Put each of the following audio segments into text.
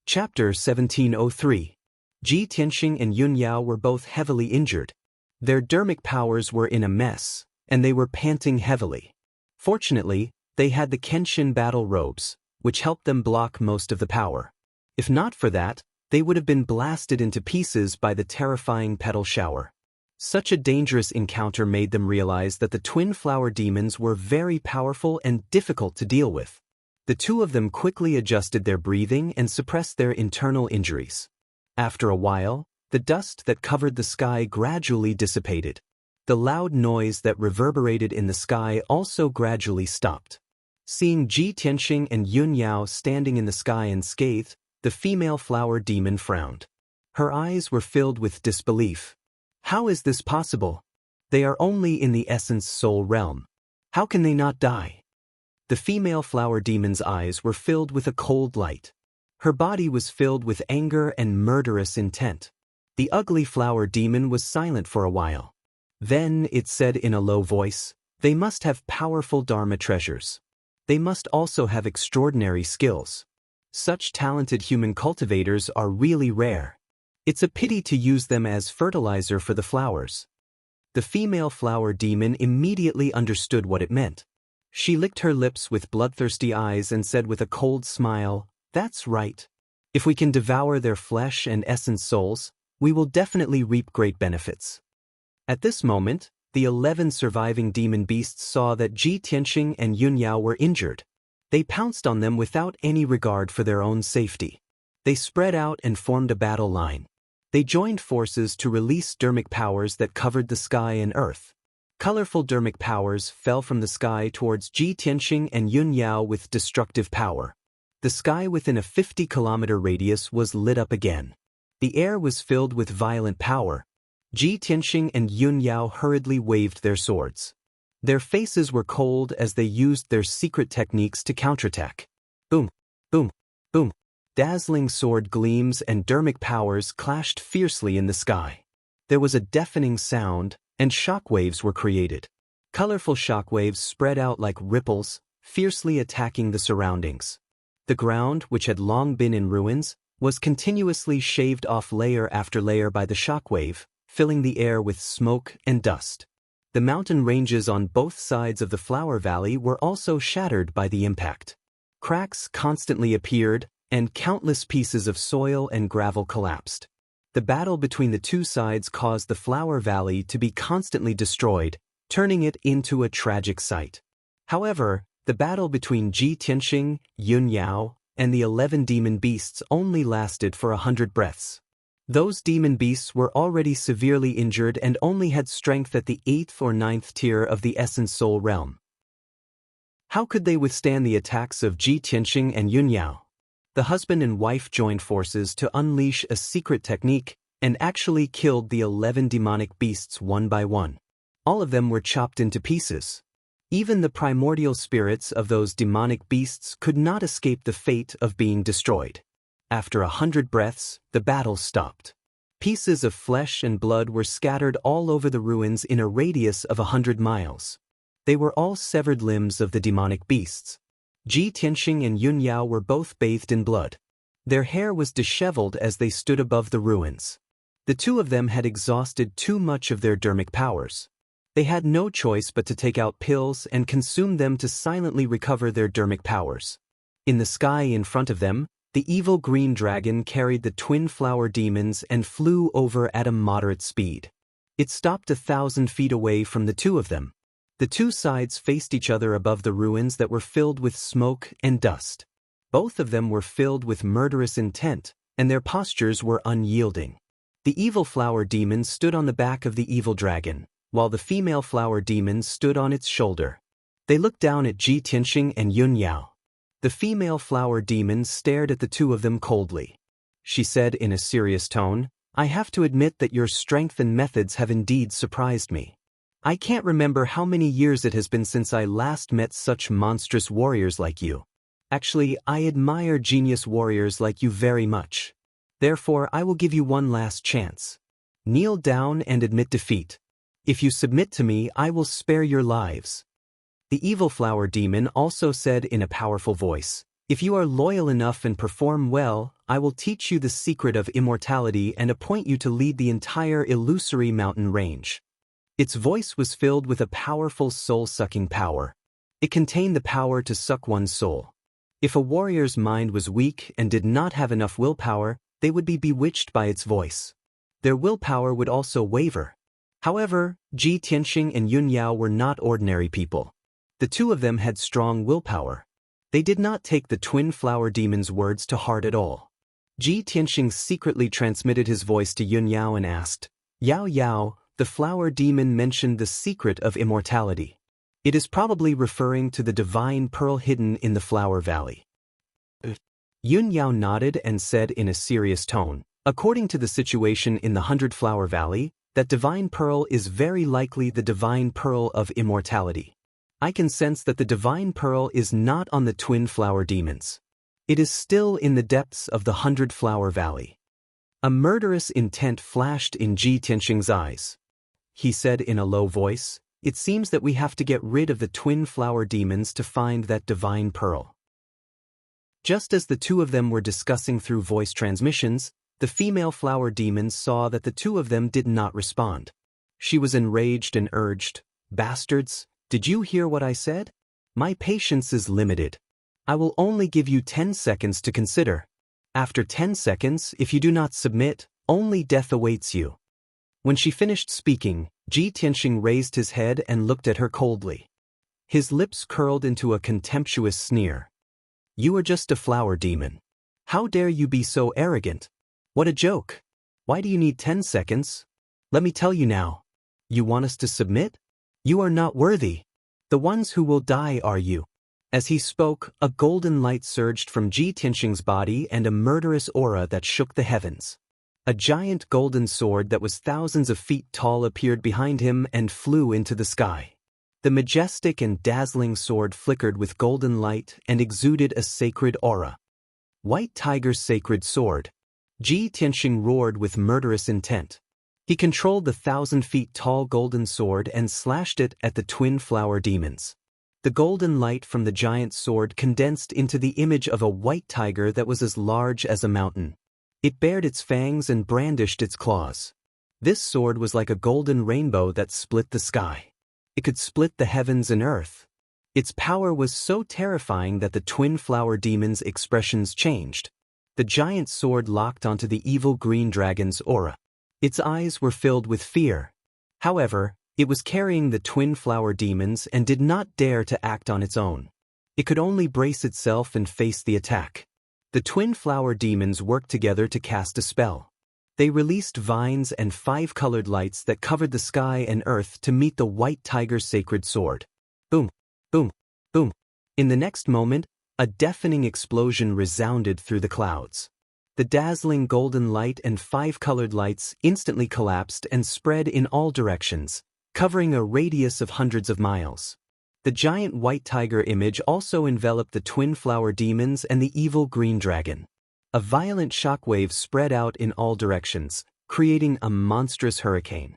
Chapter 1703. Ji Tianxing and Yun Yao were both heavily injured. Their dermic powers were in a mess, and they were panting heavily. Fortunately, they had the Kenshin battle robes, which helped them block most of the power. If not for that, they would have been blasted into pieces by the terrifying petal shower. Such a dangerous encounter made them realize that the twin flower demons were very powerful and difficult to deal with. The two of them quickly adjusted their breathing and suppressed their internal injuries. After a while, the dust that covered the sky gradually dissipated. The loud noise that reverberated in the sky also gradually stopped. Seeing Ji Tianxing and Yun Yao standing in the sky unscathed, the female flower demon frowned. Her eyes were filled with disbelief. How is this possible? They are only in the essence soul realm. How can they not die? The female flower demon's eyes were filled with a cold light. Her body was filled with anger and murderous intent. The ugly flower demon was silent for a while. Then it said in a low voice, "They must have powerful Dharma treasures. They must also have extraordinary skills. Such talented human cultivators are really rare. It's a pity to use them as fertilizer for the flowers." The female flower demon immediately understood what it meant. She licked her lips with bloodthirsty eyes and said with a cold smile, "That's right. If we can devour their flesh and essence souls, we will definitely reap great benefits." At this moment, the 11 surviving demon beasts saw that Ji Tianxing and Yun Yao were injured. They pounced on them without any regard for their own safety. They spread out and formed a battle line. They joined forces to release dermic powers that covered the sky and earth. Colorful dermic powers fell from the sky towards Ji Tianxing and Yun Yao with destructive power. The sky within a 50-kilometer radius was lit up again. The air was filled with violent power. Ji Tianxing and Yun Yao hurriedly waved their swords. Their faces were cold as they used their secret techniques to counterattack. Boom, boom, boom. Dazzling sword gleams and dermic powers clashed fiercely in the sky. There was a deafening sound, and shockwaves were created. Colorful shockwaves spread out like ripples, fiercely attacking the surroundings. The ground, which had long been in ruins, was continuously shaved off layer after layer by the shockwave, filling the air with smoke and dust. The mountain ranges on both sides of the flower valley were also shattered by the impact. Cracks constantly appeared, and countless pieces of soil and gravel collapsed. The battle between the two sides caused the flower valley to be constantly destroyed, turning it into a tragic sight. However, the battle between Ji Tianxing, Yun Yao, and the 11 demon beasts only lasted for 100 breaths. Those demon beasts were already severely injured and only had strength at the 8th or 9th tier of the essence soul realm. How could they withstand the attacks of Ji Tianxing and Yun Yao? The husband and wife joined forces to unleash a secret technique and actually killed the 11 demonic beasts one by one. All of them were chopped into pieces. Even the primordial spirits of those demonic beasts could not escape the fate of being destroyed. After 100 breaths, the battle stopped. Pieces of flesh and blood were scattered all over the ruins in a radius of 100 miles. They were all severed limbs of the demonic beasts. Ji Tianxing and Yun Yao were both bathed in blood. Their hair was disheveled as they stood above the ruins. The two of them had exhausted too much of their dermic powers. They had no choice but to take out pills and consume them to silently recover their dermic powers. In the sky in front of them, the evil green dragon carried the twin flower demons and flew over at a moderate speed. It stopped 1,000 feet away from the two of them. The two sides faced each other above the ruins that were filled with smoke and dust. Both of them were filled with murderous intent, and their postures were unyielding. The evil flower demon stood on the back of the evil dragon, while the female flower demon stood on its shoulder. They looked down at Ji Tianxing and Yun Yao. The female flower demon stared at the two of them coldly. She said in a serious tone, "I have to admit that your strength and methods have indeed surprised me. I can't remember how many years it has been since I last met such monstrous warriors like you. Actually, I admire genius warriors like you very much. Therefore, I will give you one last chance. Kneel down and admit defeat. If you submit to me, I will spare your lives." The evil flower demon also said in a powerful voice, If you are loyal enough and perform well, I will teach you the secret of immortality and appoint you to lead the entire illusory mountain range. Its voice was filled with a powerful soul-sucking power. It contained the power to suck one's soul. If a warrior's mind was weak and did not have enough willpower, they would be bewitched by its voice. Their willpower would also waver. However, Ji Tianxing and Yunyao were not ordinary people. The two of them had strong willpower. They did not take the twin flower demon's words to heart at all. Ji Tianxing secretly transmitted his voice to Yunyao and asked, "Yao Yao, the flower demon mentioned the secret of immortality. It is probably referring to the divine pearl hidden in the flower valley." Yunyao nodded and said in a serious tone, "According to the situation in the 100-Flower Valley, that divine pearl is very likely the divine pearl of immortality. I can sense that the divine pearl is not on the twin flower demons. It is still in the depths of the 100-Flower Valley." A murderous intent flashed in Ji Tianxing's eyes. He said in a low voice, "It seems that we have to get rid of the twin flower demons to find that divine pearl." Just as the two of them were discussing through voice transmissions, the female flower demon saw that the two of them did not respond. She was enraged and urged, "Bastards, did you hear what I said? My patience is limited. I will only give you 10 seconds to consider. After 10 seconds, if you do not submit, only death awaits you." When she finished speaking, Ji Tianxing raised his head and looked at her coldly. His lips curled into a contemptuous sneer. "You are just a flower demon. How dare you be so arrogant? What a joke. Why do you need 10 seconds? Let me tell you now. You want us to submit? You are not worthy. The ones who will die are you." As he spoke, a golden light surged from Ji Tianxing's body and a murderous aura that shook the heavens. A giant golden sword that was thousands of feet tall appeared behind him and flew into the sky. The majestic and dazzling sword flickered with golden light and exuded a sacred aura. "White Tiger's sacred sword." Ji Tianxing roared with murderous intent. He controlled the 1,000 feet tall golden sword and slashed it at the twin flower demons. The golden light from the giant sword condensed into the image of a white tiger that was as large as a mountain. It bared its fangs and brandished its claws. This sword was like a golden rainbow that split the sky. It could split the heavens and earth. Its power was so terrifying that the twin flower demon's expressions changed. The giant sword locked onto the evil green dragon's aura. Its eyes were filled with fear. However, it was carrying the twin flower demons and did not dare to act on its own. It could only brace itself and face the attack. The twin flower demons worked together to cast a spell. They released vines and 5 colored lights that covered the sky and earth to meet the white tiger's sacred sword. Boom, boom, boom. In the next moment, a deafening explosion resounded through the clouds. The dazzling golden light and 5 colored lights instantly collapsed and spread in all directions, covering a radius of hundreds of miles. The giant white tiger image also enveloped the twin flower demons and the evil green dragon. A violent shockwave spread out in all directions, creating a monstrous hurricane.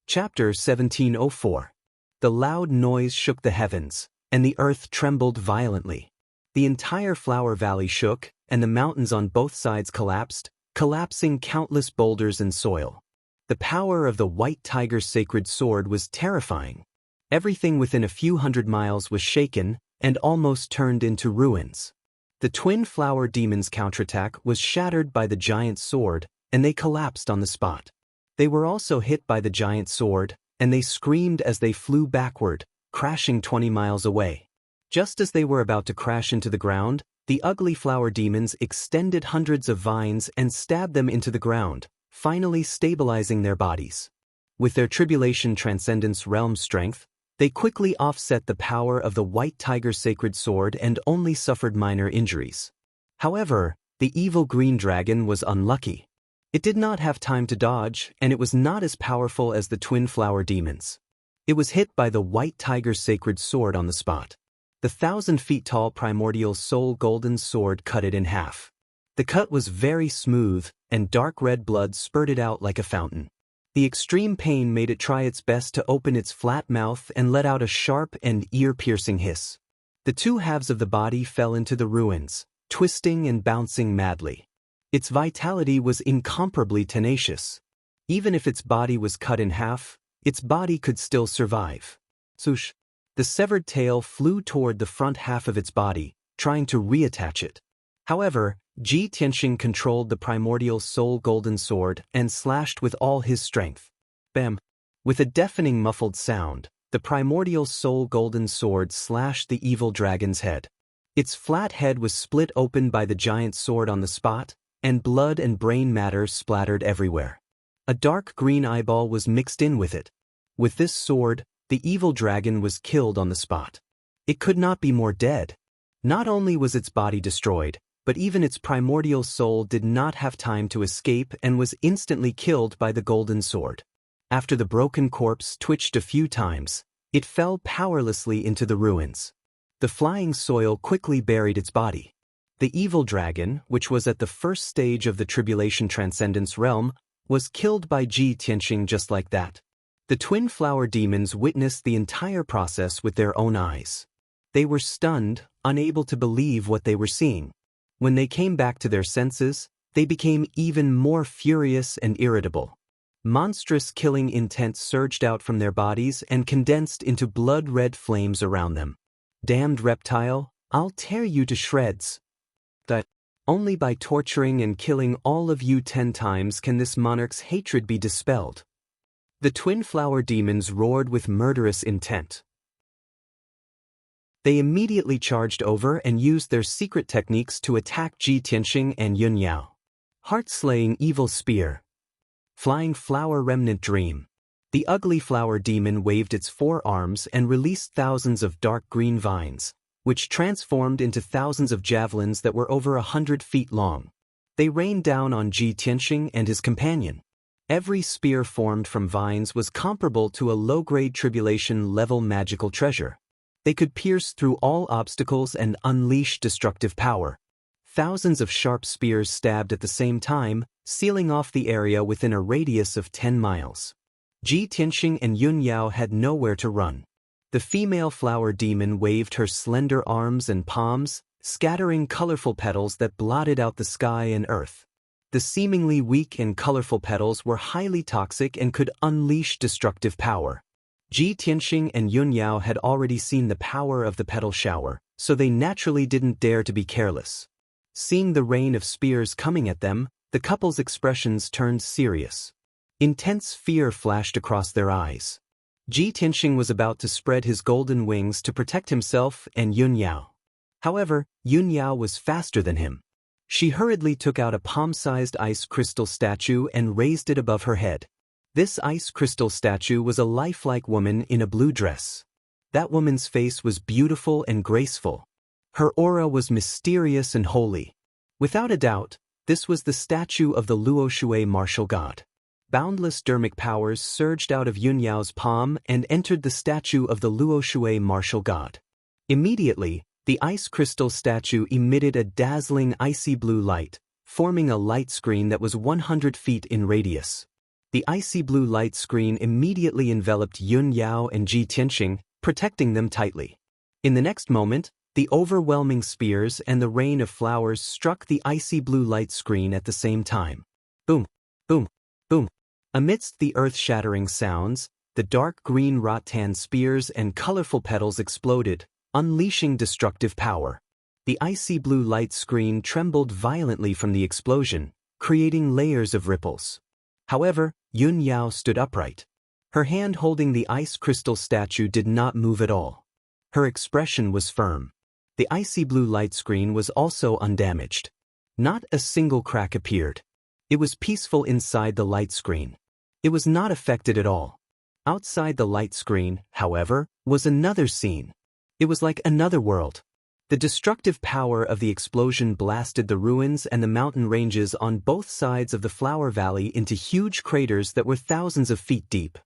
Chapter 1704. The loud noise shook the heavens, and the earth trembled violently. The entire flower valley shook, and the mountains on both sides collapsed, collapsing countless boulders and soil. The power of the white tiger's sacred sword was terrifying. Everything within a few hundred miles was shaken and almost turned into ruins. The twin flower demon's counterattack was shattered by the giant sword, and they collapsed on the spot. They were also hit by the giant sword, and they screamed as they flew backward, crashing 20 miles away. Just as they were about to crash into the ground, the ugly flower demons extended hundreds of vines and stabbed them into the ground, finally stabilizing their bodies. With their tribulation transcendence realm strength, they quickly offset the power of the white tiger's sacred sword and only suffered minor injuries. However, the evil green dragon was unlucky. It did not have time to dodge, and it was not as powerful as the twin flower demons. It was hit by the white tiger's sacred sword on the spot. The 1,000 feet tall primordial soul golden sword cut it in half. The cut was very smooth, and dark red blood spurted out like a fountain. The extreme pain made it try its best to open its flat mouth and let out a sharp and ear-piercing hiss. The two halves of the body fell into the ruins, twisting and bouncing madly. Its vitality was incomparably tenacious. Even if its body was cut in half, its body could still survive. Swoosh! The severed tail flew toward the front half of its body, trying to reattach it. However, Ji Tianxing controlled the primordial soul golden sword and slashed with all his strength. Bam! With a deafening muffled sound, the primordial soul golden sword slashed the evil dragon's head. Its flat head was split open by the giant sword on the spot, and blood and brain matter splattered everywhere. A dark green eyeball was mixed in with it. With this sword, the evil dragon was killed on the spot. It could not be more dead. Not only was its body destroyed, but even its primordial soul did not have time to escape and was instantly killed by the golden sword. After the broken corpse twitched a few times, it fell powerlessly into the ruins. The flying soil quickly buried its body. The evil dragon, which was at the first stage of the tribulation transcendence realm, was killed by Ji Tianxing just like that. The twin flower demons witnessed the entire process with their own eyes. They were stunned, unable to believe what they were seeing. When they came back to their senses, they became even more furious and irritable. Monstrous killing intent surged out from their bodies and condensed into blood-red flames around them. Damned reptile, I'll tear you to shreds. That only by torturing and killing all of you 10 times can this monarch's hatred be dispelled. The twin flower demons roared with murderous intent. They immediately charged over and used their secret techniques to attack Ji Tianxing and Yun Yao. Heart-slaying evil spear. Flying flower remnant dream. The ugly flower demon waved its 4 arms and released thousands of dark green vines, which transformed into thousands of javelins that were over 100 feet long. They rained down on Ji Tianxing and his companion. Every spear formed from vines was comparable to a low-grade tribulation-level magical treasure. They could pierce through all obstacles and unleash destructive power. Thousands of sharp spears stabbed at the same time, sealing off the area within a radius of 10 miles. Ji Tianxing and Yun Yao had nowhere to run. The female flower demon waved her slender arms and palms, scattering colorful petals that blotted out the sky and earth. The seemingly weak and colorful petals were highly toxic and could unleash destructive power. Ji Tianxing and Yun Yao had already seen the power of the petal shower, so they naturally didn't dare to be careless. Seeing the rain of spears coming at them, the couple's expressions turned serious. Intense fear flashed across their eyes. Ji Tianxing was about to spread his golden wings to protect himself and Yun Yao. However, Yun Yao was faster than him. She hurriedly took out a palm-sized ice crystal statue and raised it above her head. This ice crystal statue was a lifelike woman in a blue dress. That woman's face was beautiful and graceful. Her aura was mysterious and holy. Without a doubt, this was the statue of the Luoshui martial god. Boundless dermic powers surged out of Yun Yao's palm and entered the statue of the Luoshui martial god. Immediately, the ice crystal statue emitted a dazzling icy blue light, forming a light screen that was 100 feet in radius. The icy blue light screen immediately enveloped Yun Yao and Ji Tianxing, protecting them tightly. In the next moment, the overwhelming spears and the rain of flowers struck the icy blue light screen at the same time. Boom, boom, boom. Amidst the earth-shattering sounds, the dark green rattan spears and colorful petals exploded, unleashing destructive power. The icy blue light screen trembled violently from the explosion, creating layers of ripples. However, Yun Yao stood upright. Her hand holding the ice crystal statue did not move at all. Her expression was firm. The icy blue light screen was also undamaged. Not a single crack appeared. It was peaceful inside the light screen. It was not affected at all. Outside the light screen, however, was another scene. It was like another world. The destructive power of the explosion blasted the ruins and the mountain ranges on both sides of the Flower Valley into huge craters that were thousands of feet deep.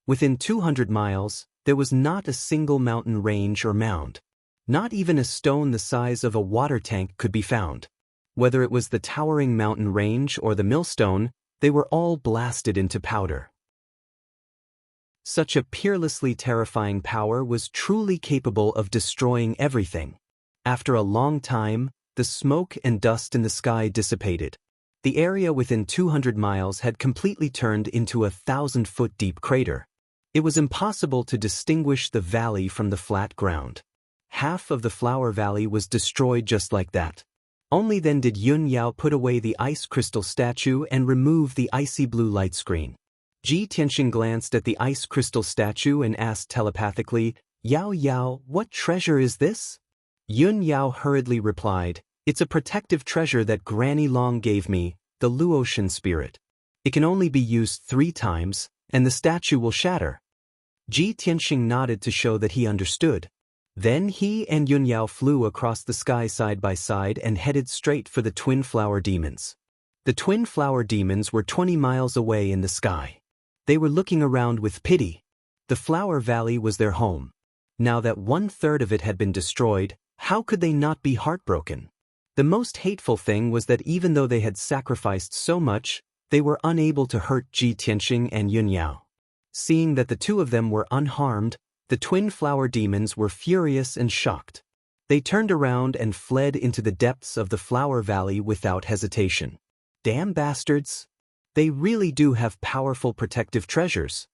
Within 200 miles, there was not a single mountain range or mound. Not even a stone the size of a water tank could be found. Whether it was the towering mountain range or the millstone, they were all blasted into powder. Such a peerlessly terrifying power was truly capable of destroying everything. After a long time, the smoke and dust in the sky dissipated. The area within 200 miles had completely turned into a 1,000-foot-deep crater. It was impossible to distinguish the valley from the flat ground. Half of the flower valley was destroyed just like that. Only then did Yun Yao put away the ice crystal statue and remove the icy blue light screen. Ji Tianxing glanced at the ice crystal statue and asked telepathically, "Yao Yao, what treasure is this?" Yun Yao hurriedly replied, "It's a protective treasure that Granny Long gave me, the Luotian spirit. It can only be used 3 times, and the statue will shatter." Ji Tianxing nodded to show that he understood. Then he and Yun Yao flew across the sky side by side and headed straight for the twin flower demons. The twin flower demons were 20 miles away in the sky. They were looking around with pity. The flower valley was their home. Now that 1/3 of it had been destroyed, how could they not be heartbroken? The most hateful thing was that even though they had sacrificed so much, they were unable to hurt Ji Tianxing and Yun Yao. Seeing that the two of them were unharmed, the twin flower demons were furious and shocked. They turned around and fled into the depths of the flower valley without hesitation. Damn bastards! They really do have powerful protective treasures.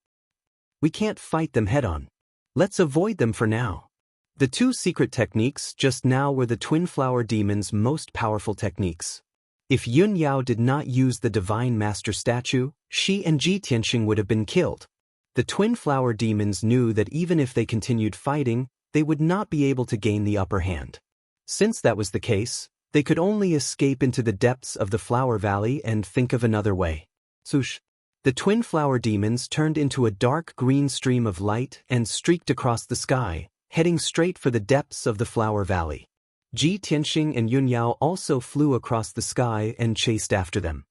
We can't fight them head-on. Let's avoid them for now. The 2 secret techniques just now were the twin flower demons' most powerful techniques. If Yun Yao did not use the divine master statue, she and Ji Tianxing would have been killed. The twin flower demons knew that even if they continued fighting, they would not be able to gain the upper hand. Since that was the case, they could only escape into the depths of the flower valley and think of another way. Swoosh! The twin flower demons turned into a dark green stream of light and streaked across the sky, heading straight for the depths of the flower valley. Ji Tianxing and Yun Yao also flew across the sky and chased after them.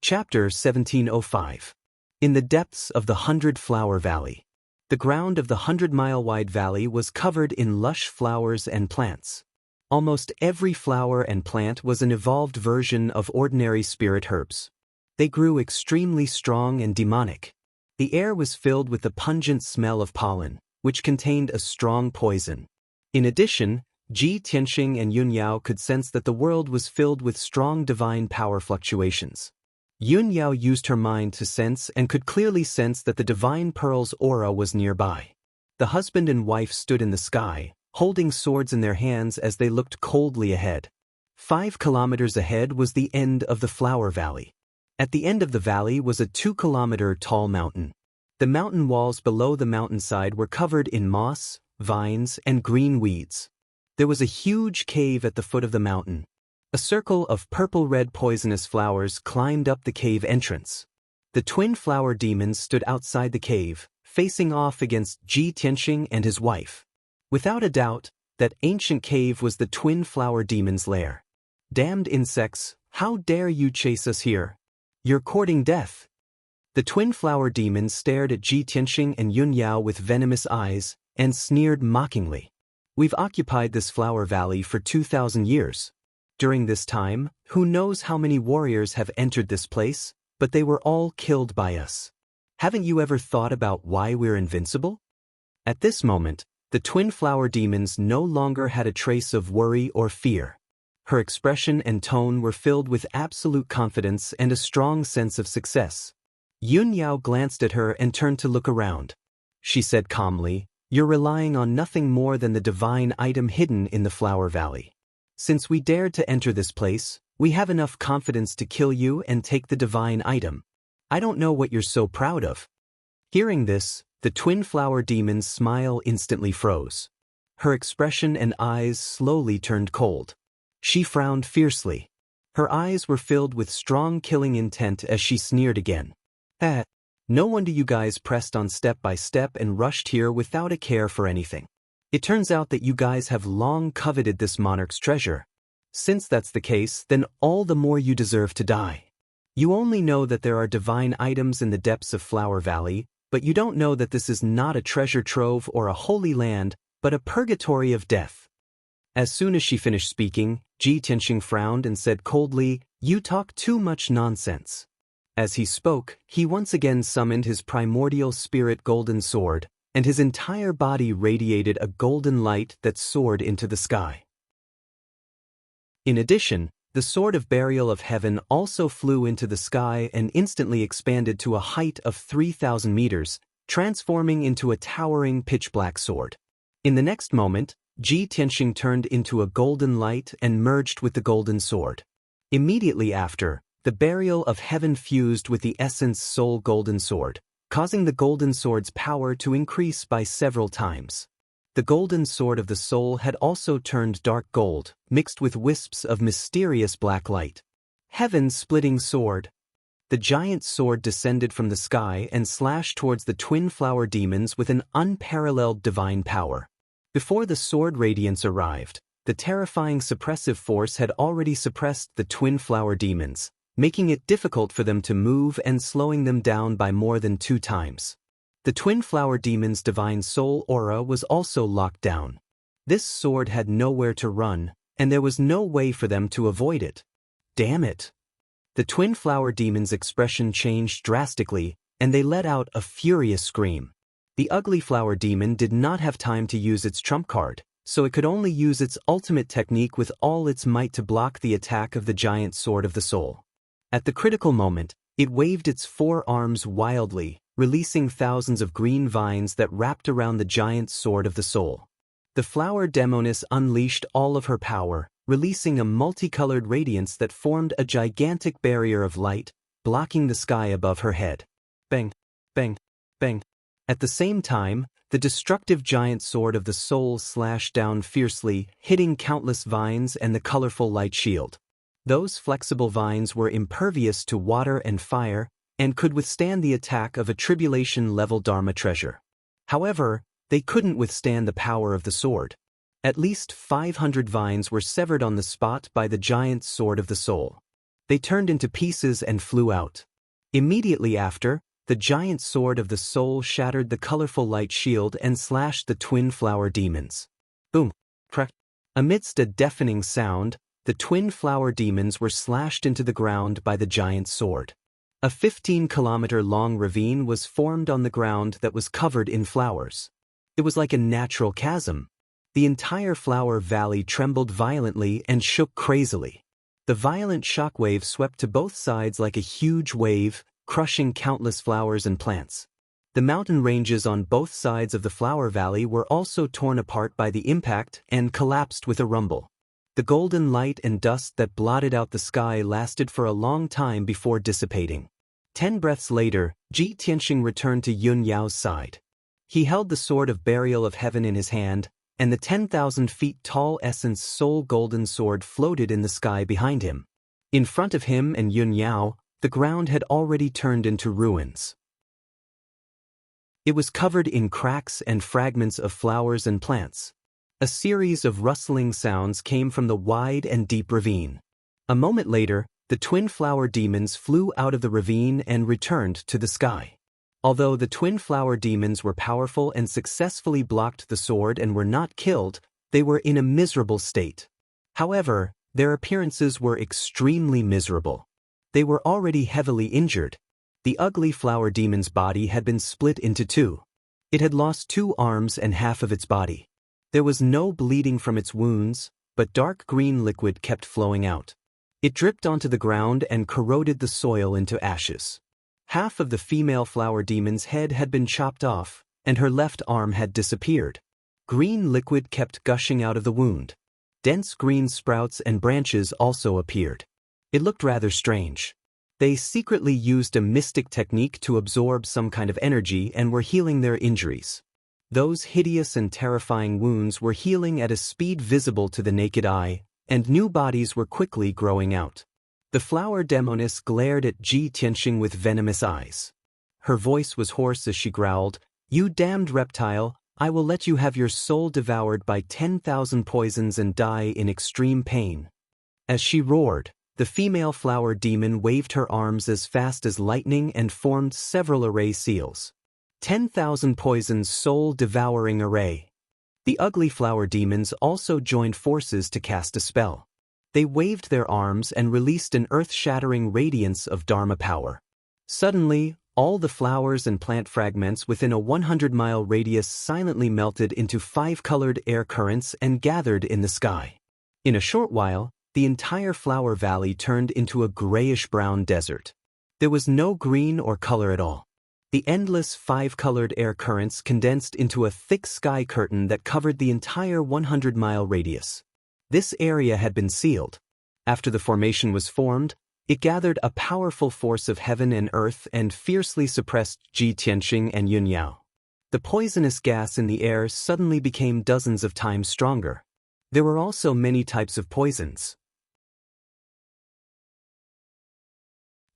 Chapter 1705. In the depths of the 100-flower valley. The ground of the 100-mile-wide valley was covered in lush flowers and plants. Almost every flower and plant was an evolved version of ordinary spirit herbs. They grew extremely strong and demonic. The air was filled with the pungent smell of pollen, which contained a strong poison. In addition, Ji Tianxing and Yun Yao could sense that the world was filled with strong divine power fluctuations. Yun Yao used her mind to sense and could clearly sense that the divine pearl's aura was nearby. The husband and wife stood in the sky, holding swords in their hands as they looked coldly ahead. 5 kilometers ahead was the end of the flower valley. At the end of the valley was a 2-kilometer-tall mountain. The mountain walls below the mountainside were covered in moss, vines, and green weeds. There was a huge cave at the foot of the mountain. A circle of purple-red poisonous flowers climbed up the cave entrance. The twin flower demons stood outside the cave, facing off against Ji Tianxing and his wife. Without a doubt, that ancient cave was the twin flower demon's lair. Damned insects, how dare you chase us here? You're courting death. The twin flower demons stared at Ji Tianxing and Yun Yao with venomous eyes and sneered mockingly. We've occupied this flower valley for 2,000 years. During this time, who knows how many warriors have entered this place, but they were all killed by us. Haven't you ever thought about why we're invincible? At this moment, the twin flower demons no longer had a trace of worry or fear. Her expression and tone were filled with absolute confidence and a strong sense of success. Yun Yao glanced at her and turned to look around. She said calmly, "You're relying on nothing more than the divine item hidden in the flower valley. Since we dared to enter this place, we have enough confidence to kill you and take the divine item. I don't know what you're so proud of." Hearing this, the twin flower demon's smile instantly froze. Her expression and eyes slowly turned cold. She frowned fiercely. Her eyes were filled with strong killing intent as she sneered again. No wonder you guys pressed on step by step and rushed here without a care for anything. It turns out that you guys have long coveted this monarch's treasure. Since that's the case, then all the more you deserve to die. You only know that there are divine items in the depths of Flower Valley, but you don't know that this is not a treasure trove or a holy land, but a purgatory of death. As soon as she finished speaking, Ji Tianxing frowned and said coldly, "You talk too much nonsense." As he spoke, he once again summoned his primordial spirit golden sword, and his entire body radiated a golden light that soared into the sky. In addition, the Sword of Burial of Heaven also flew into the sky and instantly expanded to a height of 3,000 meters, transforming into a towering pitch-black sword. In the next moment, Ji Tianxing turned into a golden light and merged with the golden sword. Immediately after, the Burial of Heaven fused with the Essence Soul Golden Sword, causing the golden sword's power to increase by several times. The golden sword of the soul had also turned dark gold, mixed with wisps of mysterious black light. Heaven-splitting sword. The giant sword descended from the sky and slashed towards the twin flower demons with an unparalleled divine power. Before the sword radiance arrived, the terrifying suppressive force had already suppressed the twin flower demons, making it difficult for them to move and slowing them down by more than 2 times. The twin flower demon's divine soul aura was also locked down. This sword had nowhere to run, and there was no way for them to avoid it. Damn it! The twin flower demon's expression changed drastically, and they let out a furious scream. The ugly flower demon did not have time to use its trump card, so it could only use its ultimate technique with all its might to block the attack of the giant sword of the soul. At the critical moment, it waved its 4 arms wildly, releasing thousands of green vines that wrapped around the giant sword of the soul. The flower demoness unleashed all of her power, releasing a multicolored radiance that formed a gigantic barrier of light, blocking the sky above her head. Bang, bang, bang. At the same time, the destructive giant sword of the soul slashed down fiercely, hitting countless vines and the colorful light shield. Those flexible vines were impervious to water and fire, and could withstand the attack of a tribulation-level Dharma treasure. However, they couldn't withstand the power of the sword. At least 500 vines were severed on the spot by the giant sword of the soul. They turned into pieces and flew out. Immediately after, the giant sword of the soul shattered the colorful light shield and slashed the twin flower demons. Boom! Crack! Amidst a deafening sound, the twin flower demons were slashed into the ground by the giant sword. A 15-kilometer-long ravine was formed on the ground that was covered in flowers. It was like a natural chasm. The entire flower valley trembled violently and shook crazily. The violent shockwave swept to both sides like a huge wave, crushing countless flowers and plants. The mountain ranges on both sides of the flower valley were also torn apart by the impact and collapsed with a rumble. The golden light and dust that blotted out the sky lasted for a long time before dissipating. 10 breaths later, Ji Tianxing returned to Yun Yao's side. He held the Sword of Burial of Heaven in his hand, and the 10,000 feet tall Essence Soul Golden Sword floated in the sky behind him. In front of him and Yun Yao, the ground had already turned into ruins. It was covered in cracks and fragments of flowers and plants. A series of rustling sounds came from the wide and deep ravine. A moment later, the twin flower demons flew out of the ravine and returned to the sky. Although the twin flower demons were powerful and successfully blocked the sword and were not killed, they were in a miserable state. However, their appearances were extremely miserable. They were already heavily injured. The ugly flower demon's body had been split into 2. It had lost 2 arms and half of its body. There was no bleeding from its wounds, but dark green liquid kept flowing out. It dripped onto the ground and corroded the soil into ashes. Half of the female flower demon's head had been chopped off, and her left arm had disappeared. Green liquid kept gushing out of the wound. Dense green sprouts and branches also appeared. It looked rather strange. They secretly used a mystic technique to absorb some kind of energy and were healing their injuries. Those hideous and terrifying wounds were healing at a speed visible to the naked eye, and new bodies were quickly growing out. The flower demoness glared at Ji Tianxing with venomous eyes. Her voice was hoarse as she growled, "You damned reptile, I will let you have your soul devoured by 10,000 poisons and die in extreme pain." As she roared, the female flower demon waved her arms as fast as lightning and formed several array seals. 10,000 poisons soul-devouring array. The ugly flower demons also joined forces to cast a spell. They waved their arms and released an earth-shattering radiance of Dharma power. Suddenly, all the flowers and plant fragments within a 100-mile radius silently melted into 5-colored air currents and gathered in the sky. In a short while, the entire flower valley turned into a grayish-brown desert. There was no green or color at all. The endless 5-colored air currents condensed into a thick sky curtain that covered the entire 100-mile radius. This area had been sealed. After the formation was formed, it gathered a powerful force of heaven and earth and fiercely suppressed Ji Tianxing and Yunyao. The poisonous gas in the air suddenly became dozens of times stronger. There were also many types of poisons.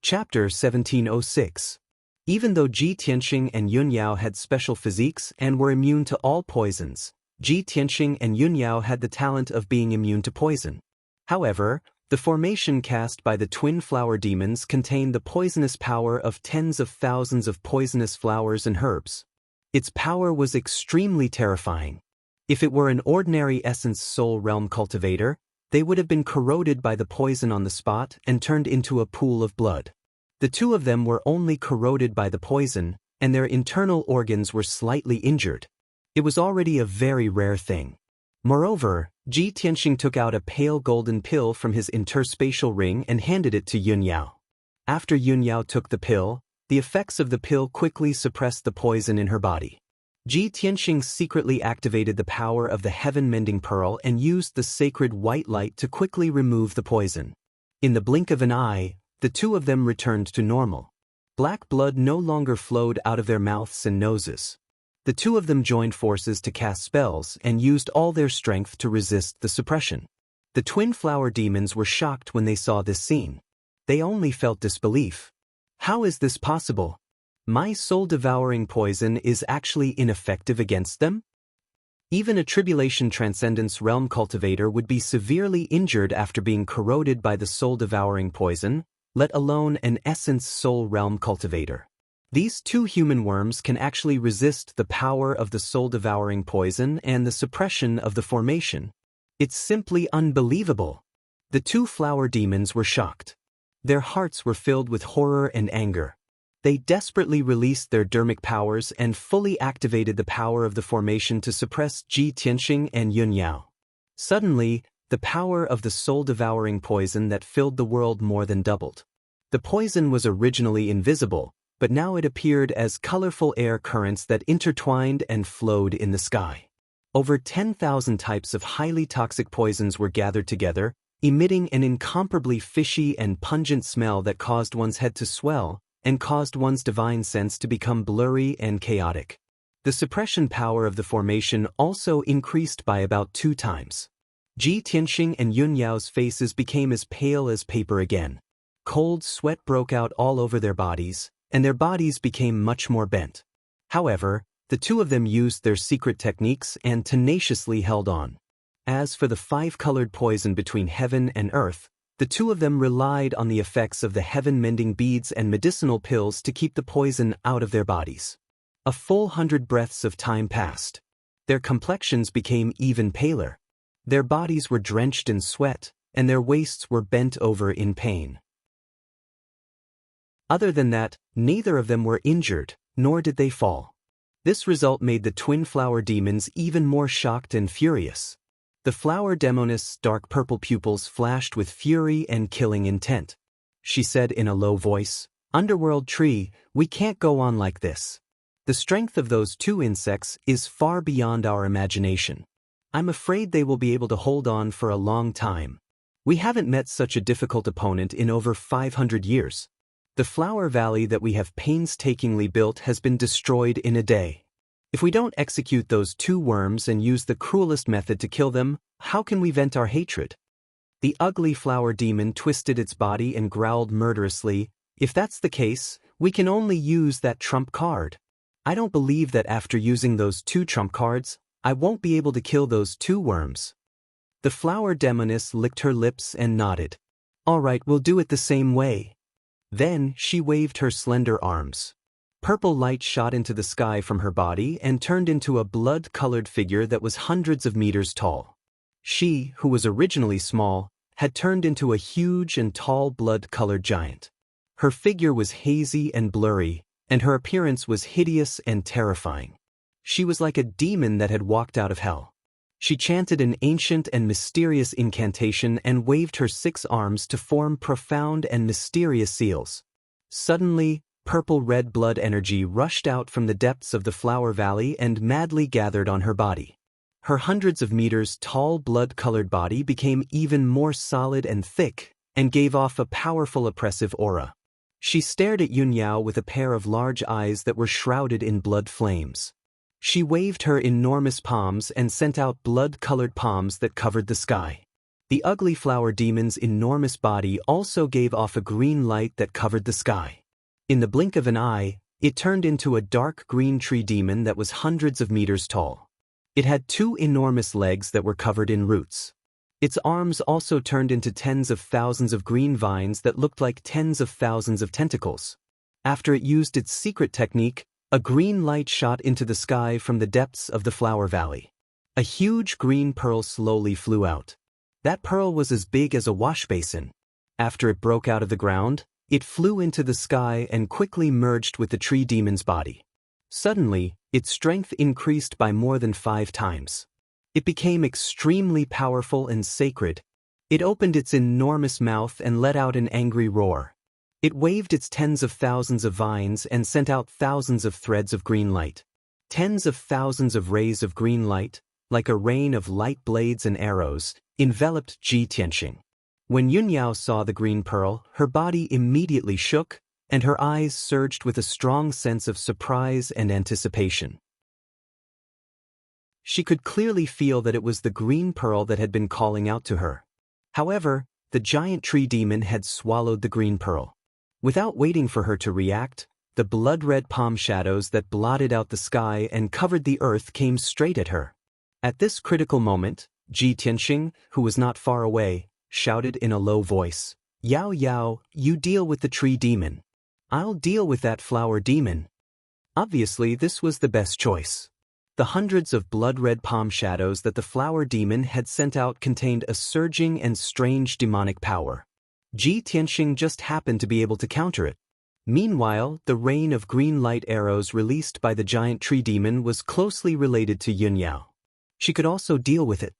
Chapter 1706. Even though Ji Tianxing and Yunyao had special physiques and were immune to all poisons, Ji Tianxing and Yunyao had the talent of being immune to poison. However, the formation cast by the twin flower demons contained the poisonous power of tens of thousands of poisonous flowers and herbs. Its power was extremely terrifying. If it were an ordinary essence soul realm cultivator, they would have been corroded by the poison on the spot and turned into a pool of blood. The two of them were only corroded by the poison, and their internal organs were slightly injured. It was already a very rare thing. Moreover, Ji Tianxing took out a pale golden pill from his interspatial ring and handed it to Yunyao. After Yunyao took the pill, the effects of the pill quickly suppressed the poison in her body. Ji Tianxing secretly activated the power of the heaven-mending pearl and used the sacred white light to quickly remove the poison. In the blink of an eye, the two of them returned to normal. Black blood no longer flowed out of their mouths and noses. The two of them joined forces to cast spells and used all their strength to resist the suppression. The twin flower demons were shocked when they saw this scene. They only felt disbelief. How is this possible? My soul-devouring poison is actually ineffective against them? Even a tribulation transcendence realm cultivator would be severely injured after being corroded by the soul-devouring poison, let alone an essence soul realm cultivator. These two human worms can actually resist the power of the soul-devouring poison and the suppression of the formation. It's simply unbelievable. The two flower demons were shocked. Their hearts were filled with horror and anger. They desperately released their dermic powers and fully activated the power of the formation to suppress Ji Tianxing and Yunyao. Suddenly, the power of the soul-devouring poison that filled the world more than doubled. The poison was originally invisible, but now it appeared as colorful air currents that intertwined and flowed in the sky. Over 10,000 types of highly toxic poisons were gathered together, emitting an incomparably fishy and pungent smell that caused one's head to swell and caused one's divine sense to become blurry and chaotic. The suppression power of the formation also increased by about 2 times. Ji Tianxing and Yunyao's faces became as pale as paper again. Cold sweat broke out all over their bodies, and their bodies became much more bent. However, the two of them used their secret techniques and tenaciously held on. As for the 5-colored poison between heaven and earth, the two of them relied on the effects of the heaven-mending beads and medicinal pills to keep the poison out of their bodies. A full 100 breaths of time passed. Their complexions became even paler. Their bodies were drenched in sweat, and their waists were bent over in pain. Other than that, neither of them were injured, nor did they fall. This result made the twin flower demons even more shocked and furious. The flower demoness's dark purple pupils flashed with fury and killing intent. She said in a low voice, "Underworld tree, we can't go on like this. The strength of those two insects is far beyond our imagination. I'm afraid they will be able to hold on for a long time. We haven't met such a difficult opponent in over 500 years. The flower valley that we have painstakingly built has been destroyed in a day. If we don't execute those two worms and use the cruelest method to kill them, how can we vent our hatred?" The ugly flower demon twisted its body and growled murderously, "If that's the case, we can only use that trump card. I don't believe that after using those 2 trump cards, I won't be able to kill those 2 worms." The flower demoness licked her lips and nodded. "All right, we'll do it the same way." Then she waved her slender arms. Purple light shot into the sky from her body and turned into a blood-colored figure that was hundreds of meters tall. She, who was originally small, had turned into a huge and tall blood-colored giant. Her figure was hazy and blurry, and her appearance was hideous and terrifying. She was like a demon that had walked out of hell. She chanted an ancient and mysterious incantation and waved her 6 arms to form profound and mysterious seals. Suddenly, purple-red blood energy rushed out from the depths of the flower valley and madly gathered on her body. Her hundreds of meters tall blood-colored body became even more solid and thick, and gave off a powerful oppressive aura. She stared at Yunyao with a pair of large eyes that were shrouded in blood flames. She waved her enormous palms and sent out blood-colored palms that covered the sky. The ugly flower demon's enormous body also gave off a green light that covered the sky. In the blink of an eye, it turned into a dark green tree demon that was hundreds of meters tall. It had 2 enormous legs that were covered in roots. Its arms also turned into tens of thousands of green vines that looked like tens of thousands of tentacles. After it used its secret technique, a green light shot into the sky from the depths of the flower valley. A huge green pearl slowly flew out. That pearl was as big as a wash basin. After it broke out of the ground, it flew into the sky and quickly merged with the tree demon's body. Suddenly, its strength increased by more than 5 times. It became extremely powerful and sacred. It opened its enormous mouth and let out an angry roar. It waved its tens of thousands of vines and sent out thousands of threads of green light. Tens of thousands of rays of green light, like a rain of light blades and arrows, enveloped Ji Tianxing. When Yunyao saw the green pearl, her body immediately shook, and her eyes surged with a strong sense of surprise and anticipation. She could clearly feel that it was the green pearl that had been calling out to her. However, the giant tree demon had swallowed the green pearl. Without waiting for her to react, the blood-red palm shadows that blotted out the sky and covered the earth came straight at her. At this critical moment, Ji Tianxing, who was not far away, shouted in a low voice, "Yao Yao, you deal with the tree demon. I'll deal with that flower demon." Obviously, this was the best choice. The hundreds of blood-red palm shadows that the flower demon had sent out contained a surging and strange demonic power. Ji Tianxing just happened to be able to counter it. Meanwhile, the rain of green light arrows released by the giant tree demon was closely related to Yunyao. She could also deal with it.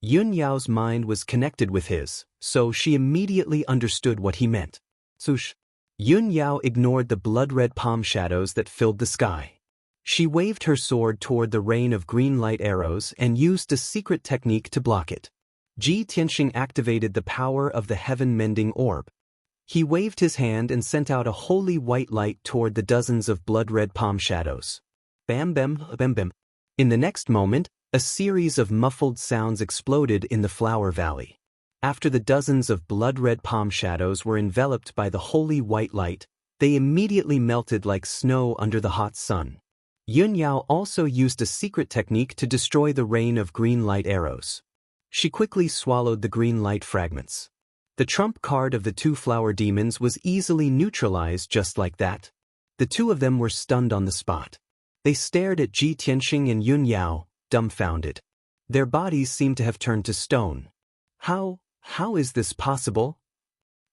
Yunyao's mind was connected with his, so she immediately understood what he meant. Swoosh. Yunyao ignored the blood-red palm shadows that filled the sky. She waved her sword toward the rain of green light arrows and used a secret technique to block it. Ji Tianxing activated the power of the heaven-mending orb. He waved his hand and sent out a holy white light toward the dozens of blood-red palm shadows. Bam bam bam bam. In the next moment, a series of muffled sounds exploded in the flower valley. After the dozens of blood-red palm shadows were enveloped by the holy white light, they immediately melted like snow under the hot sun. Yunyao also used a secret technique to destroy the rain of green light arrows. She quickly swallowed the green light fragments. The trump card of the 2 flower demons was easily neutralized just like that. The 2 of them were stunned on the spot. They stared at Ji Tianxing and Yunyao, dumbfounded. Their bodies seemed to have turned to stone. How is this possible?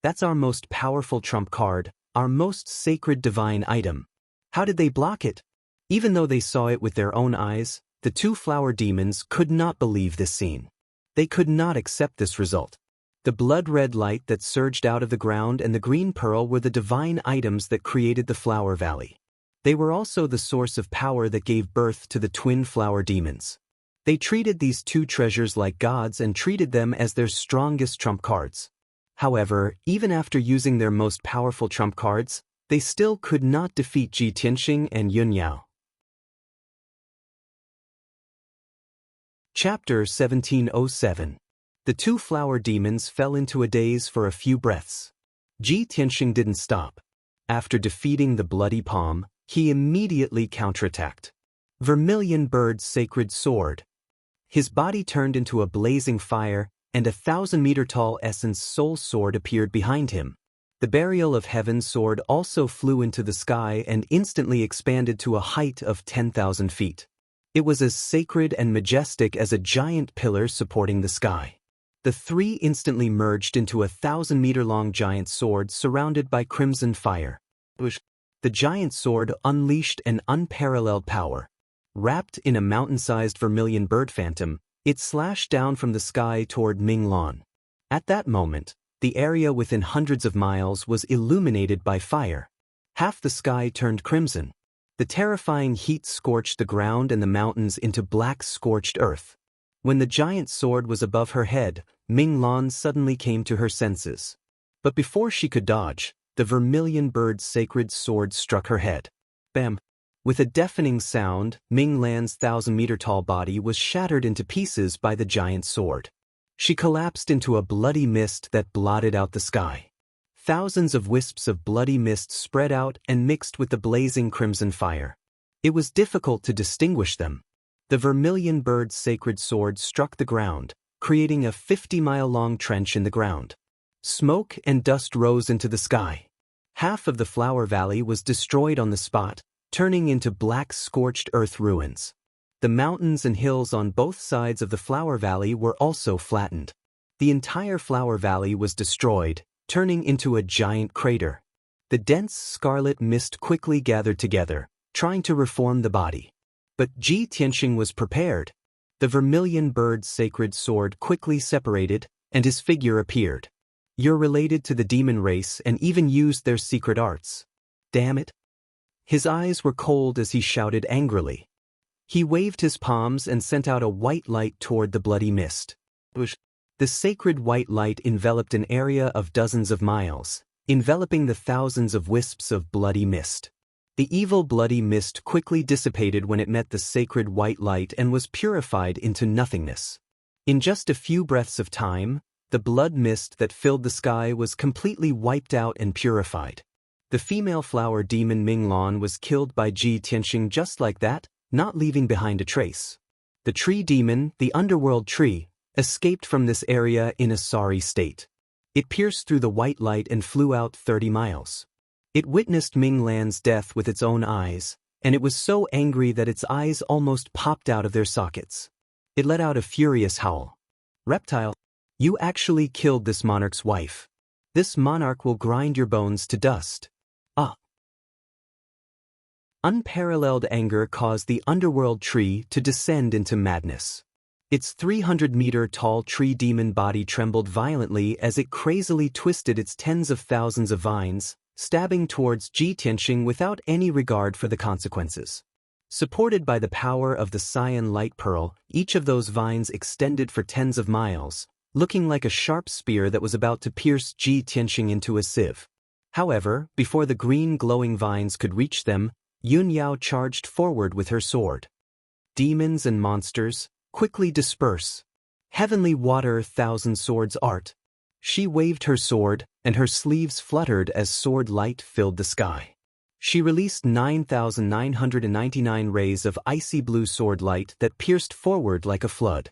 That's our most powerful trump card, our most sacred divine item. How did they block it? Even though they saw it with their own eyes, the 2 flower demons could not believe this scene. They could not accept this result. The blood-red light that surged out of the ground and the green pearl were the divine items that created the flower valley. They were also the source of power that gave birth to the twin flower demons. They treated these 2 treasures like gods and treated them as their strongest trump cards. However, even after using their most powerful trump cards, they still could not defeat Ji Tianxing and Yunyao. Chapter 1707. The 2 flower demons fell into a daze for a few breaths. Ji Tianxing didn't stop. After defeating the bloody palm, he immediately counterattacked. Vermilion Bird's sacred sword. His body turned into a blazing fire, and a 1,000-meter-tall essence soul sword appeared behind him. The burial of heaven sword also flew into the sky and instantly expanded to a height of 10,000 feet. It was as sacred and majestic as a giant pillar supporting the sky. The three instantly merged into a 1,000-meter-long giant sword surrounded by crimson fire. The giant sword unleashed an unparalleled power. Wrapped in a mountain-sized vermilion bird phantom, it slashed down from the sky toward Ming Lan. At that moment, the area within hundreds of miles was illuminated by fire. Half the sky turned crimson. The terrifying heat scorched the ground and the mountains into black scorched earth. When the giant sword was above her head, Ming Lan suddenly came to her senses. But before she could dodge, the vermilion bird's sacred sword struck her head. Bam! With a deafening sound, Ming Lan's 1,000-meter-tall body was shattered into pieces by the giant sword. She collapsed into a bloody mist that blotted out the sky. Thousands of wisps of bloody mist spread out and mixed with the blazing crimson fire. It was difficult to distinguish them. The vermilion bird's sacred sword struck the ground, creating a 50-mile-long trench in the ground. Smoke and dust rose into the sky. Half of the flower valley was destroyed on the spot, turning into black scorched earth ruins. The mountains and hills on both sides of the flower valley were also flattened. The entire flower valley was destroyed, turning into a giant crater. The dense scarlet mist quickly gathered together, trying to reform the body. But Ji Tianxing was prepared. The vermilion bird's sacred sword quickly separated, and his figure appeared. You're related to the demon race and even used their secret arts. Damn it. His eyes were cold as he shouted angrily. He waved his palms and sent out a white light toward the bloody mist. The sacred white light enveloped an area of dozens of miles, enveloping the thousands of wisps of bloody mist. The evil bloody mist quickly dissipated when it met the sacred white light and was purified into nothingness. In just a few breaths of time, the blood mist that filled the sky was completely wiped out and purified. The female flower demon Ming Lan was killed by Ji Tianxing just like that, not leaving behind a trace. The tree demon, the underworld tree, escaped from this area in a sorry state. It pierced through the white light and flew out 30 miles. It witnessed Ming Lan's death with its own eyes, and it was so angry that its eyes almost popped out of their sockets. It let out a furious howl. Reptile, you actually killed this monarch's wife. This monarch will grind your bones to dust. Unparalleled anger caused the underworld tree to descend into madness. Its 300-meter-tall tree demon body trembled violently as it crazily twisted its tens of thousands of vines, stabbing towards Ji Tianxing without any regard for the consequences. Supported by the power of the cyan light pearl, each of those vines extended for tens of miles, looking like a sharp spear that was about to pierce Ji Tianxing into a sieve. However, before the green glowing vines could reach them, Yun Yao charged forward with her sword. Demons and monsters, quickly disperse. Heavenly water thousand swords art. She waved her sword, and her sleeves fluttered as sword light filled the sky. She released 9,999 rays of icy blue sword light that pierced forward like a flood.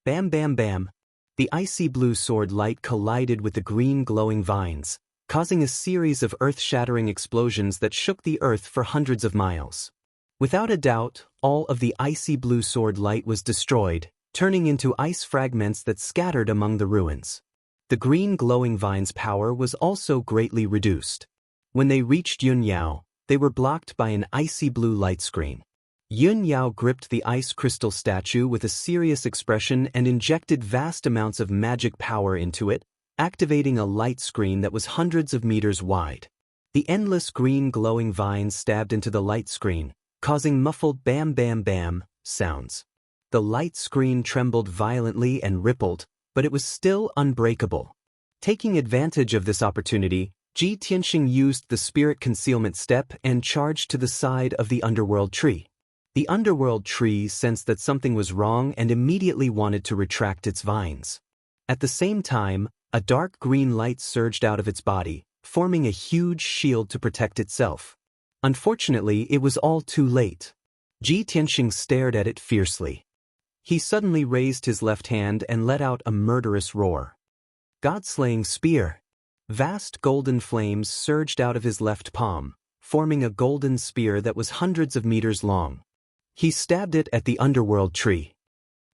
Bam bam bam. The icy blue sword light collided with the green glowing vines, causing a series of earth-shattering explosions that shook the earth for hundreds of miles. Without a doubt, all of the icy blue sword light was destroyed, turning into ice fragments that scattered among the ruins. The green glowing vine's power was also greatly reduced. When they reached Yun Yao, they were blocked by an icy blue light screen. Yun Yao gripped the ice crystal statue with a serious expression and injected vast amounts of magic power into it, activating a light screen that was hundreds of meters wide. The endless green glowing vines stabbed into the light screen, causing muffled bam bam bam sounds. The light screen trembled violently and rippled, but it was still unbreakable. Taking advantage of this opportunity, Ji Tianxing used the spirit concealment step and charged to the side of the underworld tree. The underworld tree sensed that something was wrong and immediately wanted to retract its vines. At the same time, a dark green light surged out of its body, forming a huge shield to protect itself. Unfortunately, it was all too late. Ji Tianxing stared at it fiercely. He suddenly raised his left hand and let out a murderous roar. God-slaying spear. Vast golden flames surged out of his left palm, forming a golden spear that was hundreds of meters long. He stabbed it at the underworld tree.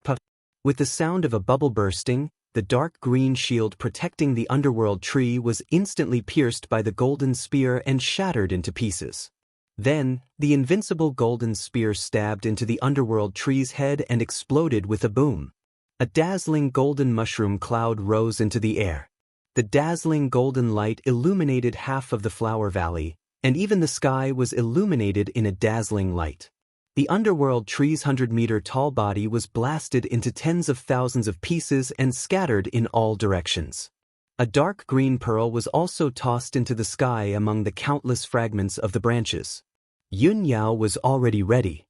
Puff! With the sound of a bubble bursting, the dark green shield protecting the underworld tree was instantly pierced by the golden spear and shattered into pieces. Then, the invincible golden spear stabbed into the underworld tree's head and exploded with a boom. A dazzling golden mushroom cloud rose into the air. The dazzling golden light illuminated half of the flower valley, and even the sky was illuminated in a dazzling light. The underworld tree's 100-meter-tall body was blasted into tens of thousands of pieces and scattered in all directions. A dark green pearl was also tossed into the sky among the countless fragments of the branches. Yunyao was already ready.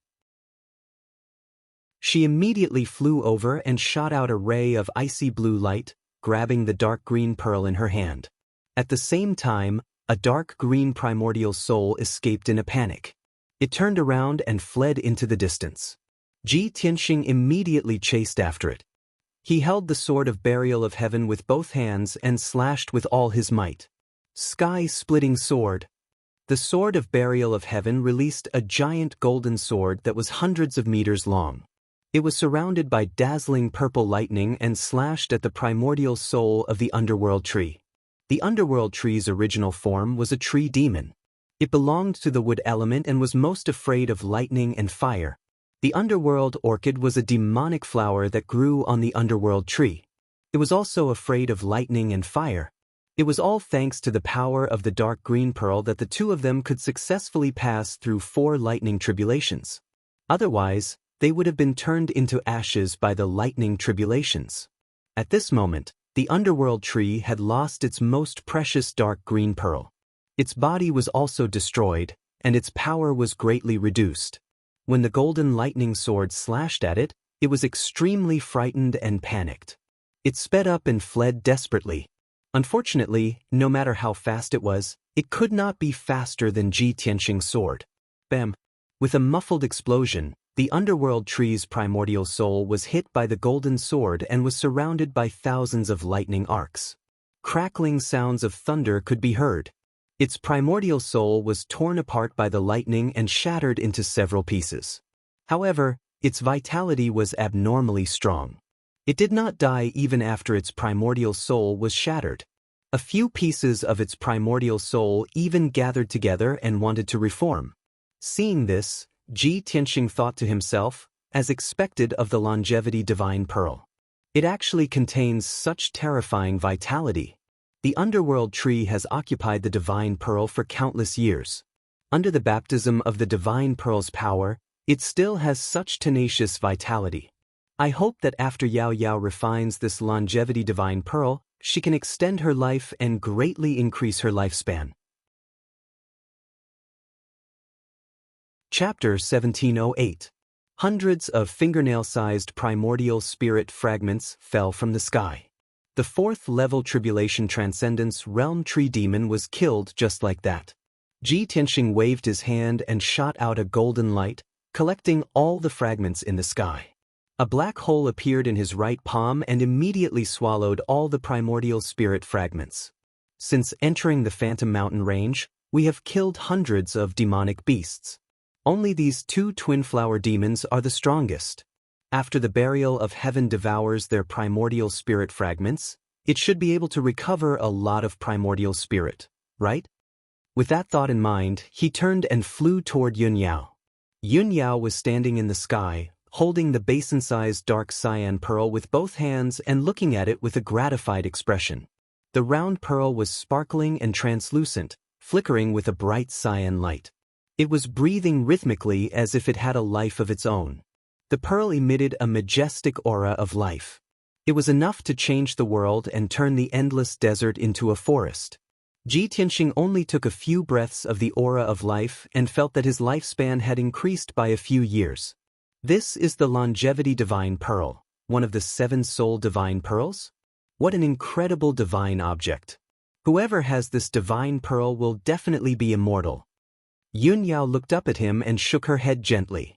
She immediately flew over and shot out a ray of icy blue light, grabbing the dark green pearl in her hand. At the same time, a dark green primordial soul escaped in a panic. It turned around and fled into the distance. Ji Tianxing immediately chased after it. He held the sword of burial of heaven with both hands and slashed with all his might. Sky-splitting sword. The sword of burial of heaven released a giant golden sword that was hundreds of meters long. It was surrounded by dazzling purple lightning and slashed at the primordial soul of the underworld tree. The underworld tree's original form was a tree demon. It belonged to the wood element and was most afraid of lightning and fire. The underworld orchid was a demonic flower that grew on the underworld tree. It was also afraid of lightning and fire. It was all thanks to the power of the dark green pearl that the two of them could successfully pass through 4 lightning tribulations. Otherwise, they would have been turned into ashes by the lightning tribulations. At this moment, the underworld tree had lost its most precious dark green pearl. Its body was also destroyed, and its power was greatly reduced. When the golden lightning sword slashed at it, it was extremely frightened and panicked. It sped up and fled desperately. Unfortunately, no matter how fast it could not be faster than Ji Tianxing's sword. Bam! With a muffled explosion, the underworld tree's primordial soul was hit by the golden sword and was surrounded by thousands of lightning arcs. Crackling sounds of thunder could be heard. Its primordial soul was torn apart by the lightning and shattered into several pieces. However, its vitality was abnormally strong. It did not die even after its primordial soul was shattered. A few pieces of its primordial soul even gathered together and wanted to reform. Seeing this, Ji Tianxing thought to himself, as expected of the longevity divine pearl. It actually contains such terrifying vitality. The underworld tree has occupied the divine pearl for countless years. Under the baptism of the divine pearl's power, it still has such tenacious vitality. I hope that after Yao Yao refines this longevity divine pearl, she can extend her life and greatly increase her lifespan. Chapter 1708. Hundreds of fingernail-sized primordial spirit fragments fell from the sky. The 4th-level Tribulation Transcendence Realm Tree Demon was killed just like that. Ji Tianxing waved his hand and shot out a golden light, collecting all the fragments in the sky. A black hole appeared in his right palm and immediately swallowed all the primordial spirit fragments. Since entering the Phantom Mountain range, we have killed hundreds of demonic beasts. Only these 2 twin flower demons are the strongest. After the burial of heaven devours their primordial spirit fragments, it should be able to recover a lot of primordial spirit, right? With that thought in mind, he turned and flew toward Yunyao. Yunyao was standing in the sky, holding the basin-sized dark cyan pearl with both hands and looking at it with a gratified expression. The round pearl was sparkling and translucent, flickering with a bright cyan light. It was breathing rhythmically as if it had a life of its own. The pearl emitted a majestic aura of life. It was enough to change the world and turn the endless desert into a forest. Ji Tianxing only took a few breaths of the aura of life and felt that his lifespan had increased by a few years. This is the longevity divine pearl, one of the 7 soul divine pearls? What an incredible divine object. Whoever has this divine pearl will definitely be immortal. Yunyao looked up at him and shook her head gently.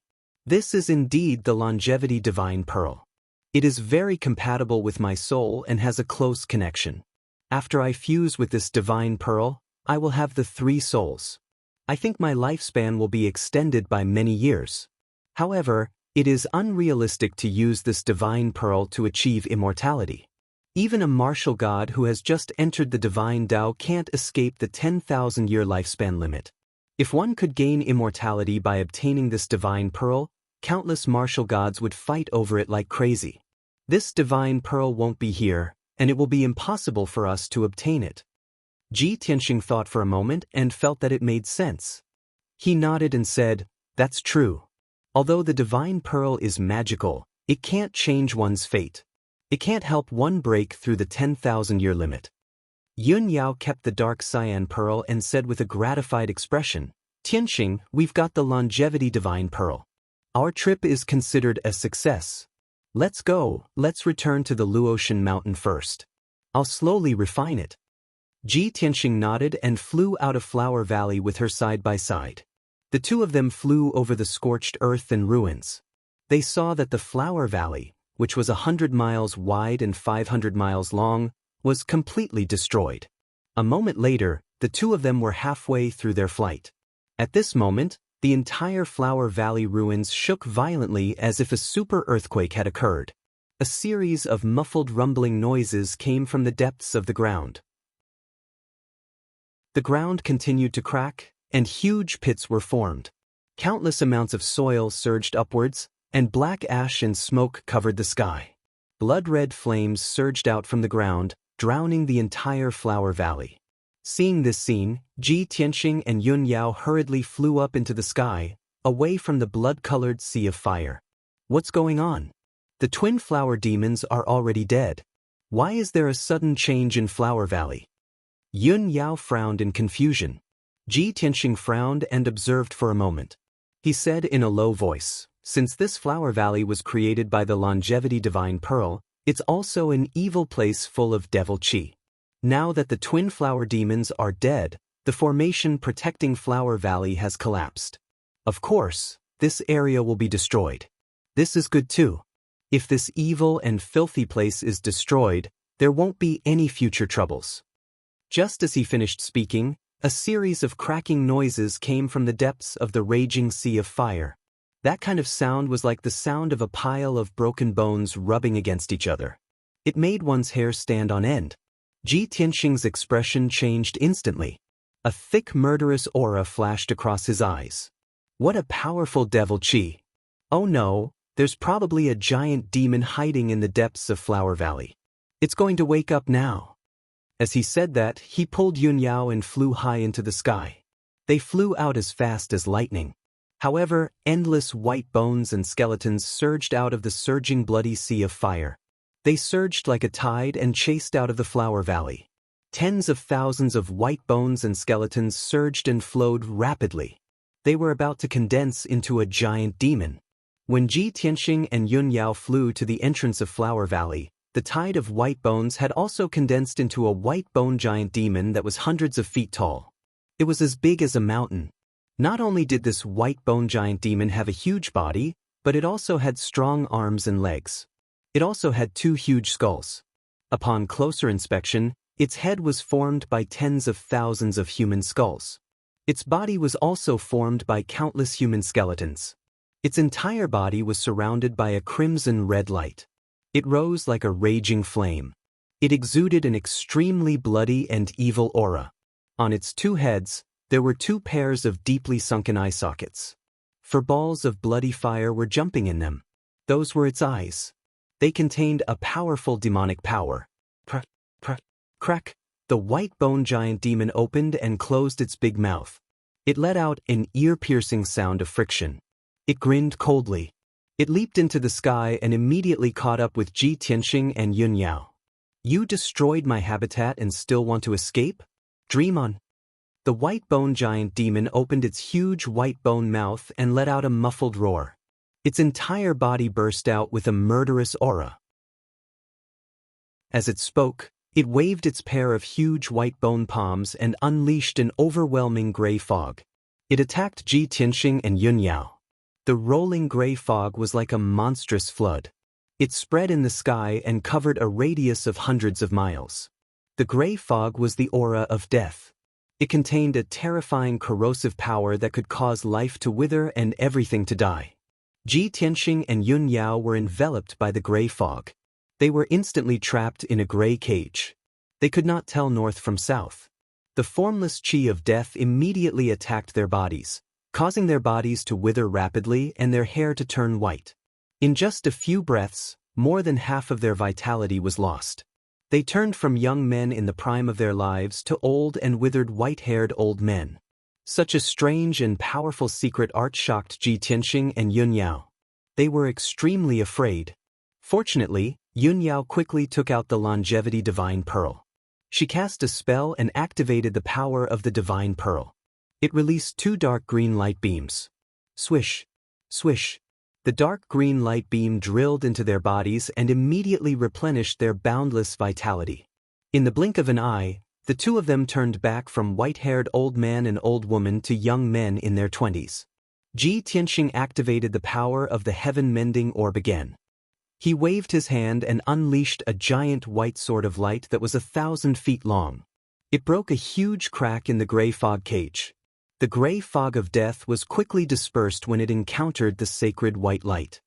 This is indeed the longevity divine pearl. It is very compatible with my soul and has a close connection. After I fuse with this divine pearl, I will have the 3 souls. I think my lifespan will be extended by many years. However, it is unrealistic to use this divine pearl to achieve immortality. Even a martial god who has just entered the divine Tao can't escape the 10,000-year lifespan limit. If one could gain immortality by obtaining this divine pearl, countless martial gods would fight over it like crazy. This divine pearl won't be here, and it will be impossible for us to obtain it. Ji Tianxing thought for a moment and felt that it made sense. He nodded and said, "That's true. Although the divine pearl is magical, it can't change one's fate. It can't help one break through the 10,000-year limit." Yun Yao kept the dark cyan pearl and said with a gratified expression, "Tianxing, we've got the longevity divine pearl. Our trip is considered a success. Let's go, let's return to the Luotian mountain first. I'll slowly refine it." Ji Tianxing nodded and flew out of Flower Valley with her side by side. The two of them flew over the scorched earth and ruins. They saw that the Flower Valley, which was 100 miles wide and 500 miles long, was completely destroyed. A moment later, the two of them were halfway through their flight. At this moment, the entire Flower Valley ruins shook violently as if a super earthquake had occurred. A series of muffled rumbling noises came from the depths of the ground. The ground continued to crack, and huge pits were formed. Countless amounts of soil surged upwards, and black ash and smoke covered the sky. Blood-red flames surged out from the ground, drowning the entire Flower Valley. Seeing this scene, Ji Tianxing and Yun Yao hurriedly flew up into the sky, away from the blood-colored sea of fire. What's going on? The twin flower demons are already dead. Why is there a sudden change in Flower Valley? Yun Yao frowned in confusion. Ji Tianxing frowned and observed for a moment. He said in a low voice, "Since this Flower Valley was created by the longevity divine pearl, it's also an evil place full of devil qi. Now that the twin flower demons are dead, the formation protecting Flower Valley has collapsed. Of course, this area will be destroyed. This is good too. If this evil and filthy place is destroyed, there won't be any future troubles." Just as he finished speaking, a series of cracking noises came from the depths of the raging sea of fire. That kind of sound was like the sound of a pile of broken bones rubbing against each other. It made one's hair stand on end. Ji Tianxing's expression changed instantly. A thick murderous aura flashed across his eyes. What a powerful devil qi! Oh no, there's probably a giant demon hiding in the depths of Flower Valley. It's going to wake up now. As he said that, he pulled Yun Yao and flew high into the sky. They flew out as fast as lightning. However, endless white bones and skeletons surged out of the surging bloody sea of fire. They surged like a tide and chased out of the Flower Valley. Tens of thousands of white bones and skeletons surged and flowed rapidly. They were about to condense into a giant demon. When Ji Tianxing and Yun Yao flew to the entrance of Flower Valley, the tide of white bones had also condensed into a white bone giant demon that was hundreds of feet tall. It was as big as a mountain. Not only did this white bone giant demon have a huge body, but it also had strong arms and legs. It also had two huge skulls. Upon closer inspection, its head was formed by tens of thousands of human skulls. Its body was also formed by countless human skeletons. Its entire body was surrounded by a crimson red light. It rose like a raging flame. It exuded an extremely bloody and evil aura. On its two heads, there were two pairs of deeply sunken eye sockets. For balls of bloody fire were jumping in them. Those were its eyes. They contained a powerful demonic power. Crack, the white bone giant demon opened and closed its big mouth. It let out an ear-piercing sound of friction. It grinned coldly. It leaped into the sky and immediately caught up with Ji Tianxing and Yun Yao. "You destroyed my habitat and still want to escape? Dream on." The white bone giant demon opened its huge white bone mouth and let out a muffled roar. Its entire body burst out with a murderous aura. As it spoke, it waved its pair of huge white bone palms and unleashed an overwhelming gray fog. It attacked Ji Tianxing and Yun Yao. The rolling gray fog was like a monstrous flood. It spread in the sky and covered a radius of hundreds of miles. The gray fog was the aura of death. It contained a terrifying corrosive power that could cause life to wither and everything to die. Ji Tianxing and Yun Yao were enveloped by the gray fog. They were instantly trapped in a gray cage. They could not tell north from south. The formless chi of death immediately attacked their bodies, causing their bodies to wither rapidly and their hair to turn white. In just a few breaths, more than half of their vitality was lost. They turned from young men in the prime of their lives to old and withered white-haired old men. Such a strange and powerful secret art shocked Ji Tianxing and Yunyao. They were extremely afraid. Fortunately, Yunyao quickly took out the longevity divine pearl. She cast a spell and activated the power of the divine pearl. It released 2 dark green light beams. Swish, swish. The dark green light beam drilled into their bodies and immediately replenished their boundless vitality. In the blink of an eye, the two of them turned back from white-haired old man and old woman to young men in their 20s. Ji Tianxing activated the power of the heaven-mending orb again. He waved his hand and unleashed a giant white sword of light that was 1,000 feet long. It broke a huge crack in the gray fog cage. The gray fog of death was quickly dispersed when it encountered the sacred white light.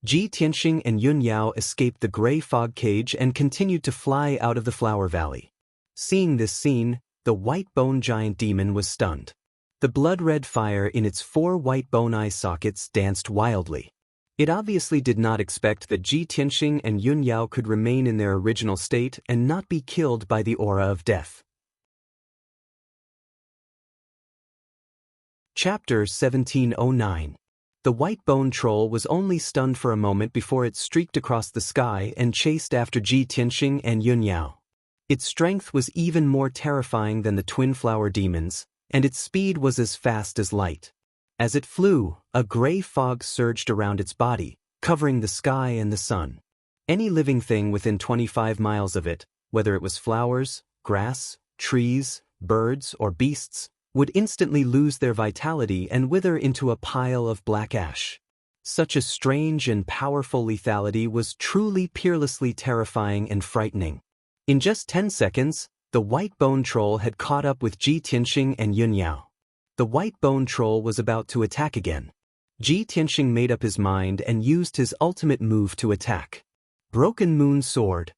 Ji Tianxing and Yunyao escaped the gray fog cage and continued to fly out of the flower valley. Seeing this scene, the white bone giant demon was stunned. The blood-red fire in its 4 white bone eye sockets danced wildly. It obviously did not expect that Ji Tianxing and Yunyao could remain in their original state and not be killed by the aura of death. Chapter 1709. The white bone troll was only stunned for a moment before it streaked across the sky and chased after Ji Tianxing and Yunyao. Its strength was even more terrifying than the twin flower demons, and its speed was as fast as light. As it flew, a gray fog surged around its body, covering the sky and the sun. Any living thing within 25 miles of it, whether it was flowers, grass, trees, birds, or beasts, would instantly lose their vitality and wither into a pile of black ash. Such a strange and powerful lethality was truly peerlessly terrifying and frightening. In just 10 seconds, the white bone troll had caught up with Ji Tianxing and Yunyao. The white bone troll was about to attack again. Ji Tianxing made up his mind and used his ultimate move to attack. Broken Moon Sword.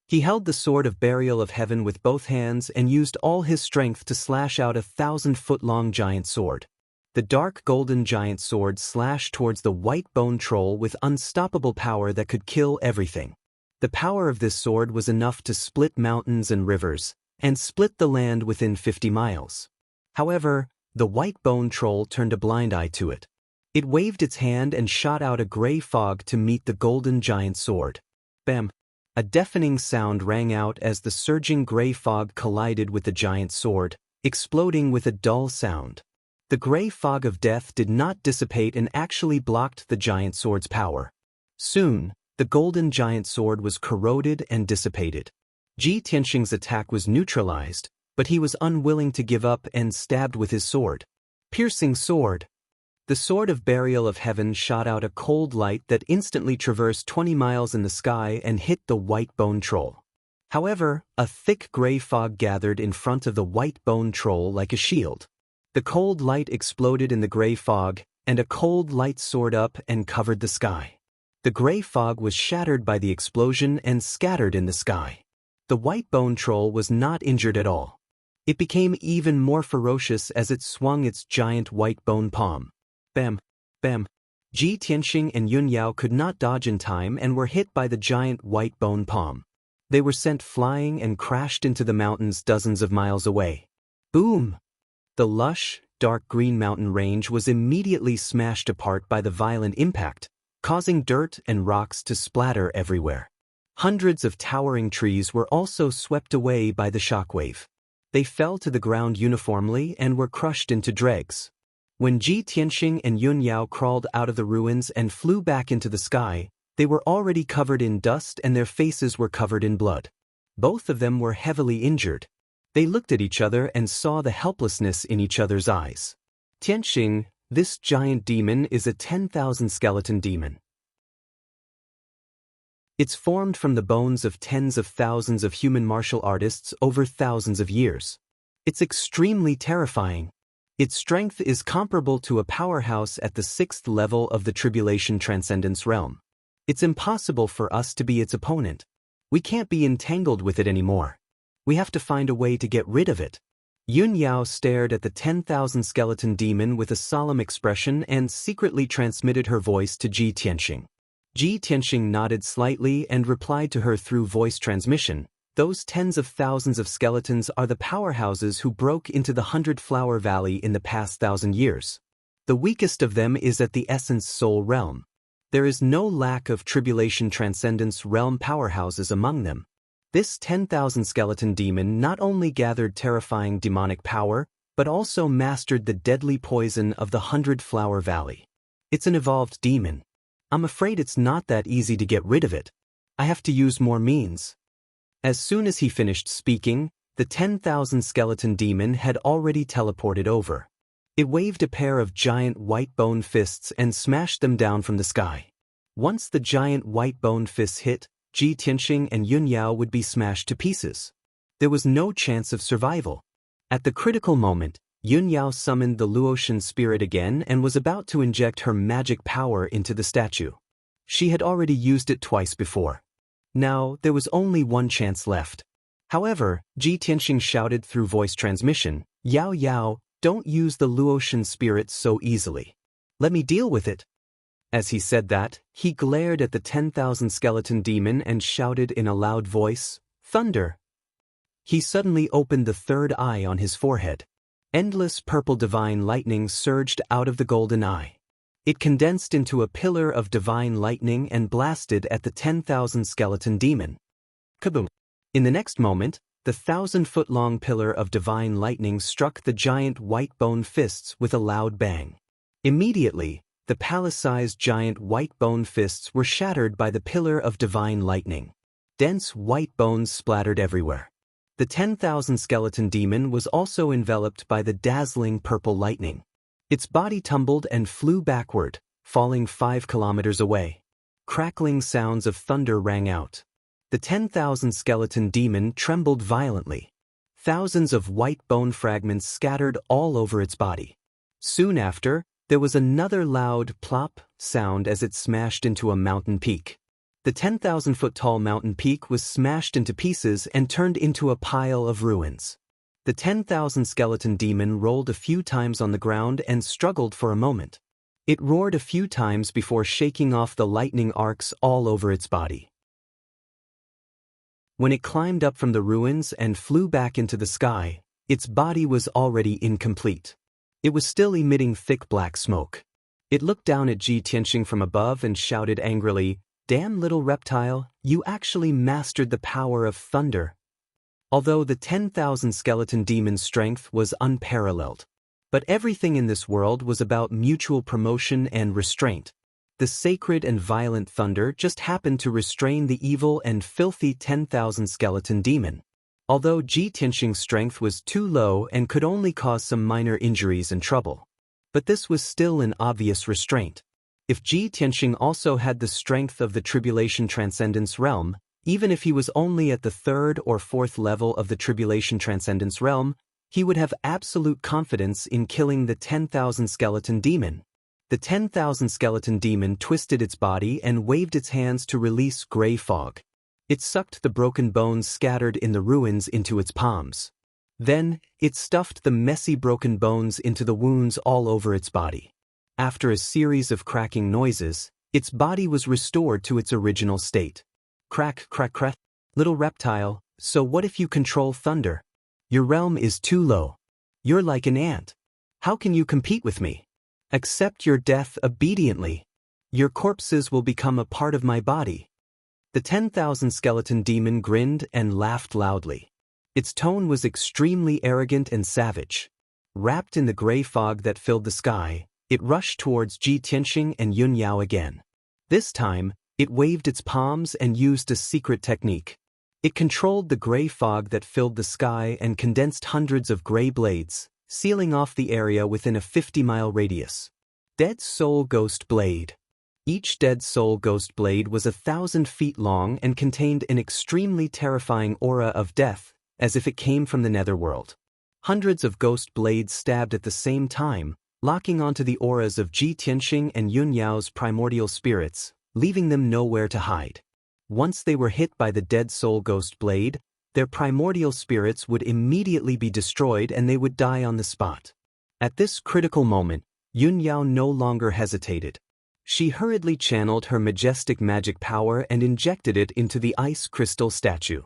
He held the sword of burial of heaven with both hands and used all his strength to slash out a 1,000-foot-long giant sword. The dark golden giant sword slashed towards the white bone troll with unstoppable power that could kill everything. The power of this sword was enough to split mountains and rivers, and split the land within 50 miles. However, the white bone troll turned a blind eye to it. It waved its hand and shot out a gray fog to meet the golden giant sword. Bam! A deafening sound rang out as the surging gray fog collided with the giant sword, exploding with a dull sound. The gray fog of death did not dissipate and actually blocked the giant sword's power. Soon, the golden giant sword was corroded and dissipated. Ji Tianxing's attack was neutralized, but he was unwilling to give up and stabbed with his sword. Piercing sword. The sword of burial of heaven shot out a cold light that instantly traversed 20 miles in the sky and hit the white bone troll. However, a thick gray fog gathered in front of the white bone troll like a shield. The cold light exploded in the gray fog, and a cold light soared up and covered the sky. The gray fog was shattered by the explosion and scattered in the sky. The white bone troll was not injured at all. It became even more ferocious as it swung its giant white bone palm. Bam! Bam! Ji Tianxing and Yunyao could not dodge in time and were hit by the giant white bone palm. They were sent flying and crashed into the mountains dozens of miles away. Boom! The lush, dark green mountain range was immediately smashed apart by the violent impact, causing dirt and rocks to splatter everywhere. Hundreds of towering trees were also swept away by the shockwave. They fell to the ground uniformly and were crushed into dregs. When Ji Tianxing and Yunyao crawled out of the ruins and flew back into the sky, they were already covered in dust and their faces were covered in blood. Both of them were heavily injured. They looked at each other and saw the helplessness in each other's eyes. Tianxing, this giant demon is a 10,000 skeleton demon. It's formed from the bones of tens of thousands of human martial artists over thousands of years. It's extremely terrifying. Its strength is comparable to a powerhouse at the 6th level of the Tribulation Transcendence realm. It's impossible for us to be its opponent. We can't be entangled with it anymore. We have to find a way to get rid of it. Yunyao stared at the 10,000 skeleton demon with a solemn expression and secretly transmitted her voice to Ji Tianxing. Ji Tianxing nodded slightly and replied to her through voice transmission. Those tens of thousands of skeletons are the powerhouses who broke into the 100-Flower Valley in the past 1,000 years. The weakest of them is at the Essence Soul Realm. There is no lack of Tribulation Transcendence Realm powerhouses among them. This 10,000 skeleton demon not only gathered terrifying demonic power, but also mastered the deadly poison of the 100-Flower Valley. It's an evolved demon. I'm afraid it's not that easy to get rid of it. I have to use more means. As soon as he finished speaking, the 10,000 skeleton demon had already teleported over. It waved a pair of giant white bone fists and smashed them down from the sky. Once the giant white bone fists hit, Ji Tianxing and Yunyao would be smashed to pieces. There was no chance of survival. At the critical moment, Yunyao summoned the Luotian spirit again and was about to inject her magic power into the statue. She had already used it twice before. Now, there was only one chance left. However, Ji Tianxing shouted through voice transmission, "Yao Yao, don't use the Luotian spirit so easily. Let me deal with it." As he said that, he glared at the 10,000 skeleton demon and shouted in a loud voice, "Thunder!" He suddenly opened the third eye on his forehead. Endless purple divine lightning surged out of the golden eye. It condensed into a pillar of divine lightning and blasted at the 10,000 skeleton demon. Kaboom! In the next moment, the 1,000-foot-long pillar of divine lightning struck the giant white bone fists with a loud bang. Immediately, the palace-sized giant white bone fists were shattered by the pillar of divine lightning. Dense white bones splattered everywhere. The 10,000 skeleton demon was also enveloped by the dazzling purple lightning. Its body tumbled and flew backward, falling 5 kilometers away. Crackling sounds of thunder rang out. The 10,000 skeleton demon trembled violently. Thousands of white bone fragments scattered all over its body. Soon after, there was another loud plop sound as it smashed into a mountain peak. The 10,000-foot-tall mountain peak was smashed into pieces and turned into a pile of ruins. The 10,000 skeleton demon rolled a few times on the ground and struggled for a moment. It roared a few times before shaking off the lightning arcs all over its body. When it climbed up from the ruins and flew back into the sky, its body was already incomplete. It was still emitting thick black smoke. It looked down at Ji Tianxing from above and shouted angrily, "Damn little reptile, you actually mastered the power of thunder." Although the 10,000 skeleton demon's strength was unparalleled. But everything in this world was about mutual promotion and restraint. The sacred and violent thunder just happened to restrain the evil and filthy 10,000 skeleton demon. Although Ji Tianxing's strength was too low and could only cause some minor injuries and trouble. But this was still an obvious restraint. If Ji Tianxing also had the strength of the Tribulation Transcendence Realm, even if he was only at the 3rd or 4th level of the Tribulation Transcendence Realm, he would have absolute confidence in killing the 10,000 skeleton demon. The 10,000 skeleton demon twisted its body and waved its hands to release gray fog. It sucked the broken bones scattered in the ruins into its palms. Then, it stuffed the messy broken bones into the wounds all over its body. After a series of cracking noises, its body was restored to its original state. Crack, crack, crack. Little reptile, so what if you control thunder? Your realm is too low. You're like an ant. How can you compete with me? Accept your death obediently. Your corpses will become a part of my body. The 10,000 skeleton demon grinned and laughed loudly. Its tone was extremely arrogant and savage. Wrapped in the gray fog that filled the sky, it rushed towards Ji Tianxing and Yunyao again. This time, it waved its palms and used a secret technique. It controlled the gray fog that filled the sky and condensed hundreds of gray blades, sealing off the area within a 50-mile radius. Dead Soul Ghost Blade. Each Dead Soul Ghost Blade was 1,000 feet long and contained an extremely terrifying aura of death, as if it came from the netherworld. Hundreds of ghost blades stabbed at the same time, locking onto the auras of Ji Tianxing and Yunyao's primordial spirits, leaving them nowhere to hide. Once they were hit by the dead soul ghost blade, their primordial spirits would immediately be destroyed and they would die on the spot. At this critical moment, Yunyao no longer hesitated. She hurriedly channeled her majestic magic power and injected it into the ice crystal statue.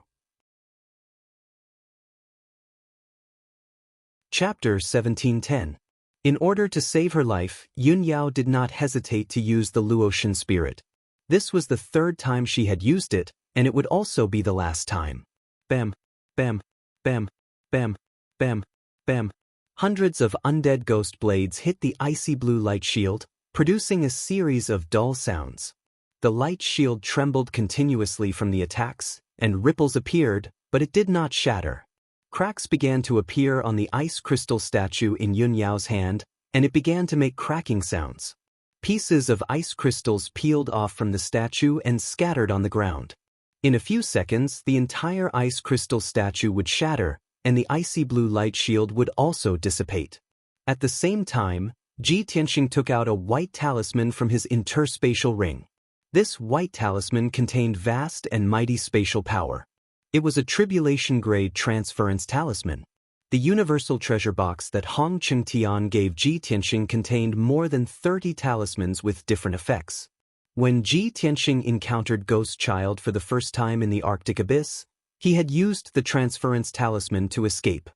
Chapter 1710. In order to save her life, Yunyao did not hesitate to use the Luotian spirit. This was the third time she had used it, and it would also be the last time. Bam, bam, bam, bam, bam, bam. Hundreds of undead ghost blades hit the icy blue light shield, producing a series of dull sounds. The light shield trembled continuously from the attacks, and ripples appeared, but it did not shatter. Cracks began to appear on the ice crystal statue in Yunyao's hand, and it began to make cracking sounds. Pieces of ice crystals peeled off from the statue and scattered on the ground. In a few seconds, the entire ice crystal statue would shatter, and the icy blue light shield would also dissipate. At the same time, Ji Tianxing took out a white talisman from his interspatial ring. This white talisman contained vast and mighty spatial power. It was a tribulation-grade transference talisman. The universal treasure box that Hong Chengtian gave Ji Tianxing contained more than 30 talismans with different effects. When Ji Tianxing encountered Ghost Child for the first time in the Arctic Abyss, he had used the transference talisman to escape.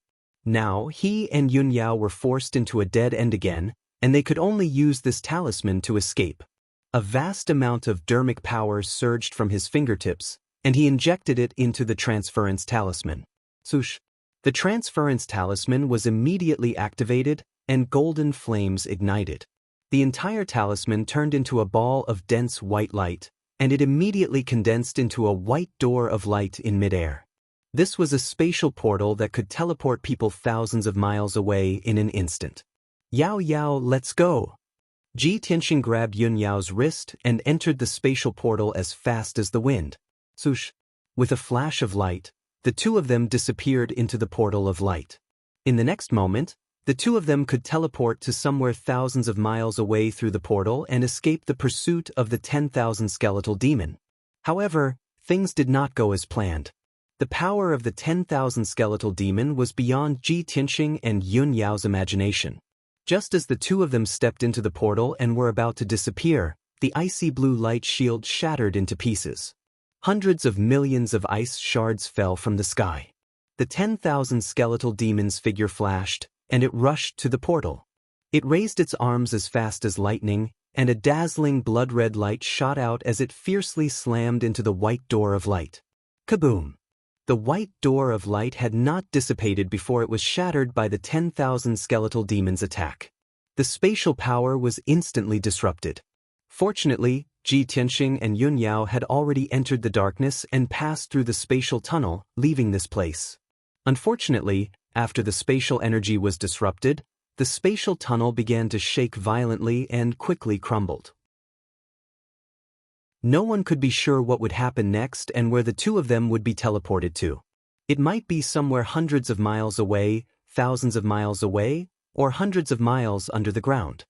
Now he and Yunyao were forced into a dead end again, and they could only use this talisman to escape. A vast amount of dermic power surged from his fingertips, and he injected it into the transference talisman. Swoosh! The transference talisman was immediately activated, and golden flames ignited. The entire talisman turned into a ball of dense white light, and it immediately condensed into a white door of light in midair. This was a spatial portal that could teleport people thousands of miles away in an instant. Yao Yao, let's go! Ji Tianxing grabbed Yunyao's wrist and entered the spatial portal as fast as the wind. Swoosh! With a flash of light, the two of them disappeared into the portal of light. In the next moment, the two of them could teleport to somewhere thousands of miles away through the portal and escape the pursuit of the 10,000 skeletal demon. However, things did not go as planned. The power of the 10,000 skeletal demon was beyond Ji Tianxing and Yunyao's imagination. Just as the two of them stepped into the portal and were about to disappear, the icy blue light shield shattered into pieces. Hundreds of millions of ice shards fell from the sky. The 10,000 skeletal demon's figure flashed, and it rushed to the portal. It raised its arms as fast as lightning, and a dazzling blood-red light shot out as it fiercely slammed into the white door of light. Kaboom! The white door of light had not dissipated before it was shattered by the 10,000 skeletal demon's attack. The spatial power was instantly disrupted. Fortunately, Ji Tianxing and Yunyao had already entered the darkness and passed through the spatial tunnel, leaving this place. Unfortunately, after the spatial energy was disrupted, the spatial tunnel began to shake violently and quickly crumbled. No one could be sure what would happen next and where the two of them would be teleported to. It might be somewhere hundreds of miles away, thousands of miles away, or hundreds of miles under the ground.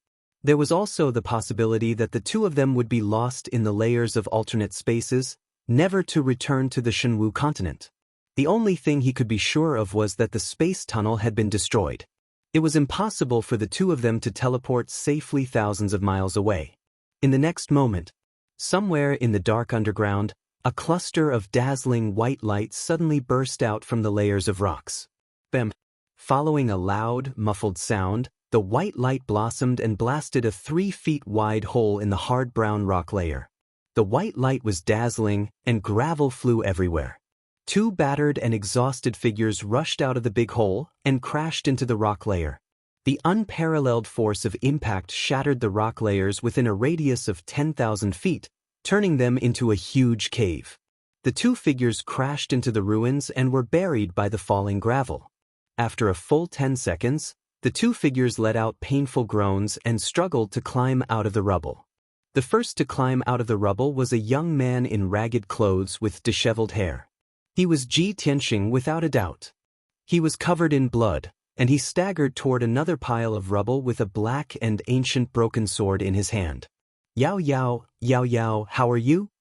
There was also the possibility that the two of them would be lost in the layers of alternate spaces, never to return to the Shenwu continent. The only thing he could be sure of was that the space tunnel had been destroyed. It was impossible for the two of them to teleport safely thousands of miles away. In the next moment, somewhere in the dark underground, a cluster of dazzling white light suddenly burst out from the layers of rocks. Bam! Following a loud, muffled sound, the white light blossomed and blasted a 3-feet-wide hole in the hard brown rock layer. The white light was dazzling, and gravel flew everywhere. Two battered and exhausted figures rushed out of the big hole and crashed into the rock layer. The unparalleled force of impact shattered the rock layers within a radius of 10,000 feet, turning them into a huge cave. The two figures crashed into the ruins and were buried by the falling gravel. After a full 10 seconds, the two figures let out painful groans and struggled to climb out of the rubble. The first to climb out of the rubble was a young man in ragged clothes with disheveled hair. He was Ji Tianxing without a doubt. He was covered in blood, and he staggered toward another pile of rubble with a black and ancient broken sword in his hand. Yao Yao, Yao Yao, how are you?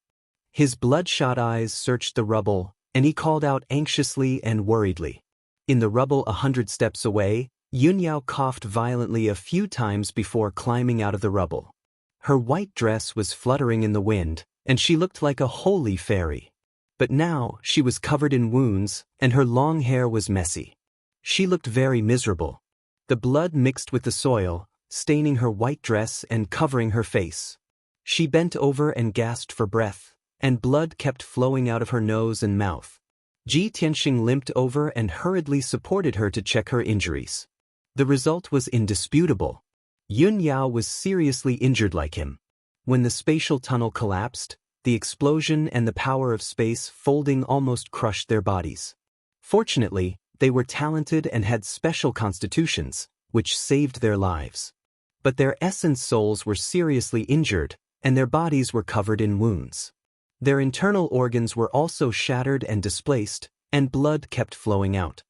His bloodshot eyes searched the rubble, and he called out anxiously and worriedly. In the rubble 100 steps away, Yunyao coughed violently a few times before climbing out of the rubble. Her white dress was fluttering in the wind, and she looked like a holy fairy. But now she was covered in wounds, and her long hair was messy. She looked very miserable. The blood mixed with the soil, staining her white dress and covering her face. She bent over and gasped for breath, and blood kept flowing out of her nose and mouth. Ji Tianxing limped over and hurriedly supported her to check her injuries. The result was indisputable. Yunyao was seriously injured like him. When the spatial tunnel collapsed, the explosion and the power of space folding almost crushed their bodies. Fortunately, they were talented and had special constitutions, which saved their lives. But their essence souls were seriously injured, and their bodies were covered in wounds. Their internal organs were also shattered and displaced, and blood kept flowing out.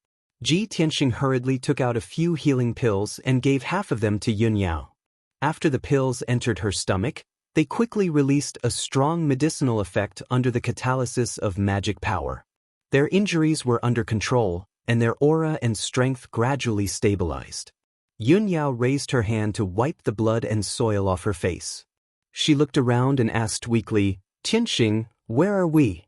Ji Tianxing hurriedly took out a few healing pills and gave half of them to Yunyao. After the pills entered her stomach, they quickly released a strong medicinal effect under the catalysis of magic power. Their injuries were under control, and their aura and strength gradually stabilized. Yunyao raised her hand to wipe the blood and soil off her face. She looked around and asked weakly, "Tianxing, where are we?"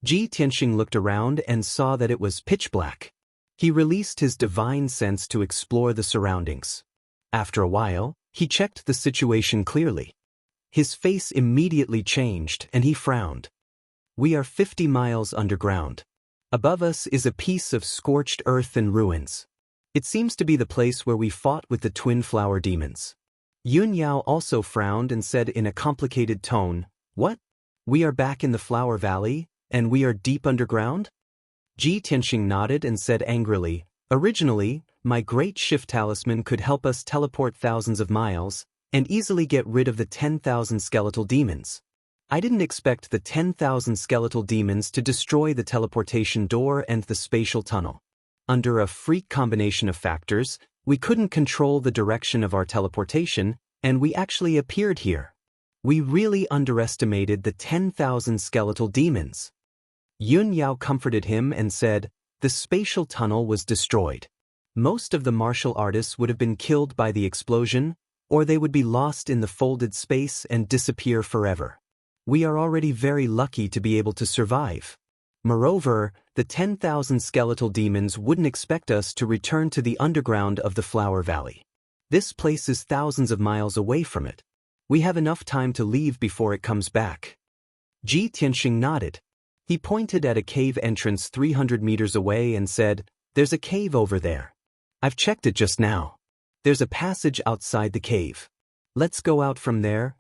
Ji Tianxing looked around and saw that it was pitch black. He released his divine sense to explore the surroundings. After a while, he checked the situation clearly. His face immediately changed and he frowned. "We are 50 miles underground. Above us is a piece of scorched earth and ruins. It seems to be the place where we fought with the twin flower demons." Yunyao also frowned and said in a complicated tone, "What? We are back in the Flower Valley, and we are deep underground?" Ji Tianxing nodded and said angrily, "Originally, my great shift talisman could help us teleport thousands of miles, and easily get rid of the 10,000 skeletal demons. I didn't expect the 10,000 skeletal demons to destroy the teleportation door and the spatial tunnel. Under a freak combination of factors, we couldn't control the direction of our teleportation, and we actually appeared here. We really underestimated the 10,000 skeletal demons." Yunyao comforted him and said, "The spatial tunnel was destroyed. Most of the martial artists would have been killed by the explosion, or they would be lost in the folded space and disappear forever. We are already very lucky to be able to survive. Moreover, the 10,000 skeletal demons wouldn't expect us to return to the underground of the Flower Valley. This place is thousands of miles away from it. We have enough time to leave before it comes back." Ji Tianxing nodded. He pointed at a cave entrance 300 meters away and said, "There's a cave over there. I've checked it just now. There's a passage outside the cave. Let's go out from there."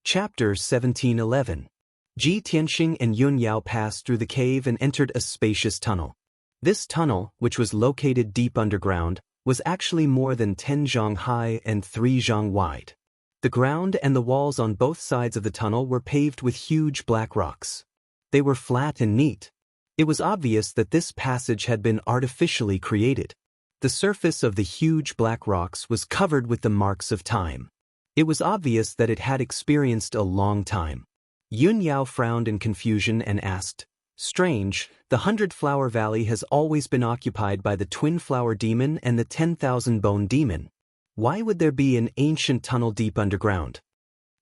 Chapter 17:11. Ji Tianxing and Yunyao passed through the cave and entered a spacious tunnel. This tunnel, which was located deep underground, was actually more than 10 zhang high and 3 zhang wide. The ground and the walls on both sides of the tunnel were paved with huge black rocks. They were flat and neat. It was obvious that this passage had been artificially created. The surface of the huge black rocks was covered with the marks of time. It was obvious that it had experienced a long time. Yunyao frowned in confusion and asked, "Strange, the 100-Flower Valley has always been occupied by the Twin Flower Demon and the 10,000 Bone Demon. Why would there be an ancient tunnel deep underground?"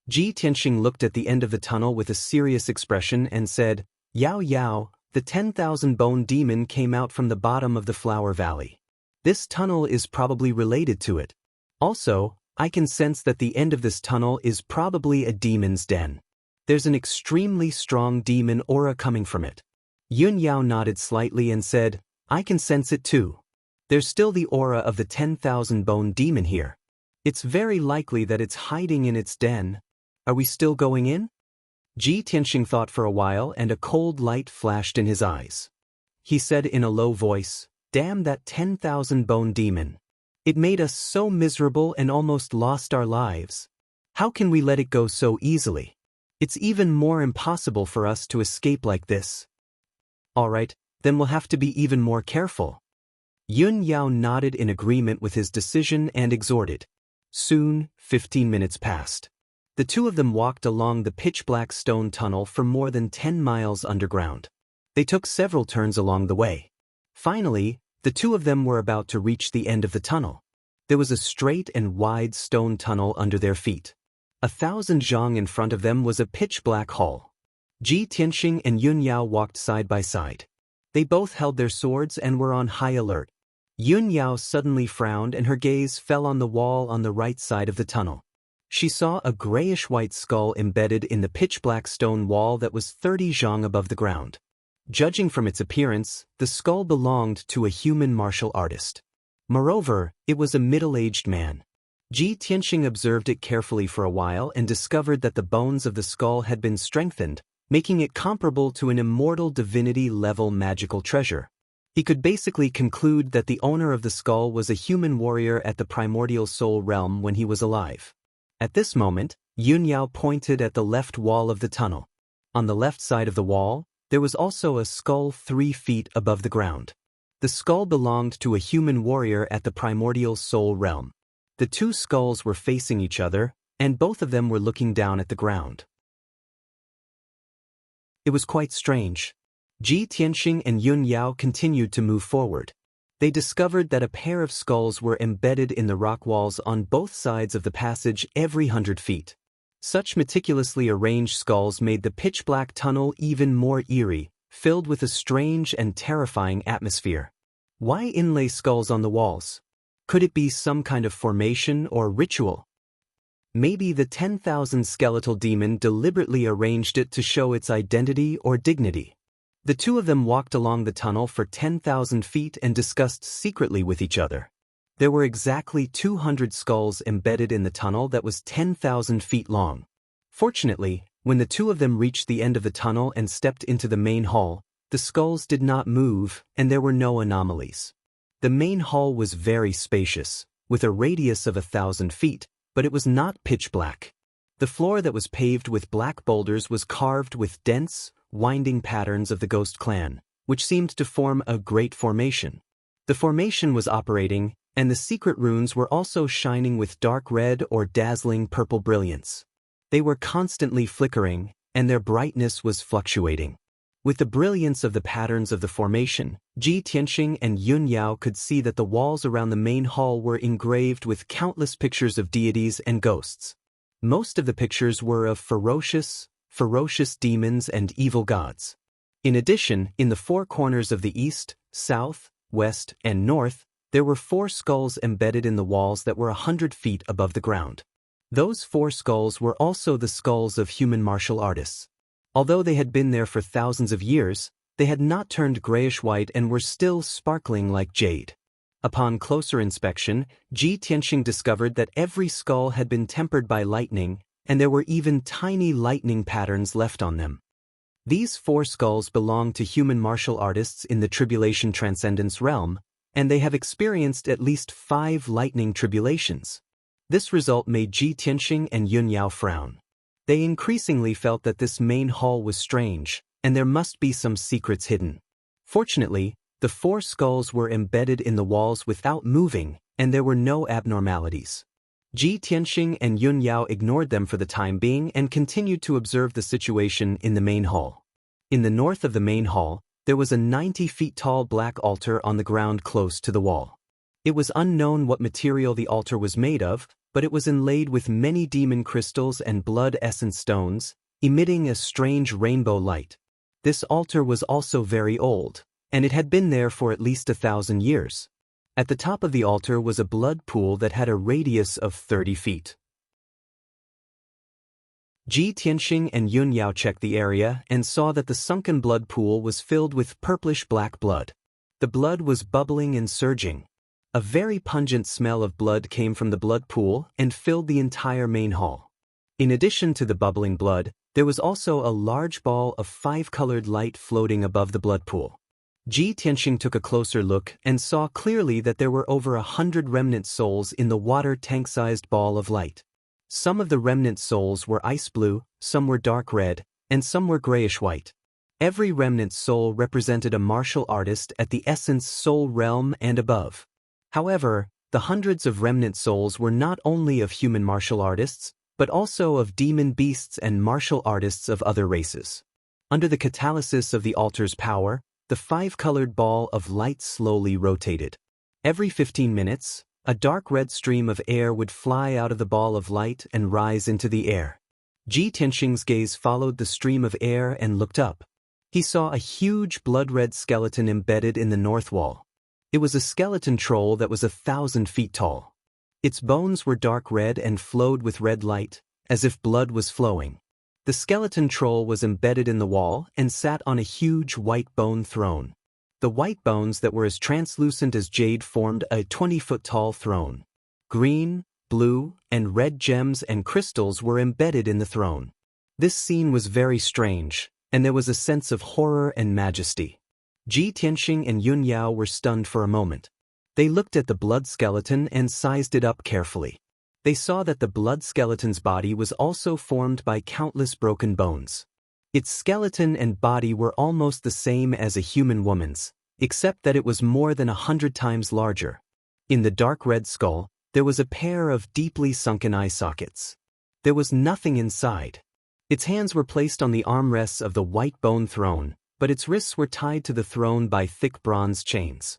Ji Tianxing looked at the end of the tunnel with a serious expression and said, "Yao Yao, the 10,000 Bone Demon came out from the bottom of the Flower Valley. This tunnel is probably related to it. Also, I can sense that the end of this tunnel is probably a demon's den. There's an extremely strong demon aura coming from it." Yunyao nodded slightly and said, "I can sense it too. There's still the aura of the 10,000 Bone Demon here. It's very likely that it's hiding in its den. Are we still going in?" Ji Tianxing thought for a while and a cold light flashed in his eyes. He said in a low voice, "Damn that 10,000 Bone Demon. It made us so miserable and almost lost our lives. How can we let it go so easily? It's even more impossible for us to escape like this." "All right, then we'll have to be even more careful." Yunyao nodded in agreement with his decision and exhorted, Soon, 15 minutes passed. The two of them walked along the pitch-black stone tunnel for more than 10 miles underground. They took several turns along the way. Finally, the two of them were about to reach the end of the tunnel. There was a straight and wide stone tunnel under their feet. 1,000 zhang in front of them was a pitch-black hall. Ji Tianxing and Yun Yao walked side by side. They both held their swords and were on high alert. Yun Yao suddenly frowned and her gaze fell on the wall on the right side of the tunnel. She saw a grayish-white skull embedded in the pitch-black stone wall that was 30 zhang above the ground. Judging from its appearance, the skull belonged to a human martial artist. Moreover, it was a middle-aged man. Ji Tianxing observed it carefully for a while and discovered that the bones of the skull had been strengthened, making it comparable to an immortal divinity-level magical treasure. He could basically conclude that the owner of the skull was a human warrior at the primordial soul realm when he was alive. At this moment, Yun Yao pointed at the left wall of the tunnel. On the left side of the wall, there was also a skull 3 feet above the ground. The skull belonged to a human warrior at the primordial soul realm. The two skulls were facing each other, and both of them were looking down at the ground. It was quite strange. Ji Tianxing and Yun Yao continued to move forward. They discovered that a pair of skulls were embedded in the rock walls on both sides of the passage every 100 feet. Such meticulously arranged skulls made the pitch-black tunnel even more eerie, filled with a strange and terrifying atmosphere. Why inlay skulls on the walls? Could it be some kind of formation or ritual? Maybe the 10,000 skeletal demon deliberately arranged it to show its identity or dignity. The two of them walked along the tunnel for 10,000 feet and discussed secretly with each other. There were exactly 200 skulls embedded in the tunnel that was 10,000 feet long. Fortunately, when the two of them reached the end of the tunnel and stepped into the main hall, the skulls did not move and there were no anomalies. The main hall was very spacious, with a radius of 1,000 feet, but it was not pitch black. The floor that was paved with black boulders was carved with dense, winding patterns of the Ghost Clan, which seemed to form a great formation. The formation was operating, and the secret runes were also shining with dark red or dazzling purple brilliance. They were constantly flickering, and their brightness was fluctuating. With the brilliance of the patterns of the formation, Ji Tianxing and Yun Yao could see that the walls around the main hall were engraved with countless pictures of deities and ghosts. Most of the pictures were of ferocious demons and evil gods. In addition, in the 4 corners of the east, south, west, and north, there were 4 skulls embedded in the walls that were 100 feet above the ground. Those 4 skulls were also the skulls of human martial artists. Although they had been there for thousands of years, they had not turned grayish-white and were still sparkling like jade. Upon closer inspection, Ji Tianxing discovered that every skull had been tempered by lightning, and there were even tiny lightning patterns left on them. These 4 skulls belong to human martial artists in the Tribulation Transcendence realm, and they have experienced at least 5 lightning tribulations. This result made Ji Tianxing and Yun Yao frown. They increasingly felt that this main hall was strange, and there must be some secrets hidden. Fortunately, the 4 skulls were embedded in the walls without moving, and there were no abnormalities. Ji Tianxing and Yun Yao ignored them for the time being and continued to observe the situation in the main hall. In the north of the main hall, there was a 90 feet tall black altar on the ground close to the wall. It was unknown what material the altar was made of, but it was inlaid with many demon crystals and blood essence stones, emitting a strange rainbow light. This altar was also very old, and it had been there for at least 1,000 years. At the top of the altar was a blood pool that had a radius of 30 feet. Ji Tianxing and Yun Yao checked the area and saw that the sunken blood pool was filled with purplish-black blood. The blood was bubbling and surging. A very pungent smell of blood came from the blood pool and filled the entire main hall. In addition to the bubbling blood, there was also a large ball of 5-colored light floating above the blood pool. Ji Tianxing took a closer look and saw clearly that there were over 100 remnant souls in the water tank-sized ball of light. Some of the remnant souls were ice blue, some were dark red, and some were grayish-white. Every remnant soul represented a martial artist at the essence soul realm and above. However, The hundreds of remnant souls were not only of human martial artists, but also of demon beasts and martial artists of other races. Under the catalysis of the altar's power, the five-colored ball of light slowly rotated. Every 15 minutes, a dark red stream of air would fly out of the ball of light and rise into the air. Ji Tianxing's gaze followed the stream of air and looked up. He saw a huge blood-red skeleton embedded in the north wall. It was a skeleton troll that was 1,000 feet tall. Its bones were dark red and flowed with red light, as if blood was flowing. The skeleton troll was embedded in the wall and sat on a huge white bone throne. The white bones that were as translucent as jade formed a 20-foot-tall throne. Green, blue, and red gems and crystals were embedded in the throne. This scene was very strange, and there was a sense of horror and majesty. Ji Tianxing and Yunyao were stunned for a moment. They looked at the blood skeleton and sized it up carefully. They saw that the blood skeleton's body was also formed by countless broken bones. Its skeleton and body were almost the same as a human woman's, except that it was more than 100 times larger. In the dark red skull, there was a pair of deeply sunken eye sockets. There was nothing inside. Its hands were placed on the armrests of the white bone throne, but its wrists were tied to the throne by thick bronze chains.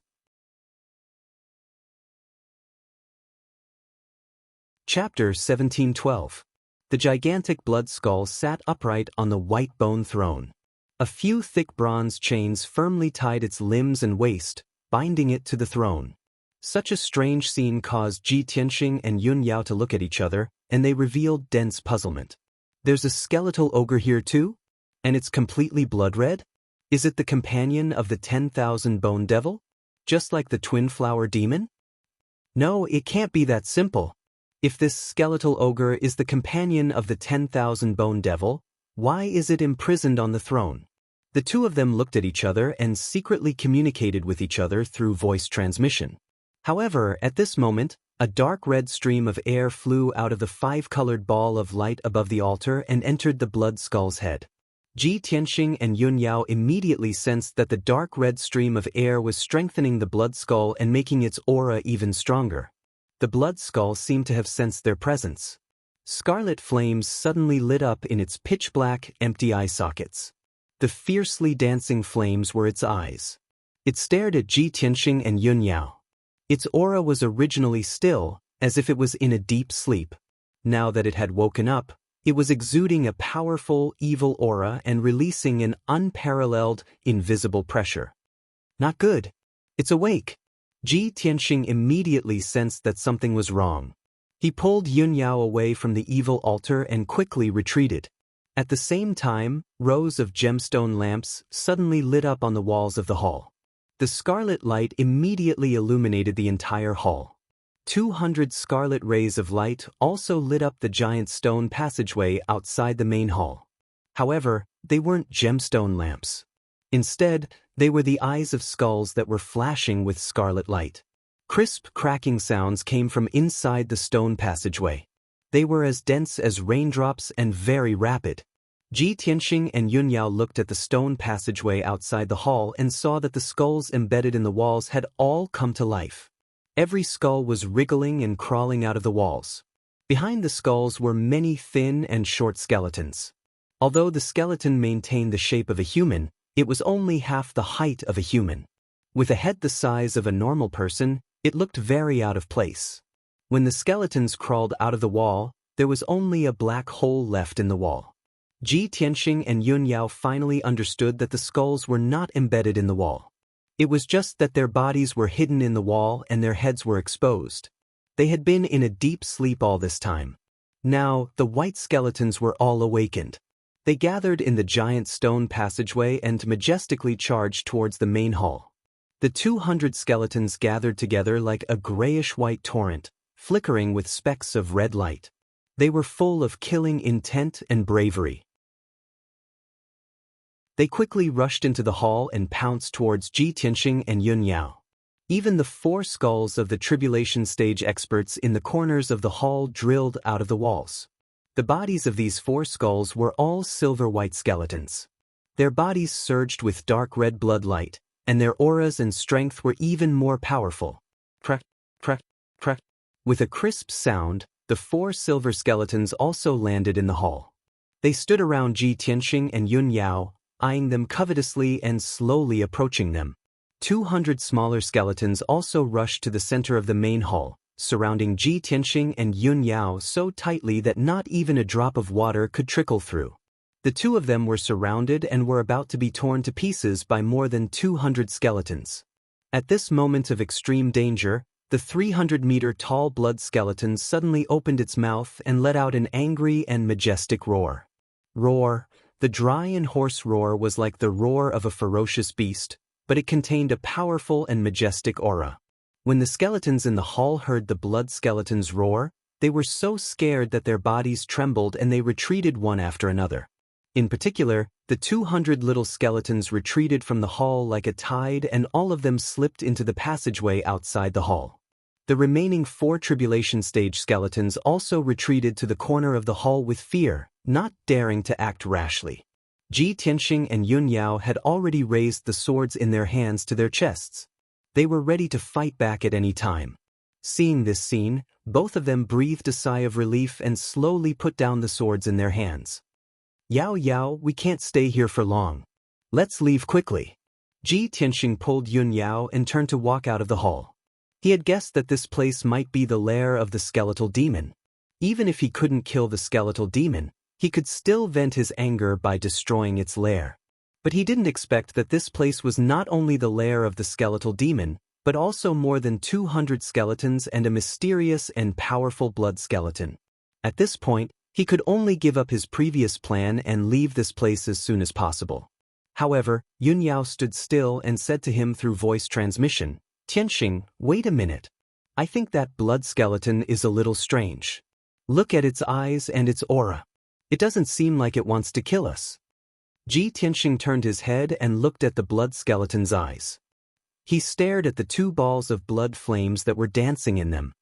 Chapter 1712. The gigantic blood skull sat upright on the white bone throne. A few thick bronze chains firmly tied its limbs and waist, binding it to the throne. Such a strange scene caused Ji Tianxing and Yunyao to look at each other, and they revealed dense puzzlement. There's a skeletal ogre here too? And it's completely blood-red? Is it the companion of the 10,000 bone devil? Just like the twin flower demon? No, it can't be that simple. If this skeletal ogre is the companion of the 10,000 bone devil, why is it imprisoned on the throne? The two of them looked at each other and secretly communicated with each other through voice transmission. However, at this moment, a dark red stream of air flew out of the five-colored ball of light above the altar and entered the blood skull's head. Ji Tianxing and Yunyao immediately sensed that the dark red stream of air was strengthening the blood skull and making its aura even stronger. The blood skull seemed to have sensed their presence. Scarlet flames suddenly lit up in its pitch-black, empty eye sockets. The fiercely dancing flames were its eyes. It stared at Ji Tianxing and Yunyao. Its aura was originally still, as if it was in a deep sleep. Now that it had woken up, it was exuding a powerful, evil aura and releasing an unparalleled, invisible pressure. Not good. It's awake. Ji Tianxing immediately sensed that something was wrong. He pulled Yunyao away from the evil altar and quickly retreated. At the same time, rows of gemstone lamps suddenly lit up on the walls of the hall. The scarlet light immediately illuminated the entire hall. 200 scarlet rays of light also lit up the giant stone passageway outside the main hall. However, they weren't gemstone lamps. Instead, they were the eyes of skulls that were flashing with scarlet light. Crisp cracking sounds came from inside the stone passageway. They were as dense as raindrops and very rapid. Ji Tianxing and Yunyao looked at the stone passageway outside the hall and saw that the skulls embedded in the walls had all come to life. Every skull was wriggling and crawling out of the walls. Behind the skulls were many thin and short skeletons. Although the skeleton maintained the shape of a human, it was only half the height of a human. With a head the size of a normal person, it looked very out of place. When the skeletons crawled out of the wall, there was only a black hole left in the wall. Ji Tianxing and Yunyao finally understood that the skulls were not embedded in the wall. It was just that their bodies were hidden in the wall and their heads were exposed. They had been in a deep sleep all this time. Now, the white skeletons were all awakened. They gathered in the giant stone passageway and majestically charged towards the main hall. The 200 skeletons gathered together like a grayish-white torrent, flickering with specks of red light. They were full of killing intent and bravery. They quickly rushed into the hall and pounced towards Ji Tianxing and Yunyao. Even the 4 skulls of the tribulation stage experts in the corners of the hall drilled out of the walls. The bodies of these 4 skulls were all silver-white skeletons. Their bodies surged with dark red blood light, and their auras and strength were even more powerful. Crack, crack. Crack. With a crisp sound, the 4 silver skeletons also landed in the hall. They stood around Ji Tianxing and Yun Yao, eyeing them covetously and slowly approaching them. 200 smaller skeletons also rushed to the center of the main hall, surrounding Ji Tianxing and Yun Yao so tightly that not even a drop of water could trickle through. The 2 of them were surrounded and were about to be torn to pieces by more than 200 skeletons. At this moment of extreme danger, the 300-meter-tall blood skeleton suddenly opened its mouth and let out an angry and majestic roar. Roar. The dry and hoarse roar was like the roar of a ferocious beast, but it contained a powerful and majestic aura. When the skeletons in the hall heard the blood skeleton's roar, they were so scared that their bodies trembled and they retreated one after another. In particular, the 200 little skeletons retreated from the hall like a tide and all of them slipped into the passageway outside the hall. The remaining 4 tribulation stage skeletons also retreated to the corner of the hall with fear, not daring to act rashly. Ji Tianxing and Yun Yao had already raised the swords in their hands to their chests. They were ready to fight back at any time. Seeing this scene, both of them breathed a sigh of relief and slowly put down the swords in their hands. Yao Yao, we can't stay here for long. Let's leave quickly. Ji Tianxing pulled Yun Yao and turned to walk out of the hall. He had guessed that this place might be the lair of the skeletal demon. Even if he couldn't kill the skeletal demon, he could still vent his anger by destroying its lair. But he didn't expect that this place was not only the lair of the skeletal demon, but also more than 200 skeletons and a mysterious and powerful blood skeleton. At this point, he could only give up his previous plan and leave this place as soon as possible. However, Yun Yao stood still and said to him through voice transmission, Tianxing, wait a minute. I think that blood skeleton is a little strange. Look at its eyes and its aura. It doesn't seem like it wants to kill us. Ji Tianxing turned his head and looked at the blood skeleton's eyes. He stared at the 2 balls of blood flames that were dancing in them.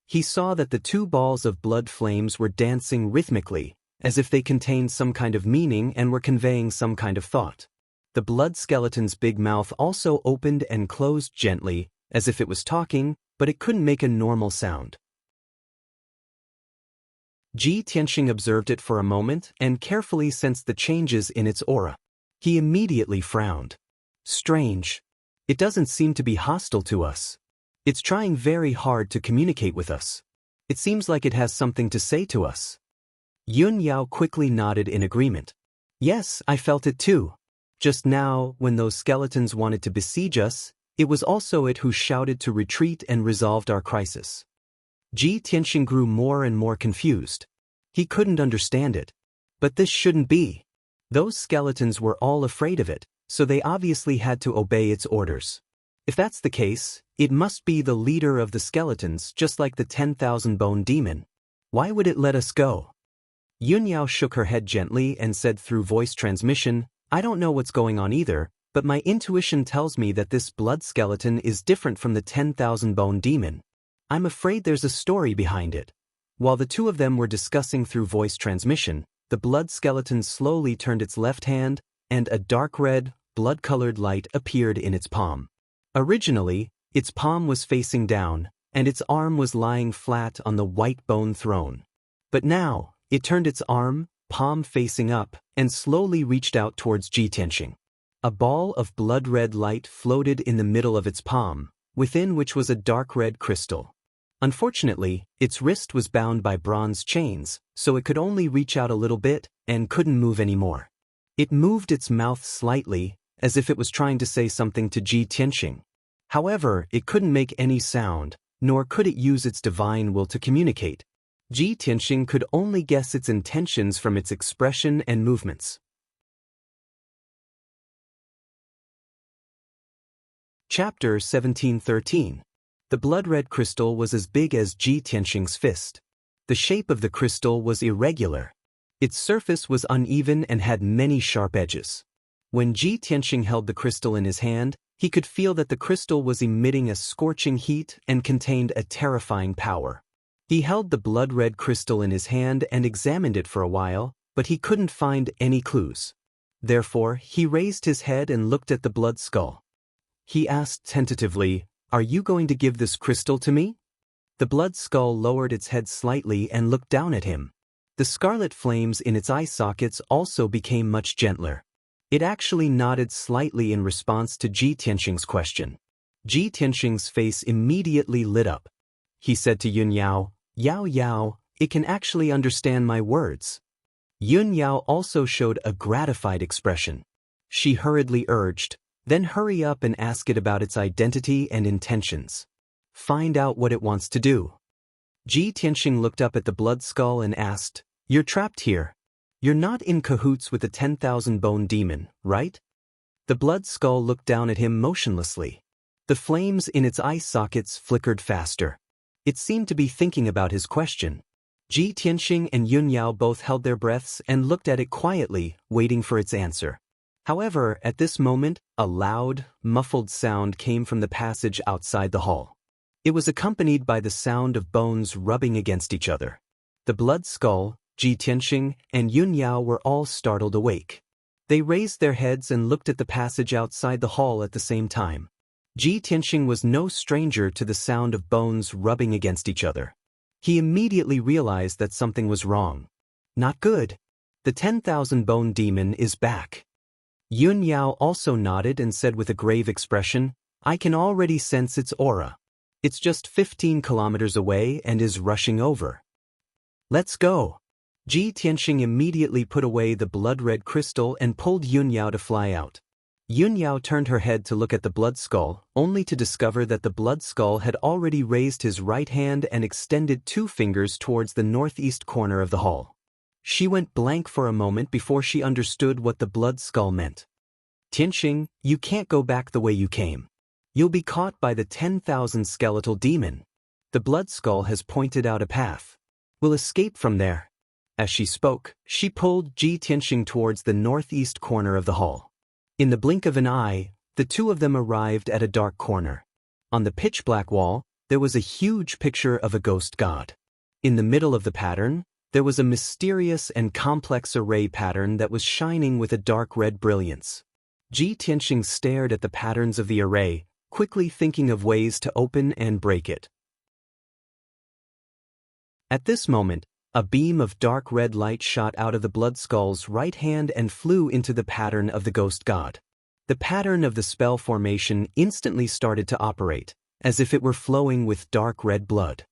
He saw that the 2 balls of blood flames were dancing rhythmically, as if they contained some kind of meaning and were conveying some kind of thought. The blood skeleton's big mouth also opened and closed gently, as if it was talking, but it couldn't make a normal sound. Ji Tianxing observed it for a moment and carefully sensed the changes in its aura. He immediately frowned. Strange. It doesn't seem to be hostile to us. It's trying very hard to communicate with us. It seems like it has something to say to us. Yun Yao quickly nodded in agreement. Yes, I felt it too. Just now, when those skeletons wanted to besiege us, it was also it who shouted to retreat and resolved our crisis. Ji Tianxing grew more and more confused. He couldn't understand it. But this shouldn't be. Those skeletons were all afraid of it, so they obviously had to obey its orders. If that's the case, it must be the leader of the skeletons, just like the 10,000-bone demon. Why would it let us go? Yun Yao shook her head gently and said through voice transmission, I don't know what's going on either, but my intuition tells me that this blood skeleton is different from the 10,000-bone demon. I'm afraid there's a story behind it. While the 2 of them were discussing through voice transmission, the blood skeleton slowly turned its left hand, and a dark red, blood-colored light appeared in its palm. Originally, its palm was facing down, and its arm was lying flat on the white bone throne. But now, it turned its arm, palm facing up, and slowly reached out towards Ji Tianxing. A ball of blood-red light floated in the middle of its palm, within which was a dark red crystal. Unfortunately, its wrist was bound by bronze chains, so it could only reach out a little bit and couldn't move anymore. It moved its mouth slightly, as if it was trying to say something to Ji Tianxing. However, it couldn't make any sound, nor could it use its divine will to communicate. Ji Tianxing could only guess its intentions from its expression and movements. Chapter 1713. The blood-red crystal was as big as Ji Tianxing's fist. The shape of the crystal was irregular. Its surface was uneven and had many sharp edges. When Ji Tianxing held the crystal in his hand, he could feel that the crystal was emitting a scorching heat and contained a terrifying power. He held the blood-red crystal in his hand and examined it for a while, but he couldn't find any clues. Therefore, he raised his head and looked at the blood skull. He asked tentatively, "Are you going to give this crystal to me?" The blood skull lowered its head slightly and looked down at him. The scarlet flames in its eye sockets also became much gentler. It actually nodded slightly in response to Ji Tianxing's question. Ji Tianxing's face immediately lit up. He said to Yun Yao, "Yao Yao, it can actually understand my words." Yun Yao also showed a gratified expression. She hurriedly urged, "Then hurry up and ask it about its identity and intentions. Find out what it wants to do." Ji Tianxing looked up at the blood skull and asked, "You're trapped here. You're not in cahoots with the 10,000-bone demon, right?" The blood skull looked down at him motionlessly. The flames in its eye sockets flickered faster. It seemed to be thinking about his question. Ji Tianxing and Yun Yao both held their breaths and looked at it quietly, waiting for its answer. However, at this moment, a loud, muffled sound came from the passage outside the hall. It was accompanied by the sound of bones rubbing against each other. The blood skull, Ji Tianxing, and Yun Yao were all startled awake. They raised their heads and looked at the passage outside the hall at the same time. Ji Tianxing was no stranger to the sound of bones rubbing against each other. He immediately realized that something was wrong. Not good. The 10,000-bone demon is back. Yun Yao also nodded and said with a grave expression, "I can already sense its aura. It's just 15 kilometers away and is rushing over. Let's go." Ji Tianxing immediately put away the blood-red crystal and pulled Yun Yao to fly out. Yun Yao turned her head to look at the blood skull, only to discover that the blood skull had already raised his right hand and extended 2 fingers towards the northeast corner of the hall. She went blank for a moment before she understood what the blood skull meant. "Tianxing, you can't go back the way you came. You'll be caught by the 10,000 skeletal demon. The blood skull has pointed out a path. We'll escape from there." As she spoke, she pulled Ji Tianxing towards the northeast corner of the hall. In the blink of an eye, the two of them arrived at a dark corner. On the pitch-black wall, there was a huge picture of a ghost god. In the middle of the pattern, there was a mysterious and complex array pattern that was shining with a dark red brilliance. Ji Tianxing stared at the patterns of the array, quickly thinking of ways to open and break it. At this moment, a beam of dark red light shot out of the blood skull's right hand and flew into the pattern of the ghost god. The pattern of the spell formation instantly started to operate, as if it were flowing with dark red blood.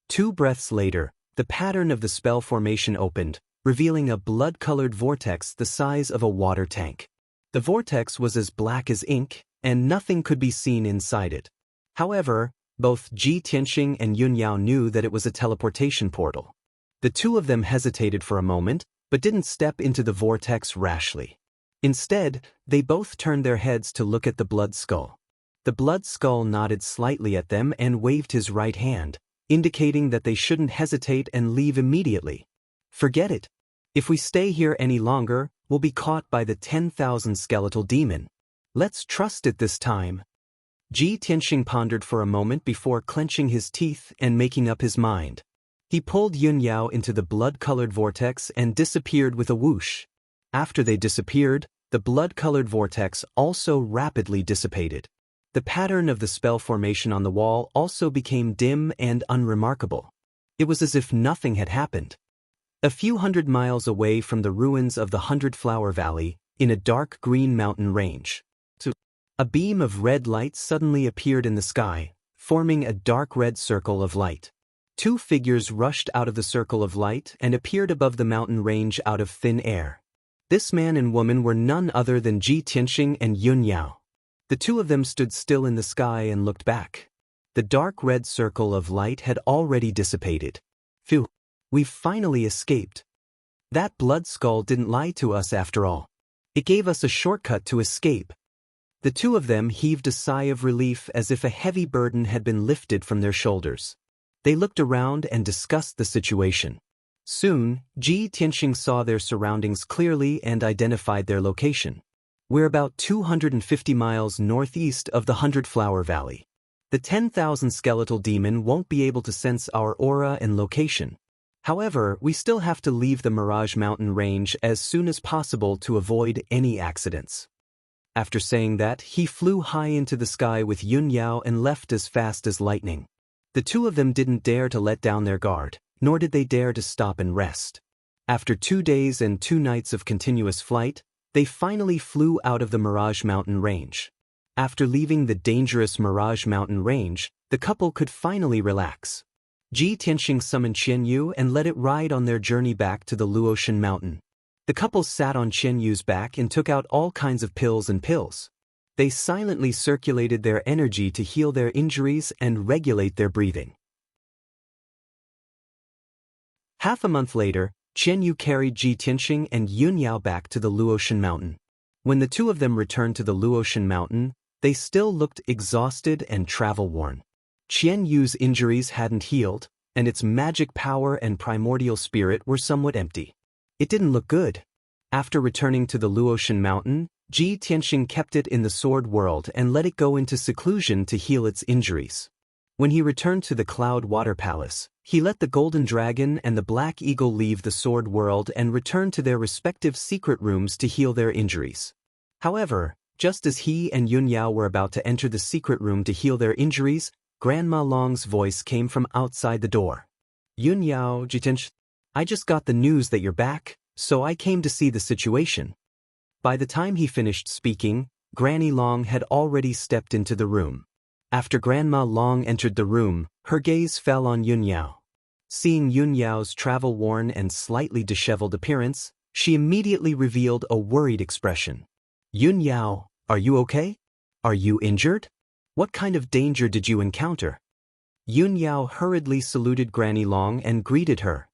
2 breaths later, the pattern of the spell formation opened, revealing a blood-colored vortex the size of a water tank. The vortex was as black as ink, and nothing could be seen inside it. However, both Ji Tianxing and Yun Yao knew that it was a teleportation portal. The two of them hesitated for a moment, but didn't step into the vortex rashly. Instead, they both turned their heads to look at the blood skull. The blood skull nodded slightly at them and waved his right hand, indicating that they shouldn't hesitate and leave immediately. "Forget it. If we stay here any longer, we'll be caught by the 10,000 skeletal demon. Let's trust it this time." Ji Tianxing pondered for a moment before clenching his teeth and making up his mind. He pulled Yun Yao into the blood-colored vortex and disappeared with a whoosh. After they disappeared, the blood-colored vortex also rapidly dissipated. The pattern of the spell formation on the wall also became dim and unremarkable. It was as if nothing had happened. A few hundred miles away from the ruins of the 100-Flower Valley, in a dark green mountain range, a beam of red light suddenly appeared in the sky, forming a dark red circle of light. 2 figures rushed out of the circle of light and appeared above the mountain range out of thin air. This man and woman were none other than Ji Tianxing and Yun Yao. The two of them stood still in the sky and looked back. The dark red circle of light had already dissipated. "Phew, we've finally escaped. That blood skull didn't lie to us after all. It gave us a shortcut to escape." The two of them heaved a sigh of relief as if a heavy burden had been lifted from their shoulders. They looked around and discussed the situation. Soon, Ji Tianxing saw their surroundings clearly and identified their location. "We're about 250 miles northeast of the 100-Flower Valley. The 10,000 skeletal demon won't be able to sense our aura and location. However, we still have to leave the Mirage Mountain range as soon as possible to avoid any accidents." After saying that, he flew high into the sky with Yun Yao and left as fast as lightning. The two of them didn't dare to let down their guard, nor did they dare to stop and rest. After 2 days and 2 nights of continuous flight, they finally flew out of the Mirage Mountain range. After leaving the dangerous Mirage Mountain range, the couple could finally relax. Ji Tianxing summoned Qianyu and let it ride on their journey back to the Luotian Mountain. The couple sat on Qianyu's back and took out all kinds of pills and pills. They silently circulated their energy to heal their injuries and regulate their breathing. Half a month later, Qianyu carried Ji Tianxing and Yunyao back to the Luotian Mountain. When the two of them returned to the Luotian Mountain, they still looked exhausted and travel-worn. Qianyu's injuries hadn't healed, and its magic power and primordial spirit were somewhat empty. It didn't look good. After returning to the Luotian Mountain, Ji Tianxing kept it in the Sword World and let it go into seclusion to heal its injuries. When he returned to the Cloud Water Palace, he let the Golden Dragon and the Black Eagle leave the Sword World and return to their respective secret rooms to heal their injuries. However, just as he and Yunyao were about to enter the secret room to heal their injuries, Grandma Long's voice came from outside the door. Yunyao, Ji Tianxing, I just got the news that you're back, so I came to see the situation. By the time he finished speaking, Granny Long had already stepped into the room. After Grandma Long entered the room, her gaze fell on Yunyao. Seeing Yunyao's travel-worn and slightly disheveled appearance, she immediately revealed a worried expression. Yunyao, are you okay? Are you injured? What kind of danger did you encounter? Yunyao hurriedly saluted Granny Long and greeted her.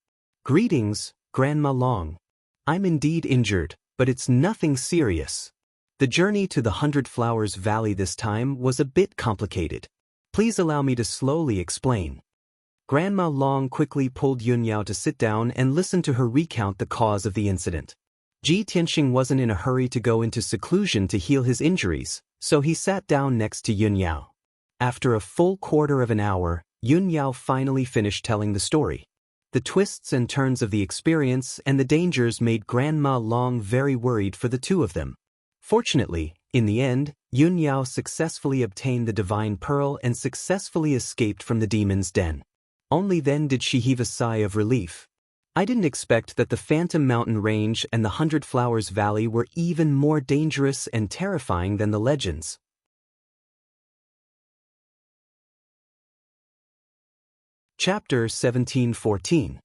Greetings, Grandma Long. I'm indeed injured, but it's nothing serious. The journey to the 100 Flowers Valley this time was a bit complicated. Please allow me to slowly explain. Grandma Long quickly pulled Yunyao to sit down and listen to her recount the cause of the incident. Ji Tianxing wasn't in a hurry to go into seclusion to heal his injuries, so he sat down next to Yunyao. After a full quarter of an hour, Yunyao finally finished telling the story. The twists and turns of the experience and the dangers made Grandma Long very worried for the two of them. Fortunately, in the end, Yunyao successfully obtained the Divine Pearl and successfully escaped from the demon's den. Only then did she heave a sigh of relief. I didn't expect that the Phantom Mountain Range and the 100 Flowers Valley were even more dangerous and terrifying than the legends. Chapter 1714.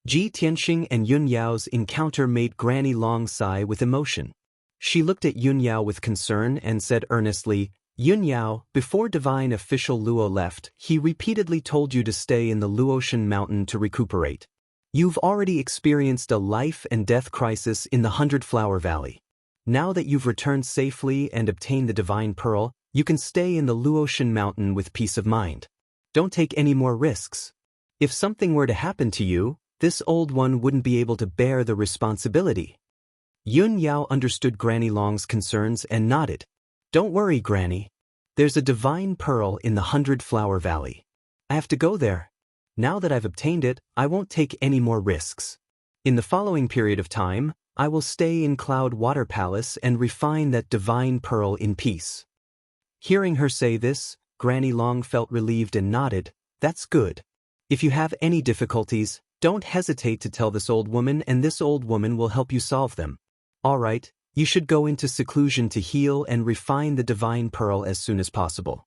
Ji Tianxing and Yunyao's encounter made Granny Long sigh with emotion. She looked at Yunyao with concern and said earnestly, Yunyao, before Divine Official Luo left, he repeatedly told you to stay in the Luotian Mountain to recuperate. You've already experienced a life and death crisis in the 100 Flower Valley. Now that you've returned safely and obtained the Divine Pearl, you can stay in the Luotian Mountain with peace of mind. Don't take any more risks. If something were to happen to you, this old one wouldn't be able to bear the responsibility. Yunyao understood Granny Long's concerns and nodded. Don't worry, Granny. There's a Divine Pearl in the 100 Flower Valley. I have to go there. Now that I've obtained it, I won't take any more risks. In the following period of time, I will stay in Cloud Water Palace and refine that Divine Pearl in peace. Hearing her say this, Granny Long felt relieved and nodded. That's good. If you have any difficulties, don't hesitate to tell this old woman and this old woman will help you solve them. All right, you should go into seclusion to heal and refine the Divine Pearl as soon as possible.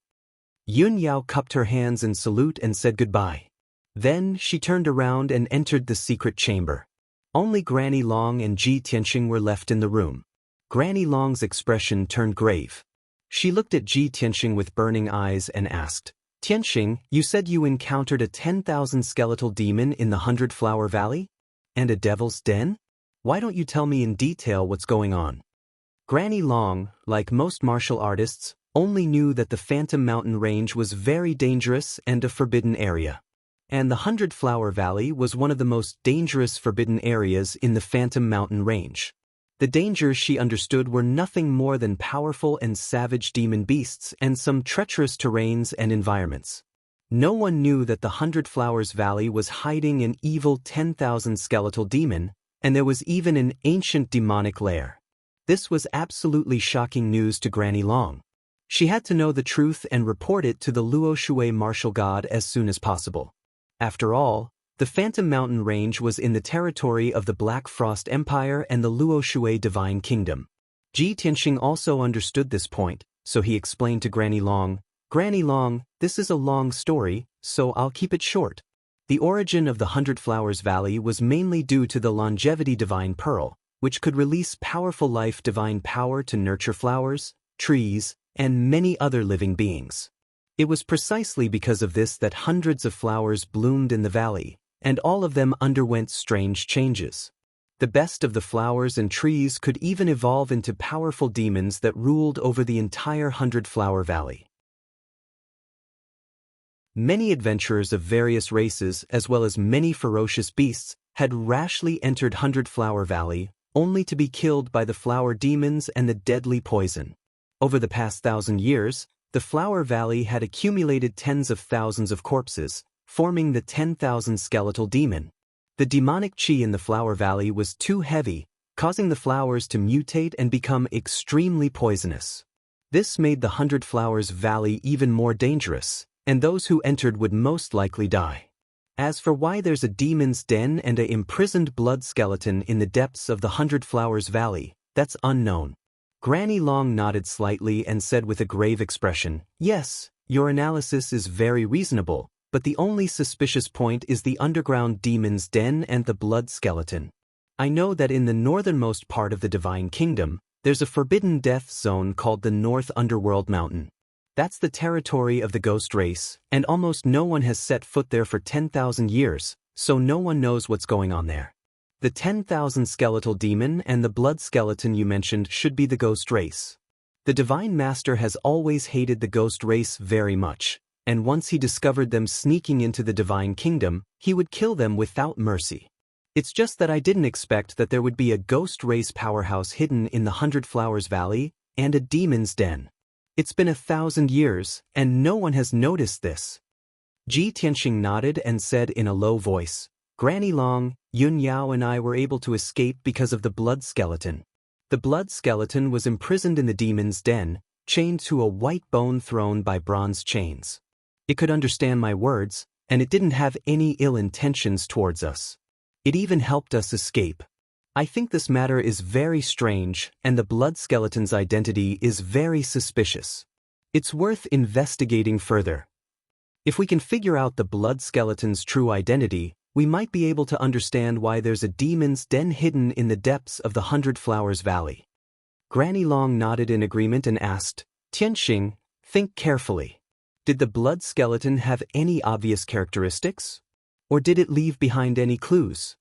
Yunyao cupped her hands in salute and said goodbye. Then she turned around and entered the secret chamber. Only Granny Long and Ji Tianxing were left in the room. Granny Long's expression turned grave. She looked at Ji Tianxing with burning eyes and asked, Tianxing, you said you encountered a 10,000 skeletal demon in the 100 Flower Valley? And a devil's den? Why don't you tell me in detail what's going on? Granny Long, like most martial artists, only knew that the Phantom Mountain Range was very dangerous and a forbidden area. And the 100 Flower Valley was one of the most dangerous forbidden areas in the Phantom Mountain Range. The dangers she understood were nothing more than powerful and savage demon beasts and some treacherous terrains and environments. No one knew that the 100 Flowers Valley was hiding an evil 10,000 skeletal demon, and there was even an ancient demonic lair. This was absolutely shocking news to Granny Long. She had to know the truth and report it to the Luo Shui martial god as soon as possible. After all, the Phantom Mountain Range was in the territory of the Black Frost Empire and the Luo Shui Divine Kingdom. Ji Tianxing also understood this point, so he explained to Granny Long, "Granny Long, this is a long story, so I'll keep it short. The origin of the Hundred Flowers Valley was mainly due to the longevity divine pearl, which could release powerful life divine power to nurture flowers, trees, and many other living beings. It was precisely because of this that hundreds of flowers bloomed in the valley, and all of them underwent strange changes. The best of the flowers and trees could even evolve into powerful demons that ruled over the entire Hundred-Flower Valley. Many adventurers of various races, as well as many ferocious beasts, had rashly entered Hundred-Flower Valley, only to be killed by the flower demons and the deadly poison. Over the past 1,000 years, the Flower Valley had accumulated tens of thousands of corpses, forming the 10,000 skeletal demon. The demonic chi in the Flower Valley was too heavy, causing the flowers to mutate and become extremely poisonous. This made the Hundred Flowers Valley even more dangerous, and those who entered would most likely die. As for why there's a demon's den and a imprisoned blood skeleton in the depths of the Hundred Flowers Valley, that's unknown. Granny Long nodded slightly and said with a grave expression, "Yes, your analysis is very reasonable, but the only suspicious point is the underground demon's den and the blood skeleton. I know that in the northernmost part of the Divine Kingdom, there's a forbidden death zone called the North Underworld Mountain. That's the territory of the ghost race, and almost no one has set foot there for 10,000 years, so no one knows what's going on there. The 10,000 skeletal demon and the blood skeleton you mentioned should be the ghost race. The Divine Master has always hated the ghost race very much, and once he discovered them sneaking into the Divine Kingdom, he would kill them without mercy. It's just that I didn't expect that there would be a ghost race powerhouse hidden in the Hundred Flowers Valley and a demon's den. It's been 1,000 years, and no one has noticed this." Ji Tianxing nodded and said in a low voice, "Granny Long, Yun Yao and I were able to escape because of the blood skeleton. The blood skeleton was imprisoned in the demon's den, chained to a white bone throne by bronze chains. It could understand my words, and it didn't have any ill intentions towards us. It even helped us escape. I think this matter is very strange, and the blood skeleton's identity is very suspicious. It's worth investigating further. If we can figure out the blood skeleton's true identity, we might be able to understand why there's a demon's den hidden in the depths of the Hundred Flowers Valley." Granny Long nodded in agreement and asked, "Tianxing, think carefully. Did the blood skeleton have any obvious characteristics? Or did it leave behind any clues?"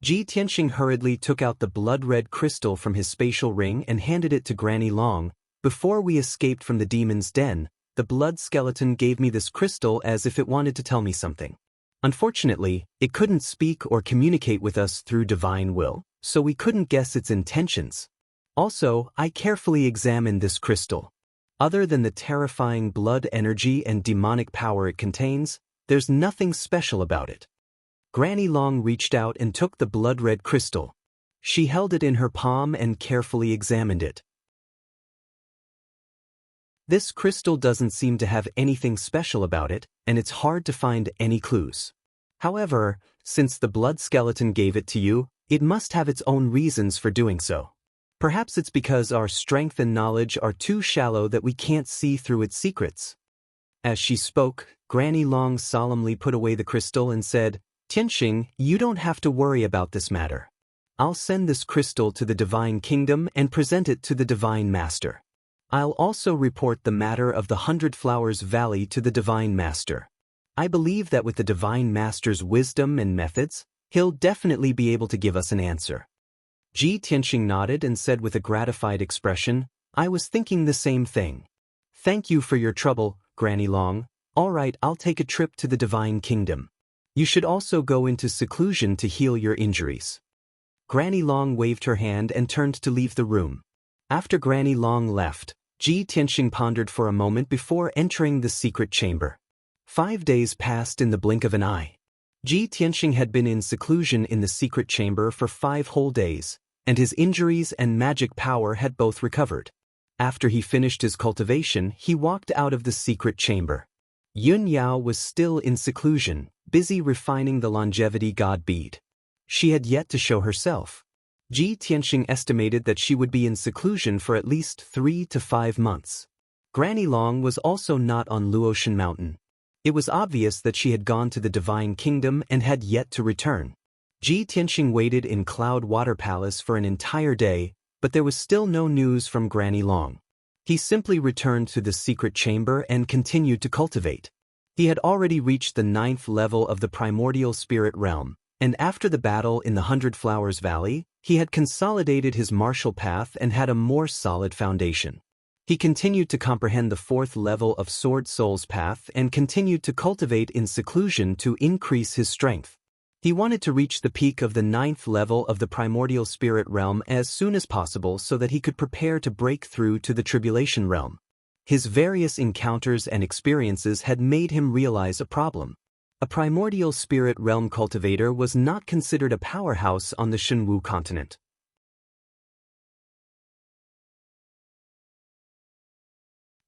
Ji Tianxing hurriedly took out the blood-red crystal from his spatial ring and handed it to Granny Long. "Before we escaped from the demon's den, the blood skeleton gave me this crystal as if it wanted to tell me something. Unfortunately, it couldn't speak or communicate with us through divine will, so we couldn't guess its intentions. Also, I carefully examined this crystal. Other than the terrifying blood energy and demonic power it contains, there's nothing special about it." Granny Long reached out and took the blood-red crystal. She held it in her palm and carefully examined it. This crystal doesn't seem to have anything special about it, and it's hard to find any clues. However, since the blood skeleton gave it to you, it must have its own reasons for doing so. Perhaps it's because our strength and knowledge are too shallow that we can't see through its secrets." As she spoke, Granny Long solemnly put away the crystal and said, "Tianxing, you don't have to worry about this matter. I'll send this crystal to the Divine Kingdom and present it to the Divine Master. I'll also report the matter of the Hundred Flowers Valley to the Divine Master. I believe that with the Divine Master's wisdom and methods, he'll definitely be able to give us an answer." Ji Tianxing nodded and said with a gratified expression, "I was thinking the same thing. Thank you for your trouble, Granny Long. All right, I'll take a trip to the Divine Kingdom. You should also go into seclusion to heal your injuries." Granny Long waved her hand and turned to leave the room. After Granny Long left, Ji Tianxing pondered for a moment before entering the secret chamber. 5 days passed in the blink of an eye. Ji Tianxing had been in seclusion in the secret chamber for 5 whole days, and his injuries and magic power had both recovered. After he finished his cultivation, he walked out of the secret chamber. Yunyao was still in seclusion, busy refining the longevity god bead. She had yet to show herself. Ji Tianxing estimated that she would be in seclusion for at least 3 to 5 months. Granny Long was also not on Luotian Mountain. It was obvious that she had gone to the Divine Kingdom and had yet to return. Ji Tianxing waited in Cloud Water Palace for an entire day, but there was still no news from Granny Long. He simply returned to the secret chamber and continued to cultivate. He had already reached the 9th level of the primordial spirit realm, and after the battle in the 100 Flowers Valley, he had consolidated his martial path and had a more solid foundation. He continued to comprehend the 4th level of Sword Soul's path and continued to cultivate in seclusion to increase his strength. He wanted to reach the peak of the 9th level of the primordial spirit realm as soon as possible so that he could prepare to break through to the tribulation realm. His various encounters and experiences had made him realize a problem. A primordial spirit realm cultivator was not considered a powerhouse on the Shenwu continent.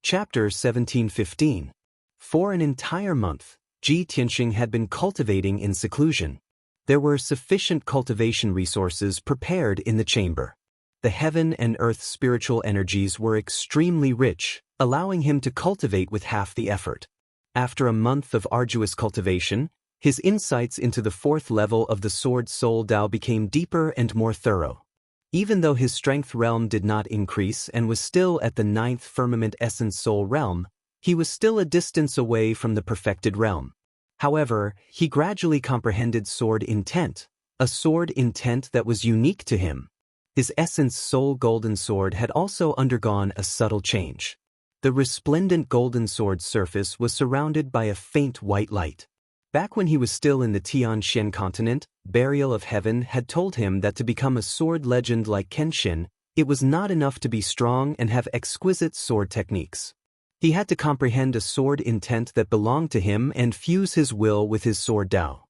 Chapter 1715. For an entire month, Ji Tianxing had been cultivating in seclusion. There were sufficient cultivation resources prepared in the chamber. The heaven and earth spiritual energies were extremely rich, allowing him to cultivate with half the effort. After a month of arduous cultivation, his insights into the 4th level of the Sword Soul Dao became deeper and more thorough. Even though his strength realm did not increase and was still at the 9th firmament essence soul realm, he was still a distance away from the perfected realm. However, he gradually comprehended sword intent, a sword intent that was unique to him. His essence soul golden sword had also undergone a subtle change. The resplendent golden sword's surface was surrounded by a faint white light. Back when he was still in the Tianxian continent, Burial of Heaven had told him that to become a sword legend like Kenshin, it was not enough to be strong and have exquisite sword techniques. He had to comprehend a sword intent that belonged to him and fuse his will with his sword Dao.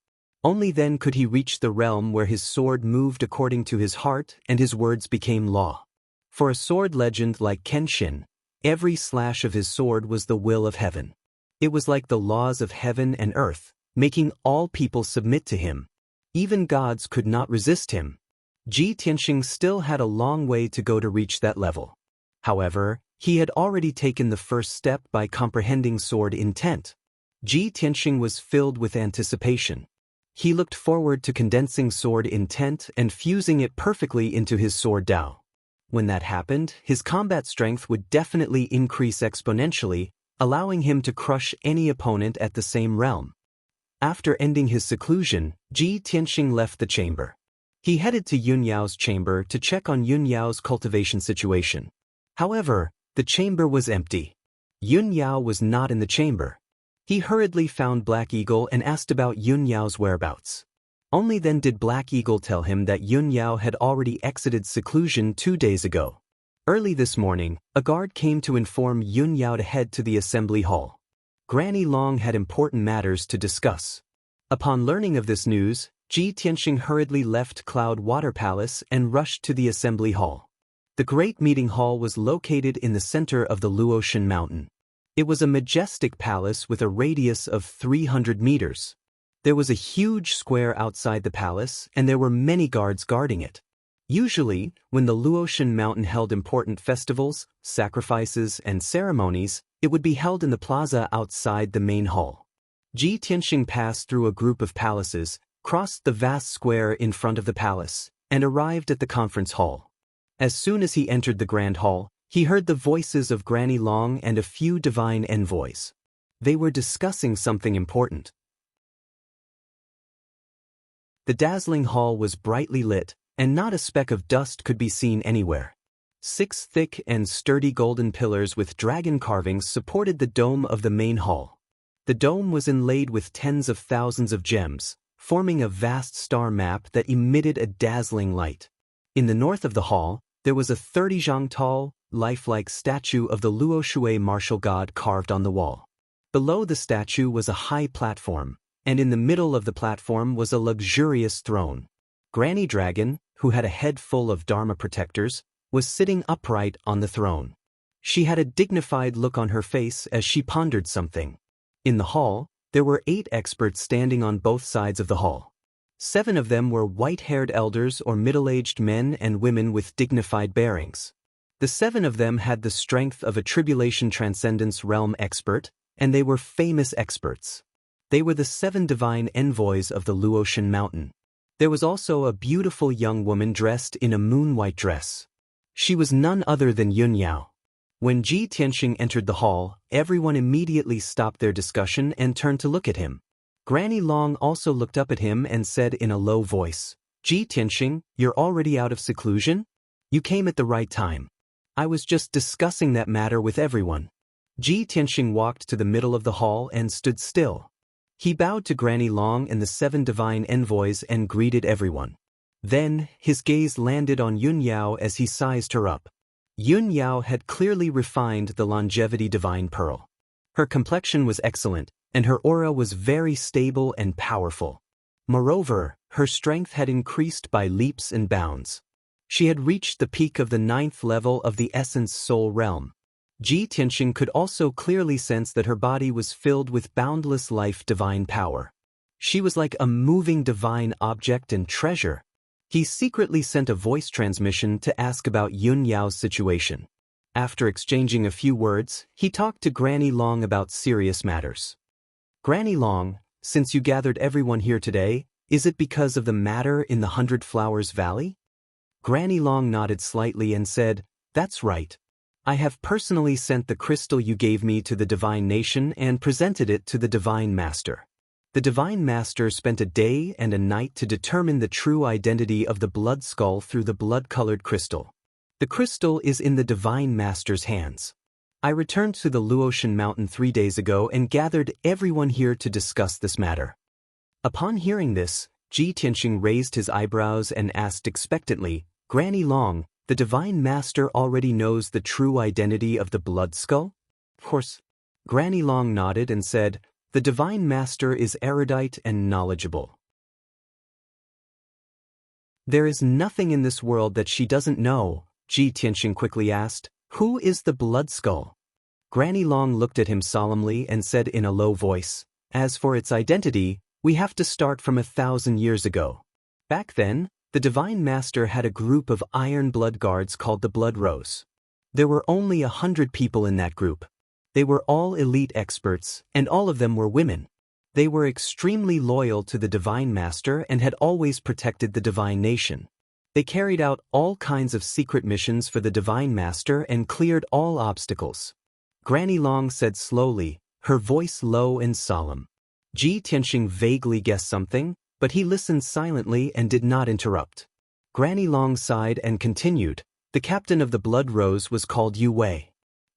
Only then could he reach the realm where his sword moved according to his heart and his words became law. For a sword legend like Kenshin, every slash of his sword was the will of heaven. It was like the laws of heaven and earth, making all people submit to him. Even gods could not resist him. Ji Tianxing still had a long way to go to reach that level. However, he had already taken the first step by comprehending sword intent. Ji Tianxing was filled with anticipation. He looked forward to condensing sword intent and fusing it perfectly into his sword Dao. When that happened, his combat strength would definitely increase exponentially, allowing him to crush any opponent at the same realm. After ending his seclusion, Ji Tianxing left the chamber. He headed to Yunyao's chamber to check on Yunyao's cultivation situation. However, the chamber was empty. Yunyao was not in the chamber. He hurriedly found Black Eagle and asked about Yunyao's whereabouts. Only then did Black Eagle tell him that Yunyao had already exited seclusion 2 days ago. Early this morning, a guard came to inform Yunyao to head to the assembly hall. Granny Long had important matters to discuss. Upon learning of this news, Ji Tianxing hurriedly left Cloud Water Palace and rushed to the assembly hall. The great meeting hall was located in the center of the Luotian Mountain. It was a majestic palace with a radius of 300 meters. There was a huge square outside the palace, and there were many guards guarding it. Usually, when the Luotian Mountain held important festivals, sacrifices, and ceremonies, it would be held in the plaza outside the main hall. Ji Tianxing passed through a group of palaces, crossed the vast square in front of the palace, and arrived at the conference hall. As soon as he entered the grand hall, he heard the voices of Granny Long and a few divine envoys. They were discussing something important. The dazzling hall was brightly lit, and not a speck of dust could be seen anywhere. 6 thick and sturdy golden pillars with dragon carvings supported the dome of the main hall. The dome was inlaid with tens of thousands of gems, forming a vast star map that emitted a dazzling light. In the north of the hall, there was a 30-zhang tall, lifelike statue of the Luo Shui martial god carved on the wall. Below the statue was a high platform, and in the middle of the platform was a luxurious throne. Granny Dragon, who had a head full of Dharma protectors, was sitting upright on the throne. She had a dignified look on her face as she pondered something. In the hall, there were 8 experts standing on both sides of the hall. 7 of them were white-haired elders or middle-aged men and women with dignified bearings. The 7 of them had the strength of a tribulation transcendence realm expert, and they were famous experts. They were the 7 divine envoys of the Luotian mountain. There was also a beautiful young woman dressed in a moon-white dress. She was none other than Yunyao. When Ji Tianxing entered the hall, everyone immediately stopped their discussion and turned to look at him. Granny Long also looked up at him and said in a low voice, "Ji Tianxing, you're already out of seclusion? You came at the right time. I was just discussing that matter with everyone." Ji Tianxing walked to the middle of the hall and stood still. He bowed to Granny Long and the 7 divine envoys and greeted everyone. Then, his gaze landed on Yunyao as he sized her up. Yunyao had clearly refined the longevity divine pearl. Her complexion was excellent, and her aura was very stable and powerful. Moreover, her strength had increased by leaps and bounds. She had reached the peak of the 9th level of the essence soul realm. Ji Tianxing could also clearly sense that her body was filled with boundless life divine power. She was like a moving divine object and treasure. He secretly sent a voice transmission to ask about Yunyao's situation. After exchanging a few words, he talked to Granny Long about serious matters. "Granny Long, since you gathered everyone here today, is it because of the matter in the 100 Flowers Valley?" Granny Long nodded slightly and said, "That's right. I have personally sent the crystal you gave me to the Divine Nation and presented it to the Divine Master. The Divine Master spent a day and a night to determine the true identity of the blood skull through the blood-colored crystal. The crystal is in the Divine Master's hands. I returned to the Luotian mountain 3 days ago and gathered everyone here to discuss this matter." Upon hearing this, Ji Tianxing raised his eyebrows and asked expectantly, "Granny Long, the Divine Master already knows the true identity of the blood skull?" "Of course." Granny Long nodded and said, "The Divine Master is erudite and knowledgeable. There is nothing in this world that she doesn't know." Ji Tianxing quickly asked, "Who is the blood skull?" Granny Long looked at him solemnly and said in a low voice, "As for its identity, we have to start from 1,000 years ago. Back then, the Divine Master had a group of iron blood guards called the Blood Rose. There were only 100 people in that group. They were all elite experts, and all of them were women. They were extremely loyal to the Divine Master and had always protected the Divine Nation. They carried out all kinds of secret missions for the Divine Master and cleared all obstacles." Granny Long said slowly, her voice low and solemn. Ji Tianxing vaguely guessed something, but he listened silently and did not interrupt. Granny Long sighed and continued, "The captain of the Blood Rose was called Yu Wei.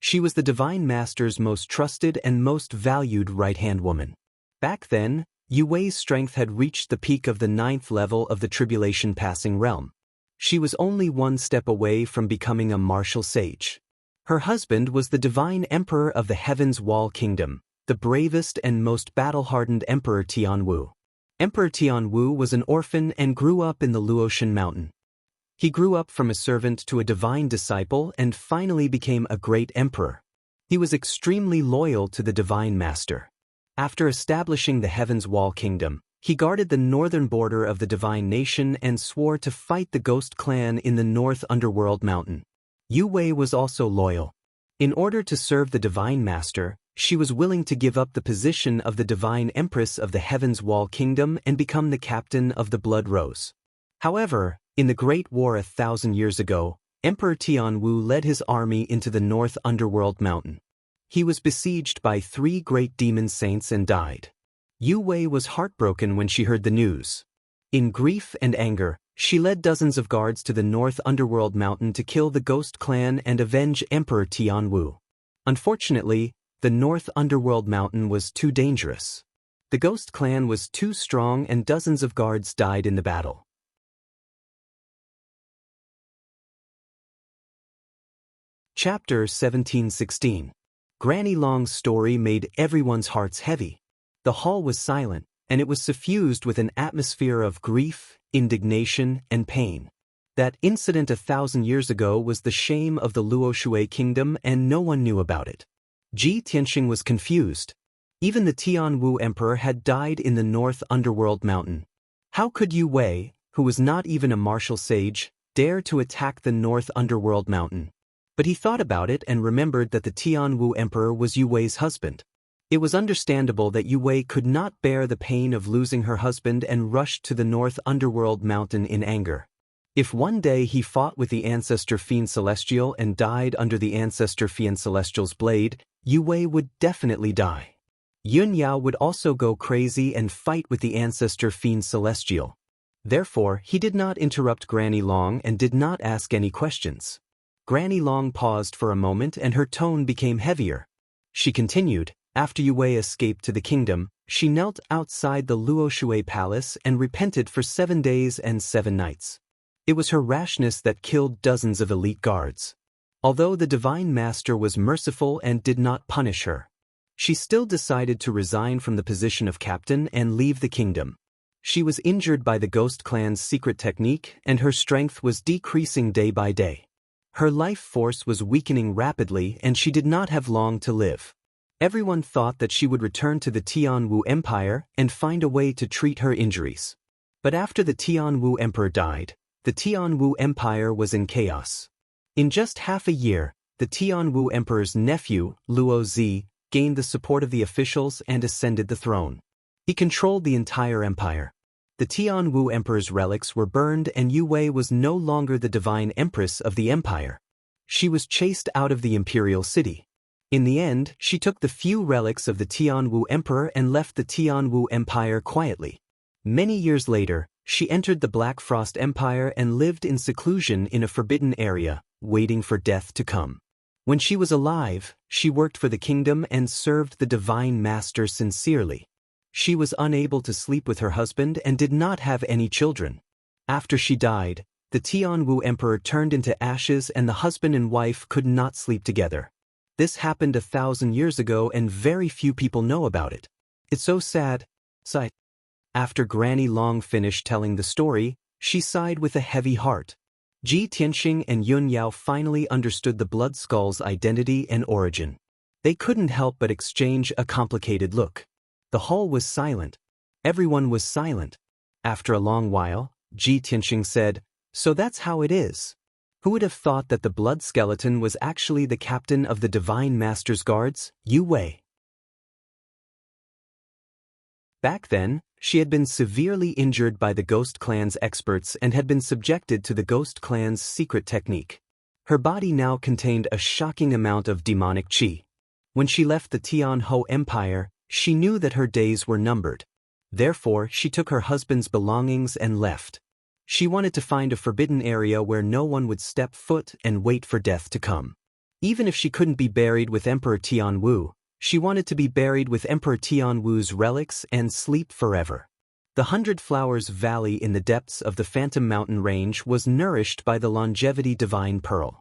She was the Divine Master's most trusted and most valued right-hand woman. Back then, Yu Wei's strength had reached the peak of the 9th level of the Tribulation Passing Realm. She was only 1 step away from becoming a martial sage. Her husband was the Divine Emperor of the Heaven's Wall Kingdom, the bravest and most battle-hardened Emperor Tianwu. Emperor Tianwu was an orphan and grew up in the Luotian mountain. He grew up from a servant to a divine disciple and finally became a great emperor. He was extremely loyal to the Divine Master. After establishing the Heaven's Wall Kingdom, he guarded the northern border of the Divine Nation and swore to fight the Ghost Clan in the North Underworld Mountain. Yu Wei was also loyal. In order to serve the Divine Master, she was willing to give up the position of the Divine Empress of the Heaven's Wall Kingdom and become the captain of the Blood Rose. However, in the Great War 1,000 years ago, Emperor Tianwu led his army into the North Underworld Mountain. He was besieged by 3 great demon saints and died. Yu Wei was heartbroken when she heard the news. In grief and anger, she led dozens of guards to the North Underworld Mountain to kill the Ghost Clan and avenge Emperor Tianwu. Unfortunately, the North Underworld Mountain was too dangerous. The Ghost Clan was too strong and dozens of guards died in the battle. Chapter 1716. Granny Long's story made everyone's hearts heavy. The hall was silent, and it was suffused with an atmosphere of grief, indignation, and pain. That incident 1,000 years ago was the shame of the Luoshui kingdom and no one knew about it. Ji Tianxing was confused. Even the Tianwu emperor had died in the North Underworld mountain. How could Yu Wei, who was not even a martial sage, dare to attack the North Underworld mountain? But he thought about it and remembered that the Tianwu emperor was Yu Wei's husband. It was understandable that Yu Wei could not bear the pain of losing her husband and rushed to the North Underworld mountain in anger. If one day he fought with the Ancestor Fiend Celestial and died under the Ancestor Fiend Celestial's blade, Yu Wei would definitely die. Yun Yao would also go crazy and fight with the Ancestor Fiend Celestial. Therefore, he did not interrupt Granny Long and did not ask any questions. Granny Long paused for a moment and her tone became heavier. She continued, after Yu Wei escaped to the kingdom, she knelt outside the Luoshui palace and repented for 7 days and 7 nights. It was her rashness that killed dozens of elite guards. Although the Divine Master was merciful and did not punish her, she still decided to resign from the position of captain and leave the kingdom. She was injured by the Ghost Clan's secret technique and her strength was decreasing day by day. Her life force was weakening rapidly and she did not have long to live. Everyone thought that she would return to the Tianwu Empire and find a way to treat her injuries. But after the Tianwu Emperor died, the Tianwu Empire was in chaos. In just half a year, the Tianwu Emperor's nephew, Luo Zi, gained the support of the officials and ascended the throne. He controlled the entire empire. The Tianwu Emperor's relics were burned and Yu Wei was no longer the divine empress of the empire. She was chased out of the imperial city. In the end, she took the few relics of the Tianwu Emperor and left the Tianwu Empire quietly. Many years later, she entered the Black Frost Empire and lived in seclusion in a forbidden area, waiting for death to come. When she was alive, she worked for the kingdom and served the Divine Master sincerely. She was unable to sleep with her husband and did not have any children. After she died, the Tianwu Emperor turned into ashes and the husband and wife could not sleep together. This happened 1,000 years ago and very few people know about it. It's so sad. Sighed. After Granny Long finished telling the story, she sighed with a heavy heart. Ji Tianxing and Yun Yao finally understood the Blood Skull's identity and origin. They couldn't help but exchange a complicated look. The hall was silent. Everyone was silent. After a long while, Ji Tianxing said, "So that's how it is. Who would have thought that the blood skeleton was actually the captain of the Divine Master's guards, Yu Wei?" Back then, she had been severely injured by the Ghost Clan's experts and had been subjected to the Ghost Clan's secret technique. Her body now contained a shocking amount of demonic qi. When she left the Tianhou Empire, she knew that her days were numbered. Therefore, she took her husband's belongings and left. She wanted to find a forbidden area where no one would step foot and wait for death to come. Even if she couldn't be buried with Emperor Tianwu, she wanted to be buried with Emperor Tianwu's relics and sleep forever. The 100 Flowers Valley in the depths of the Phantom Mountain Range was nourished by the longevity divine pearl.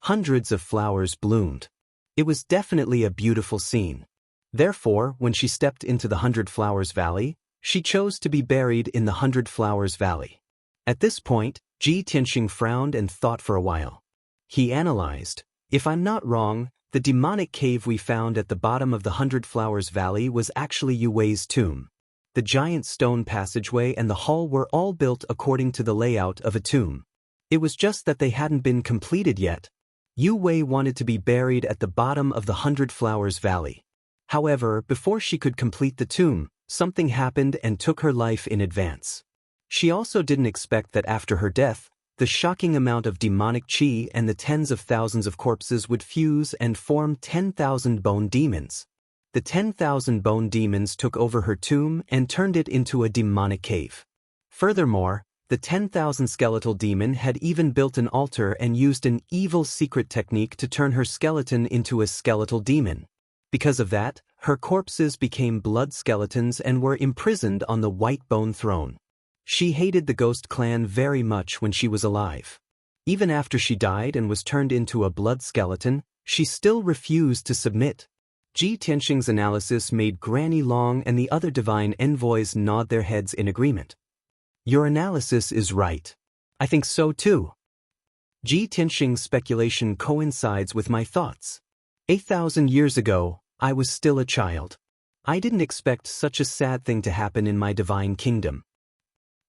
Hundreds of flowers bloomed. It was definitely a beautiful scene. Therefore, when she stepped into the 100 Flowers Valley, she chose to be buried in the 100 Flowers Valley. At this point, Ji Tianxing frowned and thought for a while. He analyzed, "If I'm not wrong, the demonic cave we found at the bottom of the 100 Flowers Valley was actually Yu Wei's tomb. The giant stone passageway and the hall were all built according to the layout of a tomb. It was just that they hadn't been completed yet. Yu Wei wanted to be buried at the bottom of the 100 Flowers Valley. However, before she could complete the tomb, something happened and took her life in advance. She also didn't expect that after her death, the shocking amount of demonic qi and the tens of thousands of corpses would fuse and form 10,000 bone demons. The 10,000 bone demons took over her tomb and turned it into a demonic cave. Furthermore, the 10,000 skeletal demon had even built an altar and used an evil secret technique to turn her skeleton into a skeletal demon. Because of that, her corpses became blood skeletons and were imprisoned on the white bone throne. She hated the Ghost Clan very much when she was alive. Even after she died and was turned into a blood skeleton, she still refused to submit." Ji Tianxing's analysis made Granny Long and the other divine envoys nod their heads in agreement. "Your analysis is right. I think so too. Ji Tianxing's speculation coincides with my thoughts. 8,000 years ago, I was still a child. I didn't expect such a sad thing to happen in my divine kingdom.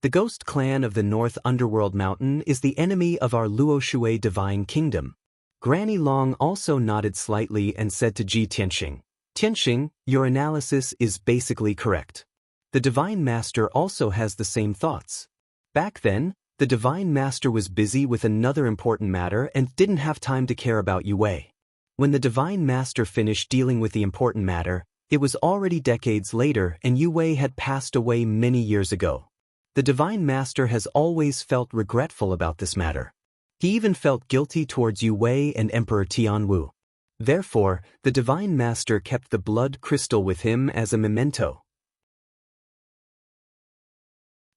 The ghost clan of the North Underworld Mountain is the enemy of our Luoshui divine kingdom. Granny Long also nodded slightly and said to Ji Tianxing, Tianxing, your analysis is basically correct. The Divine Master also has the same thoughts. Back then, the Divine Master was busy with another important matter and didn't have time to care about Yue. When the Divine Master finished dealing with the important matter, it was already decades later and Yue had passed away many years ago. The Divine Master has always felt regretful about this matter. He even felt guilty towards Yue and Emperor Tianwu. Therefore, the Divine Master kept the blood crystal with him as a memento.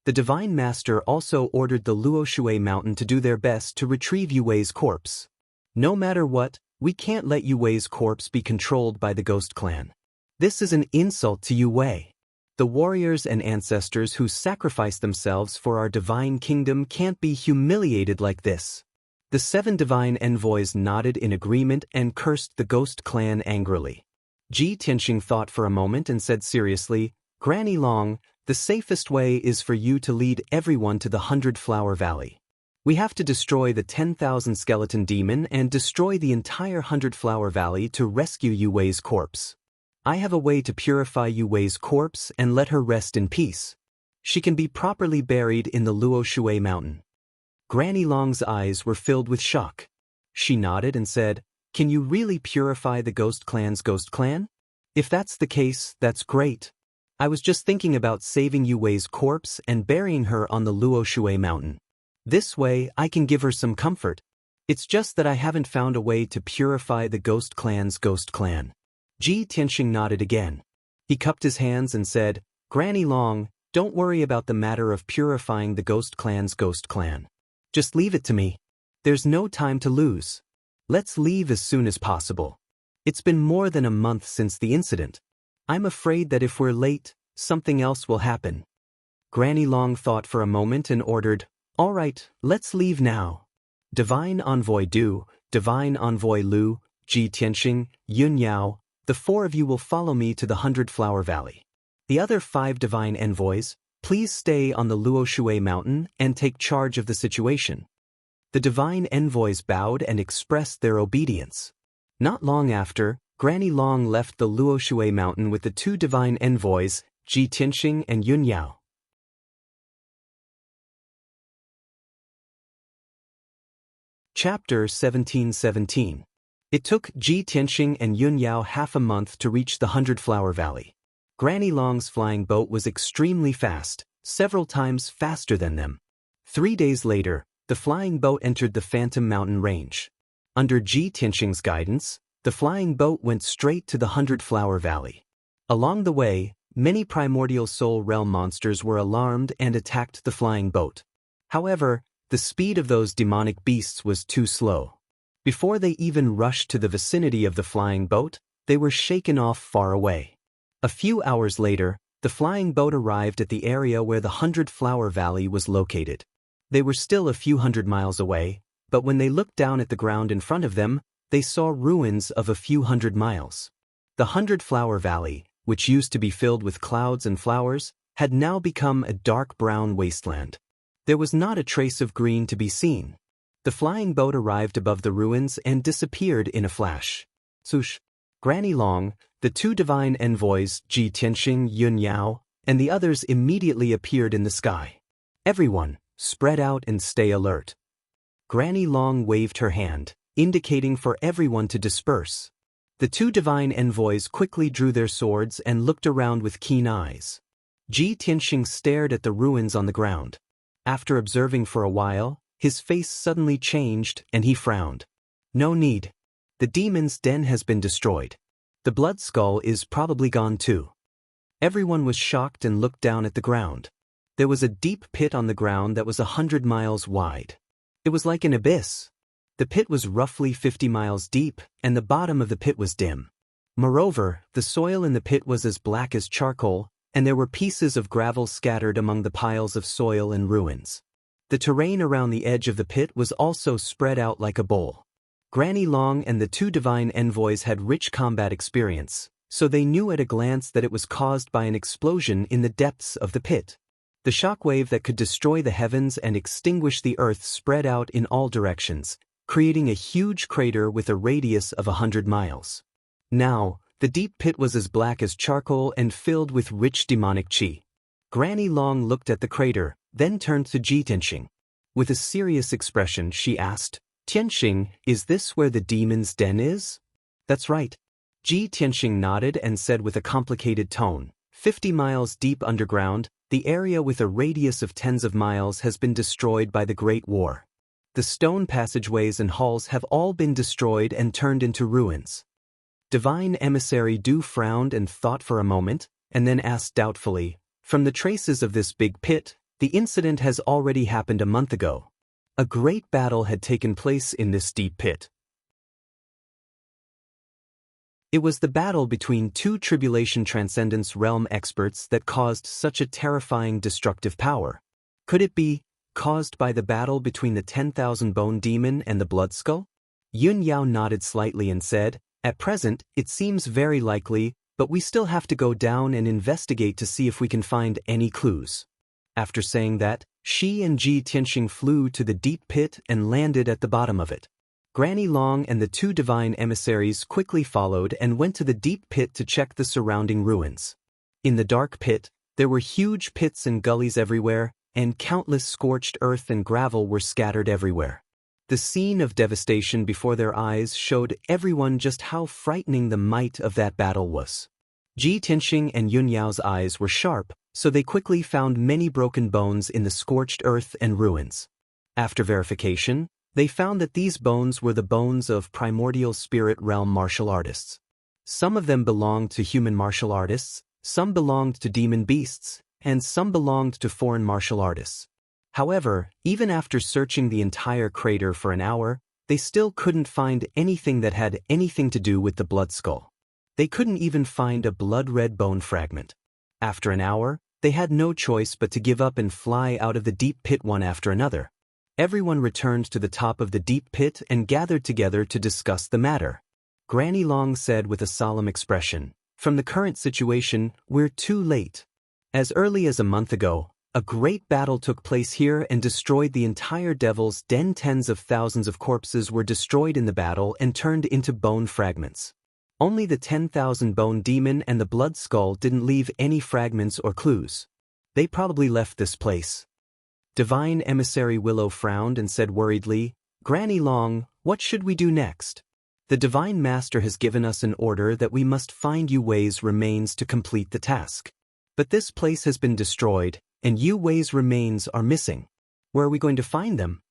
The Divine Master also ordered the Luoshui Mountain to do their best to retrieve Yue's corpse. No matter what, we can't let Yue's corpse be controlled by the Ghost Clan. This is an insult to Yue. The warriors and ancestors who sacrificed themselves for our divine kingdom can't be humiliated like this. The 7 divine envoys nodded in agreement and cursed the Ghost Clan angrily. Ji Tianxing thought for a moment and said seriously, Granny Long, the safest way is for you to lead everyone to the 100-Flower Valley. We have to destroy the 10,000 skeleton demon and destroy the entire 100-Flower Valley to rescue Yue's corpse. I have a way to purify Yue's corpse and let her rest in peace. She can be properly buried in the Luoshui Mountain. Granny Long's eyes were filled with shock. She nodded and said, Can you really purify the Ghost Clan's Ghost Clan? If that's the case, that's great. I was just thinking about saving Yue's corpse and burying her on the Luoshui Mountain. This way, I can give her some comfort. It's just that I haven't found a way to purify the Ghost Clan's Ghost Clan. Ji Tianxing nodded again. He cupped his hands and said, Granny Long, don't worry about the matter of purifying the Ghost Clan's Ghost Clan. Just leave it to me. There's no time to lose. Let's leave as soon as possible. It's been more than a month since the incident. I'm afraid that if we're late, something else will happen. Granny Long thought for a moment and ordered, All right, let's leave now. Divine Envoy Du, Divine Envoy Lu, Ji Tianxing, Yun Yao, the 4 of you will follow me to the 100-Flower Valley. The other 5 divine envoys, please stay on the Luoshui Mountain and take charge of the situation. The divine envoys bowed and expressed their obedience. Not long after, Granny Long left the Luoshui Mountain with the 2 divine envoys, Ji Tianxing and Yun Yao. Chapter 1717. It took Ji Tianxing and Yun Yao half a month to reach the 100-Flower Valley. Granny Long's flying boat was extremely fast, several times faster than them. 3 days later, the flying boat entered the Phantom Mountain Range. Under Ji Tianxing's guidance, the flying boat went straight to the 100-Flower Valley. Along the way, many primordial soul realm monsters were alarmed and attacked the flying boat. However, the speed of those demonic beasts was too slow. Before they even rushed to the vicinity of the flying boat, they were shaken off far away. A few hours later, the flying boat arrived at the area where the 100-Flower Valley was located. They were still a few hundred miles away, but when they looked down at the ground in front of them, they saw ruins of a few hundred miles. The 100-Flower Valley, which used to be filled with clouds and flowers, had now become a dark brown wasteland. There was not a trace of green to be seen. The flying boat arrived above the ruins and disappeared in a flash. Swoosh! Granny Long, the 2 divine envoys, Ji Tianxing, Yun Yao, and the others immediately appeared in the sky. Everyone, spread out and stay alert. Granny Long waved her hand, indicating for everyone to disperse. The 2 divine envoys quickly drew their swords and looked around with keen eyes. Ji Tianxing stared at the ruins on the ground. After observing for a while, his face suddenly changed and he frowned. No need. The demon's den has been destroyed. The blood skull is probably gone too. Everyone was shocked and looked down at the ground. There was a deep pit on the ground that was 100 miles wide. It was like an abyss. The pit was roughly 50 miles deep, and the bottom of the pit was dim. Moreover, the soil in the pit was as black as charcoal, and there were pieces of gravel scattered among the piles of soil and ruins. The terrain around the edge of the pit was also spread out like a bowl. Granny Long and the two divine envoys had rich combat experience, so they knew at a glance that it was caused by an explosion in the depths of the pit. The shockwave that could destroy the heavens and extinguish the earth spread out in all directions, creating a huge crater with a radius of 100 miles. Now, the deep pit was as black as charcoal and filled with rich demonic qi. Granny Long looked at the crater, then turned to Ji Tianxing. With a serious expression, she asked, "Tianxing, is this where the demon's den is?" "That's right." Ji Tianxing nodded and said with a complicated tone, 50 miles deep underground, the area with a radius of tens of miles has been destroyed by the Great War. The stone passageways and halls have all been destroyed and turned into ruins. Divine Emissary Du frowned and thought for a moment, and then asked doubtfully, "From the traces of this big pit, the incident has already happened a month ago. A great battle had taken place in this deep pit. It was the battle between two Tribulation Transcendence Realm experts that caused such a terrifying destructive power. Could it be caused by the battle between the 10,000 Bone Demon and the Blood Skull?" Yun Yao nodded slightly and said, "At present, it seems very likely, but we still have to go down and investigate to see if we can find any clues." After saying that, she and Ji Tianxing flew to the deep pit and landed at the bottom of it. Granny Long and the two divine emissaries quickly followed and went to the deep pit to check the surrounding ruins. In the dark pit, there were huge pits and gullies everywhere, and countless scorched earth and gravel were scattered everywhere. The scene of devastation before their eyes showed everyone just how frightening the might of that battle was. Ji Tianxing and Yun Yao's eyes were sharp, so they quickly found many broken bones in the scorched earth and ruins. After verification, they found that these bones were the bones of primordial spirit realm martial artists. Some of them belonged to human martial artists, some belonged to demon beasts, and some belonged to foreign martial artists. However, even after searching the entire crater for an hour, they still couldn't find anything that had anything to do with the blood skull. They couldn't even find a blood-red bone fragment. After an hour, they had no choice but to give up and fly out of the deep pit one after another. Everyone returned to the top of the deep pit and gathered together to discuss the matter. Granny Long said with a solemn expression, "From the current situation, we're too late. As early as a month ago, a great battle took place here and destroyed the entire Devil's Den. Tens of thousands of corpses were destroyed in the battle and turned into bone fragments. Only the 10,000 Bone Demon and the Blood Skull didn't leave any fragments or clues. They probably left this place." Divine Emissary Willow frowned and said worriedly, "Granny Long, what should we do next? The Divine Master has given us an order that we must find Yu Wei's remains to complete the task. But this place has been destroyed, and Yu Wei's remains are missing. Where are we going to find them?"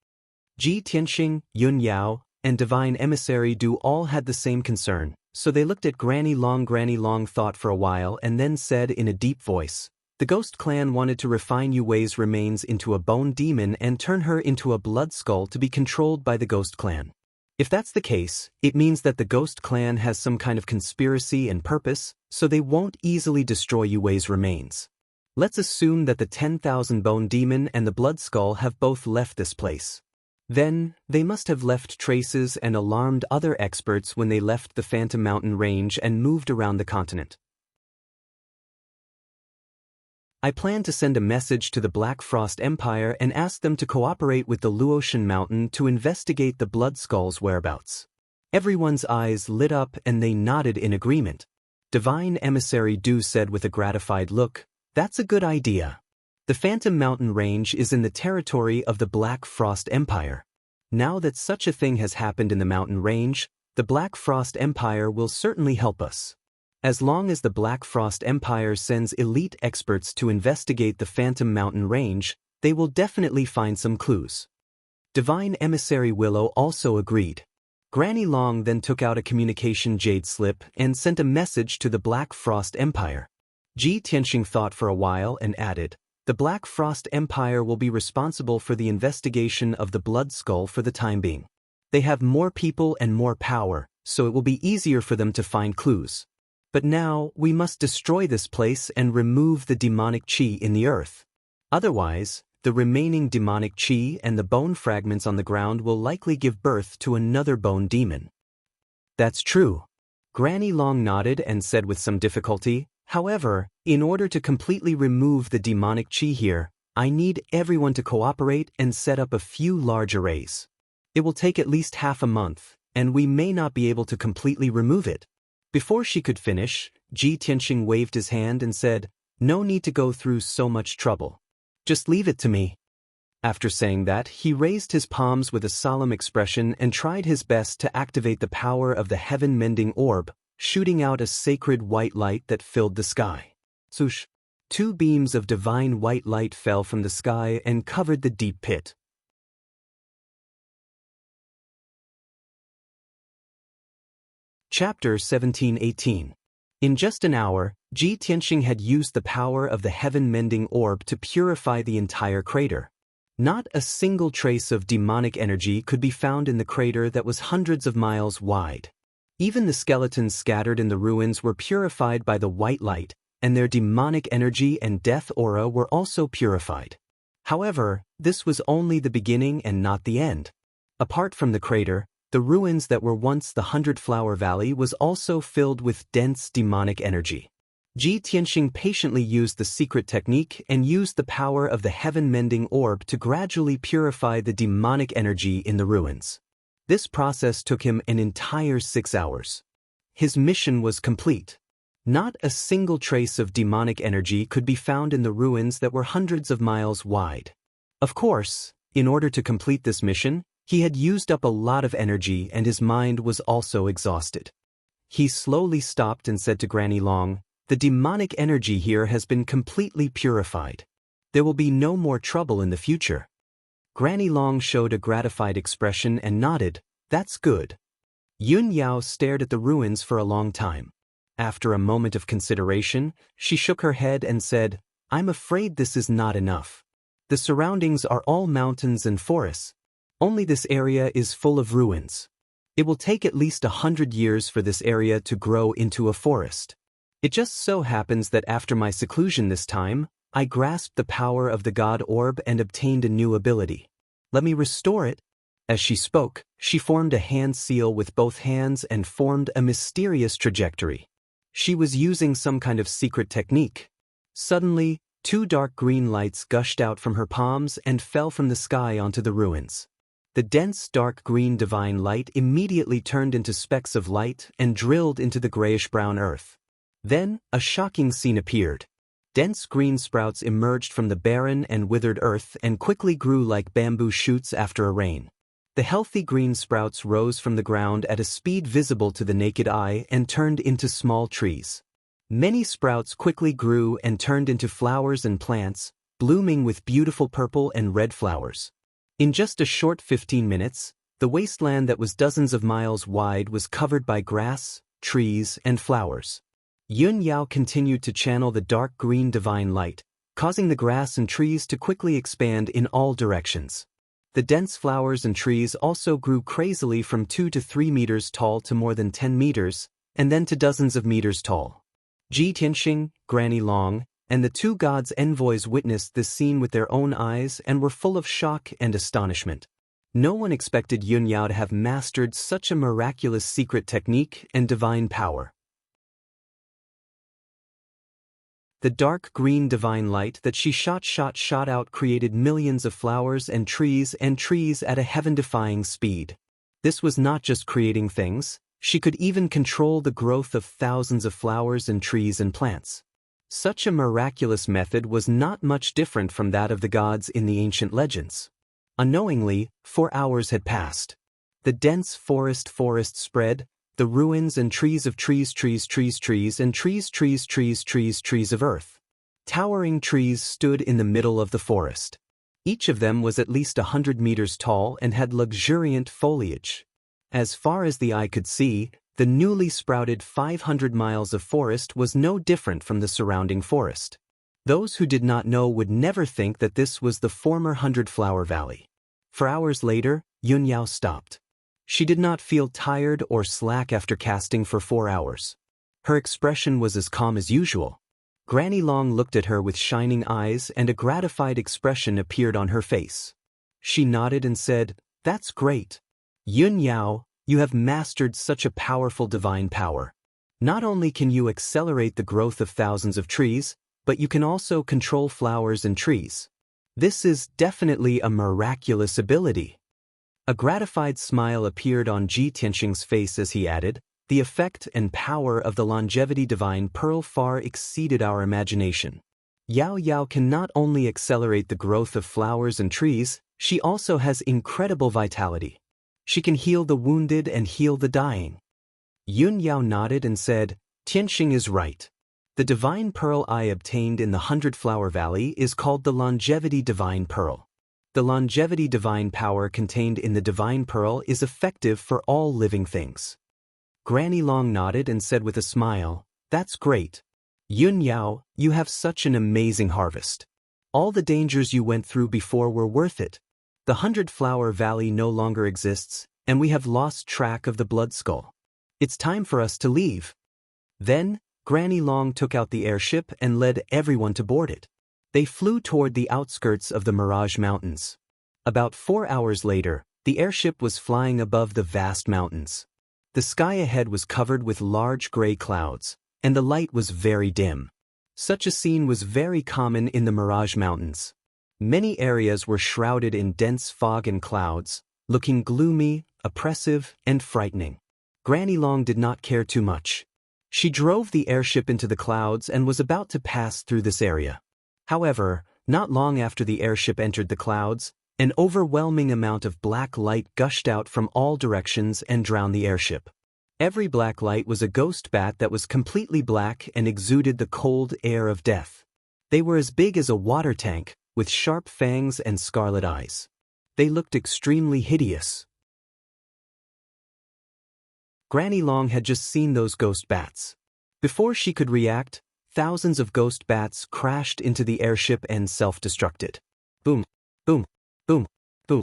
Ji Tianxing, Yun Yao, and Divine Emissary Du all had the same concern, so they looked at Granny Long. Granny Long thought for a while and then said in a deep voice, "The Ghost Clan wanted to refine Yu Wei's remains into a bone demon and turn her into a blood skull to be controlled by the Ghost Clan. If that's the case, it means that the Ghost Clan has some kind of conspiracy and purpose, so they won't easily destroy Yu Wei's remains. Let's assume that the 10,000 Bone Demon and the Blood Skull have both left this place. Then, they must have left traces and alarmed other experts when they left the Phantom Mountain Range and moved around the continent. I plan to send a message to the Black Frost Empire and ask them to cooperate with the Luotian Mountain to investigate the Blood Skull's whereabouts." Everyone's eyes lit up and they nodded in agreement. Divine Emissary Du said with a gratified look, "That's a good idea. The Phantom Mountain Range is in the territory of the Black Frost Empire. Now that such a thing has happened in the mountain range, the Black Frost Empire will certainly help us. As long as the Black Frost Empire sends elite experts to investigate the Phantom Mountain Range, they will definitely find some clues." Divine Emissary Willow also agreed. Granny Long then took out a communication jade slip and sent a message to the Black Frost Empire. Ji Tianxing thought for a while and added, "The Black Frost Empire will be responsible for the investigation of the Blood Skull for the time being. They have more people and more power, so it will be easier for them to find clues. But now, we must destroy this place and remove the demonic qi in the earth. Otherwise, the remaining demonic qi and the bone fragments on the ground will likely give birth to another bone demon. That's true. Granny Long nodded and said with some difficulty, however, in order to completely remove the demonic qi here, I need everyone to cooperate and set up a few large arrays. It will take at least half a month, and we may not be able to completely remove it. Before she could finish, Ji Tianxing waved his hand and said, "No need to go through so much trouble. Just leave it to me." After saying that, he raised his palms with a solemn expression and tried his best to activate the power of the heaven-mending orb, shooting out a sacred white light that filled the sky. Swoosh! 2 beams of divine white light fell from the sky and covered the deep pit. Chapter 17-18. In just an hour, Ji Tianxing had used the power of the heaven-mending orb to purify the entire crater. Not a single trace of demonic energy could be found in the crater that was hundreds of miles wide. Even the skeletons scattered in the ruins were purified by the white light, and their demonic energy and death aura were also purified. However, this was only the beginning and not the end. Apart from the crater, the ruins that were once the 100-Flower Valley was also filled with dense demonic energy. Ji Tianxing patiently used the secret technique and used the power of the heaven-mending orb to gradually purify the demonic energy in the ruins. This process took him an entire 6 hours. His mission was complete. Not a single trace of demonic energy could be found in the ruins that were hundreds of miles wide. Of course, in order to complete this mission, he had used up a lot of energy and his mind was also exhausted. He slowly stopped and said to Granny Long, "The demonic energy here has been completely purified. There will be no more trouble in the future." Granny Long showed a gratified expression and nodded, "That's good." Yun Yao stared at the ruins for a long time. After a moment of consideration, she shook her head and said, "I'm afraid this is not enough. The surroundings are all mountains and forests. Only this area is full of ruins. It will take at least 100 years for this area to grow into a forest. It just so happens that after my seclusion this time, I grasped the power of the God Orb and obtained a new ability. Let me restore it." As she spoke, she formed a hand seal with both hands and formed a mysterious trajectory. She was using some kind of secret technique. Suddenly, 2 dark green lights gushed out from her palms and fell from the sky onto the ruins. The dense dark green divine light immediately turned into specks of light and drilled into the grayish-brown earth. Then, a shocking scene appeared. Dense green sprouts emerged from the barren and withered earth and quickly grew like bamboo shoots after a rain. The healthy green sprouts rose from the ground at a speed visible to the naked eye and turned into small trees. Many sprouts quickly grew and turned into flowers and plants, blooming with beautiful purple and red flowers. In just a short 15 minutes, the wasteland that was dozens of miles wide was covered by grass, trees, and flowers. Yun Yao continued to channel the dark green divine light, causing the grass and trees to quickly expand in all directions. The dense flowers and trees also grew crazily from 2 to 3 meters tall to more than 10 meters, and then to dozens of meters tall. Ji Tianxing, Granny Long, and the 2 gods' envoys witnessed this scene with their own eyes and were full of shock and astonishment. No one expected Yun Yao to have mastered such a miraculous secret technique and divine power. The dark green divine light that she shot out created millions of flowers and trees at a heaven-defying speed. This was not just creating things, she could even control the growth of thousands of flowers and trees and plants. Such a miraculous method was not much different from that of the gods in the ancient legends. Unknowingly, 4 hours had passed. The dense forest spread, the ruins and trees of trees and trees of earth. Towering trees stood in the middle of the forest. Each of them was at least 100 meters tall and had luxuriant foliage. As far as the eye could see, the newly sprouted 500 miles of forest was no different from the surrounding forest. Those who did not know would never think that this was the former 100-Flower Valley. For hours later, Yun Yao stopped. She did not feel tired or slack after casting for 4 hours. Her expression was as calm as usual. Granny Long looked at her with shining eyes and a gratified expression appeared on her face. She nodded and said, "That's great. Yun Yao, you have mastered such a powerful divine power. Not only can you accelerate the growth of thousands of trees, but you can also control flowers and trees. This is definitely a miraculous ability." A gratified smile appeared on Ji Tianxing's face as he added, "The effect and power of the longevity divine pearl far exceeded our imagination. Yao Yao can not only accelerate the growth of flowers and trees, she also has incredible vitality. She can heal the wounded and heal the dying." Yun Yao nodded and said, "Tianxing is right. The divine pearl I obtained in the 100-Flower Valley is called the longevity divine pearl. The longevity divine power contained in the divine pearl is effective for all living things." Granny Long nodded and said with a smile, "That's great. Yun Yao, you have such an amazing harvest. All the dangers you went through before were worth it. The 100-Flower Valley no longer exists, and we have lost track of the Blood Skull. It's time for us to leave." Then, Granny Long took out the airship and led everyone to board it. They flew toward the outskirts of the Mirage Mountains. About 4 hours later, the airship was flying above the vast mountains. The sky ahead was covered with large gray clouds, and the light was very dim. Such a scene was very common in the Mirage Mountains. Many areas were shrouded in dense fog and clouds, looking gloomy, oppressive, and frightening. Granny Long did not care too much. She drove the airship into the clouds and was about to pass through this area. However, not long after the airship entered the clouds, an overwhelming amount of black light gushed out from all directions and drowned the airship. Every black light was a ghost bat that was completely black and exuded the cold air of death. They were as big as a water tank, with sharp fangs and scarlet eyes. They looked extremely hideous. Granny Long had just seen those ghost bats. Before she could react, thousands of ghost bats crashed into the airship and self-destructed. Boom, boom, boom, boom.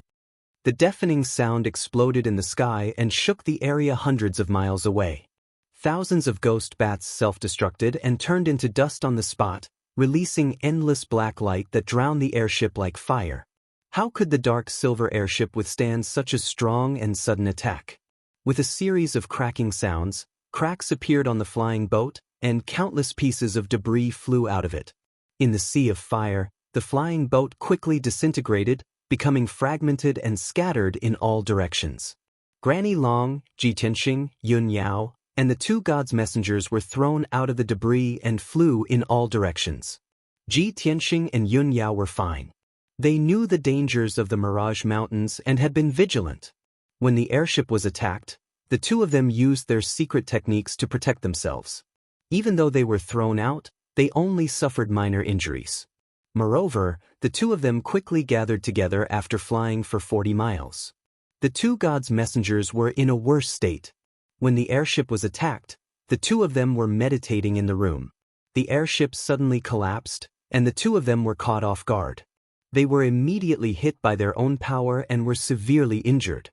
The deafening sound exploded in the sky and shook the area hundreds of miles away. Thousands of ghost bats self-destructed and turned into dust on the spot, releasing endless black light that drowned the airship like fire. How could the dark silver airship withstand such a strong and sudden attack? With a series of cracking sounds, cracks appeared on the flying boat, and countless pieces of debris flew out of it. In the sea of fire, the flying boat quickly disintegrated, becoming fragmented and scattered in all directions. Granny Long, Ji Tianxing, Yun Yao, and the 2 gods' messengers were thrown out of the debris and flew in all directions. Ji Tianxing and Yun Yao were fine. They knew the dangers of the Mirage Mountains and had been vigilant. When the airship was attacked, the 2 of them used their secret techniques to protect themselves. Even though they were thrown out, they only suffered minor injuries. Moreover, the 2 of them quickly gathered together after flying for 40 miles. The 2 gods' messengers were in a worse state. When the airship was attacked, the 2 of them were meditating in the room. The airship suddenly collapsed, and the 2 of them were caught off guard. They were immediately hit by their own power and were severely injured.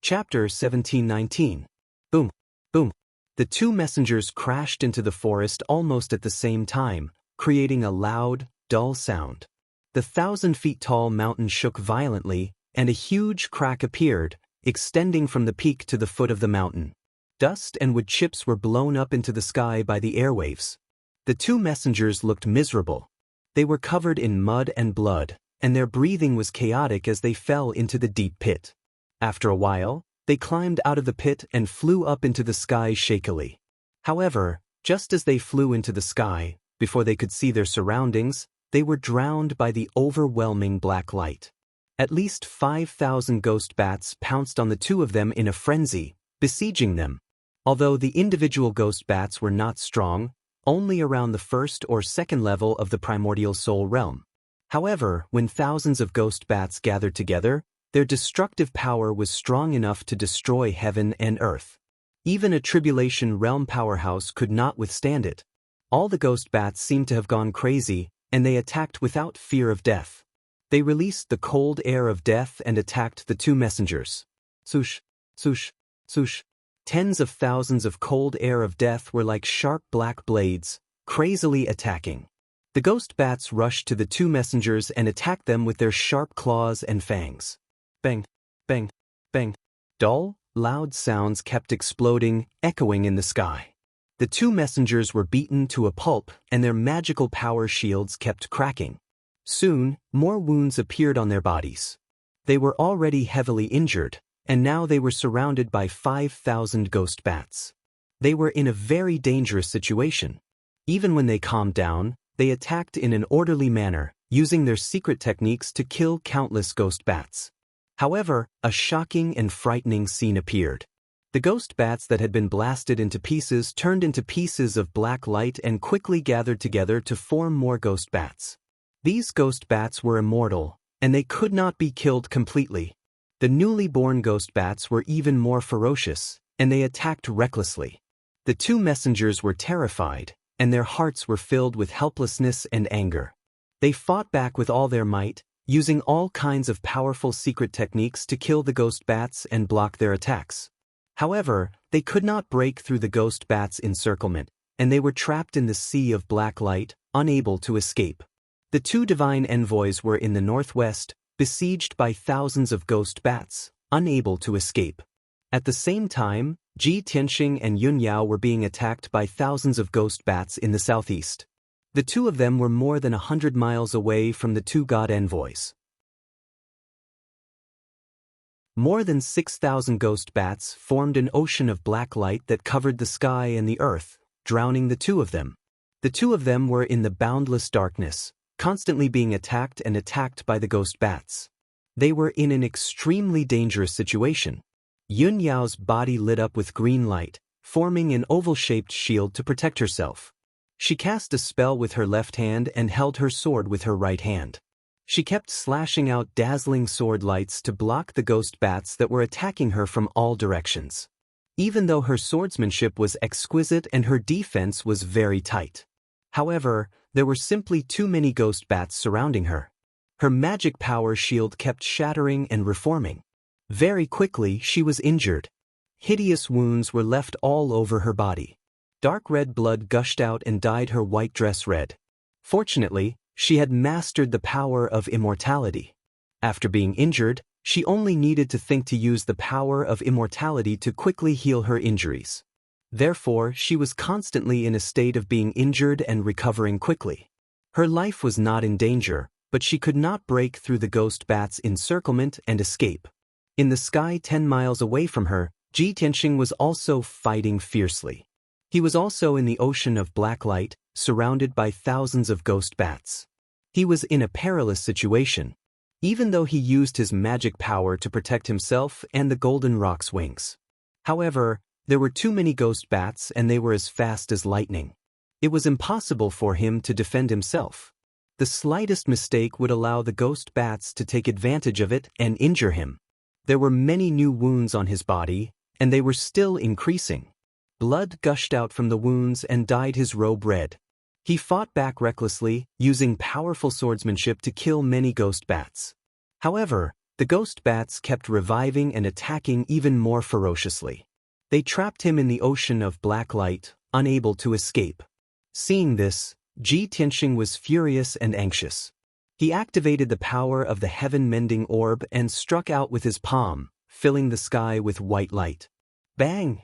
Chapter 1719. Boom, boom. The 2 messengers crashed into the forest almost at the same time, creating a loud, dull sound. The 1,000-feet-tall mountain shook violently, and a huge crack appeared, extending from the peak to the foot of the mountain. Dust and wood chips were blown up into the sky by the airwaves. The 2 messengers looked miserable. They were covered in mud and blood, and their breathing was chaotic as they fell into the deep pit. After a while, they climbed out of the pit and flew up into the sky shakily. However, just as they flew into the sky, before they could see their surroundings, they were drowned by the overwhelming black light. At least 5,000 ghost bats pounced on the 2 of them in a frenzy, besieging them. Although the individual ghost bats were not strong, only around the 1st or 2nd level of the primordial soul realm. However, when thousands of ghost bats gathered together, their destructive power was strong enough to destroy heaven and earth. Even a tribulation realm powerhouse could not withstand it. All the ghost bats seemed to have gone crazy, and they attacked without fear of death. They released the cold air of death and attacked the 2 messengers. Swoosh, swoosh, swoosh. Tens of thousands of cold air of death were like sharp black blades, crazily attacking. The ghost bats rushed to the two messengers and attacked them with their sharp claws and fangs. Bang, bang, bang. Dull, loud sounds kept exploding, echoing in the sky. The two messengers were beaten to a pulp, and their magical power shields kept cracking. Soon, more wounds appeared on their bodies. They were already heavily injured, and now they were surrounded by 5,000 ghost bats. They were in a very dangerous situation. Even when they calmed down, they attacked in an orderly manner, using their secret techniques to kill countless ghost bats. However, a shocking and frightening scene appeared. The ghost bats that had been blasted into pieces turned into pieces of black light and quickly gathered together to form more ghost bats. These ghost bats were immortal, and they could not be killed completely. The newly born ghost bats were even more ferocious, and they attacked recklessly. The two messengers were terrified, and their hearts were filled with helplessness and anger. They fought back with all their might, using all kinds of powerful secret techniques to kill the ghost bats and block their attacks. However, they could not break through the ghost bats' encirclement, and they were trapped in the sea of black light, unable to escape. The two divine envoys were in the northwest, besieged by thousands of ghost bats, unable to escape. At the same time, Ji Tianxing and Yunyao were being attacked by thousands of ghost bats in the southeast. The two of them were more than 100 miles away from the two god envoys. More than 6,000 ghost bats formed an ocean of black light that covered the sky and the earth, drowning the two of them. The two of them were in the boundless darkness, constantly being attacked by the ghost bats. They were in an extremely dangerous situation. Yun Yao's body lit up with green light, forming an oval-shaped shield to protect herself. She cast a spell with her left hand and held her sword with her right hand. She kept slashing out dazzling sword lights to block the ghost bats that were attacking her from all directions. Even though her swordsmanship was exquisite and her defense was very tight. However, there were simply too many ghost bats surrounding her. Her magic power shield kept shattering and reforming. Very quickly, she was injured. Hideous wounds were left all over her body. Dark red blood gushed out and dyed her white dress red. Fortunately, she had mastered the power of immortality. After being injured, she only needed to think to use the power of immortality to quickly heal her injuries. Therefore, she was constantly in a state of being injured and recovering quickly. Her life was not in danger, but she could not break through the ghost bat's encirclement and escape. In the sky 10 miles away from her, Ji Tianxing was also fighting fiercely. He was also in the ocean of black light, surrounded by thousands of ghost bats. He was in a perilous situation, even though he used his magic power to protect himself and the golden rock's wings. However, there were too many ghost bats and they were as fast as lightning. It was impossible for him to defend himself. The slightest mistake would allow the ghost bats to take advantage of it and injure him. There were many new wounds on his body, and they were still increasing. Blood gushed out from the wounds and dyed his robe red. He fought back recklessly, using powerful swordsmanship to kill many ghost bats. However, the ghost bats kept reviving and attacking even more ferociously. They trapped him in the ocean of black light, unable to escape. Seeing this, Ji Tianxing was furious and anxious. He activated the power of the heaven-mending orb and struck out with his palm, filling the sky with white light. Bang!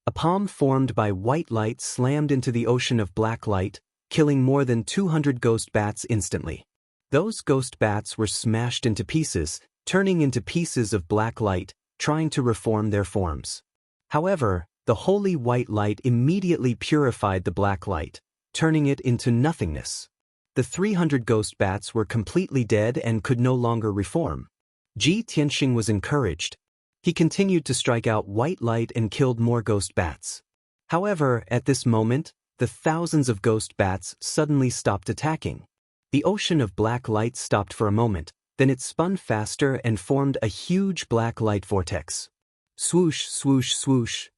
A palm formed by white light slammed into the ocean of black light, killing more than 200 ghost bats instantly. Those ghost bats were smashed into pieces, turning into pieces of black light, trying to reform their forms. However, the holy white light immediately purified the black light, turning it into nothingness. The 300 ghost bats were completely dead and could no longer reform. Ji Tianxing was encouraged. He continued to strike out white light and killed more ghost bats. However, at this moment, the thousands of ghost bats suddenly stopped attacking. The ocean of black light stopped for a moment, then it spun faster and formed a huge black light vortex. Swoosh, swoosh, swoosh.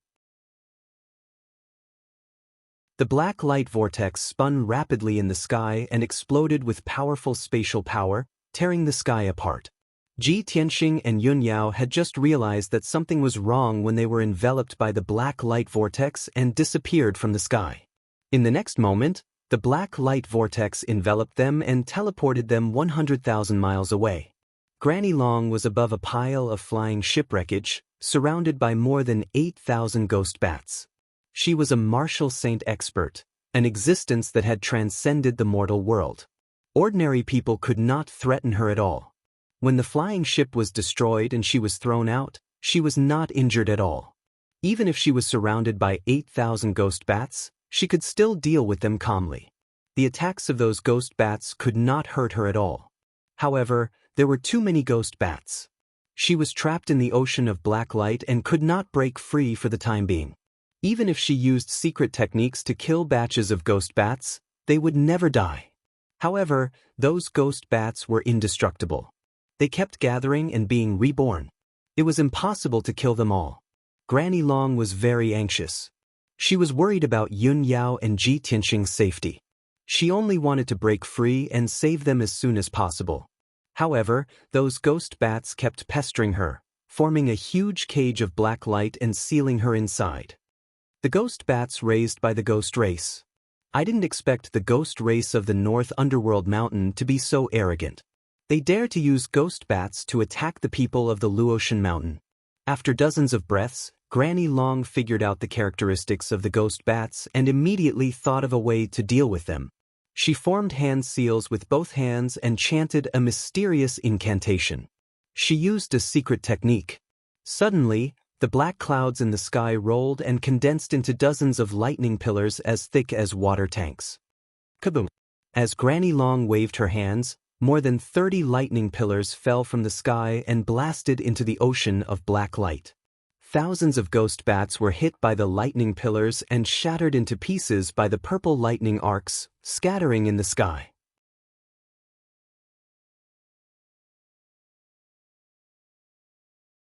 The black light vortex spun rapidly in the sky and exploded with powerful spatial power, tearing the sky apart. Ji Tianxing and Yun Yao had just realized that something was wrong when they were enveloped by the black light vortex and disappeared from the sky. In the next moment, the black light vortex enveloped them and teleported them 100,000 miles away. Granny Long was above a pile of flying shipwreckage, surrounded by more than 8,000 ghost bats. She was a martial saint expert, an existence that had transcended the mortal world. Ordinary people could not threaten her at all. When the flying ship was destroyed and she was thrown out, she was not injured at all. Even if she was surrounded by 8,000 ghost bats, she could still deal with them calmly. The attacks of those ghost bats could not hurt her at all. However, there were too many ghost bats. She was trapped in the ocean of black light and could not break free for the time being. Even if she used secret techniques to kill batches of ghost bats, they would never die. However, those ghost bats were indestructible. They kept gathering and being reborn. It was impossible to kill them all. Granny Long was very anxious. She was worried about Yun Yao and Ji Tianxing's safety. She only wanted to break free and save them as soon as possible. However, those ghost bats kept pestering her, forming a huge cage of black light and sealing her inside. The ghost bats raised by the ghost race. I didn't expect the ghost race of the North Underworld Mountain to be so arrogant. They dare to use ghost bats to attack the people of the Luotian Mountain. After dozens of breaths, Granny Long figured out the characteristics of the ghost bats and immediately thought of a way to deal with them. She formed hand seals with both hands and chanted a mysterious incantation. She used a secret technique. Suddenly, the black clouds in the sky rolled and condensed into dozens of lightning pillars as thick as water tanks. Kaboom! As Granny Long waved her hands, more than 30 lightning pillars fell from the sky and blasted into the ocean of black light. Thousands of ghost bats were hit by the lightning pillars and shattered into pieces by the purple lightning arcs, scattering in the sky.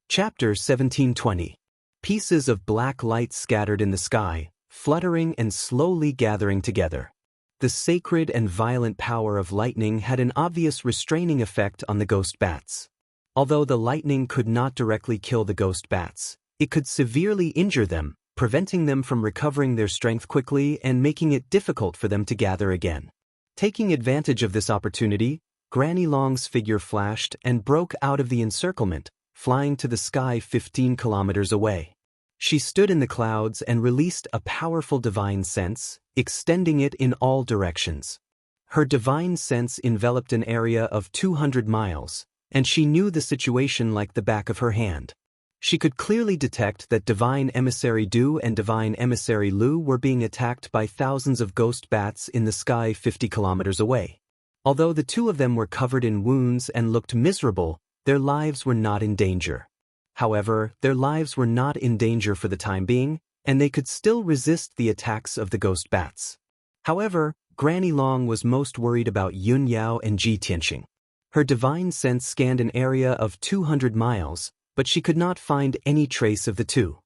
Chapter 1720. Pieces of black light scattered in the sky, fluttering and slowly gathering together. The sacred and violent power of lightning had an obvious restraining effect on the ghost bats. Although the lightning could not directly kill the ghost bats, it could severely injure them, preventing them from recovering their strength quickly and making it difficult for them to gather again. Taking advantage of this opportunity, Granny Long's figure flashed and broke out of the encirclement, flying to the sky 15 kilometers away. She stood in the clouds and released a powerful divine sense, extending it in all directions. Her divine sense enveloped an area of 200 miles, and she knew the situation like the back of her hand. She could clearly detect that Divine Emissary Du and Divine Emissary Lu were being attacked by thousands of ghost bats in the sky 50 kilometers away. Although the two of them were covered in wounds and looked miserable, their lives were not in danger. However, their lives were not in danger for the time being, and they could still resist the attacks of the ghost bats. However, Granny Long was most worried about Yun Yao and Ji Tianxing. Her divine sense scanned an area of 200 miles, but she could not find any trace of the two.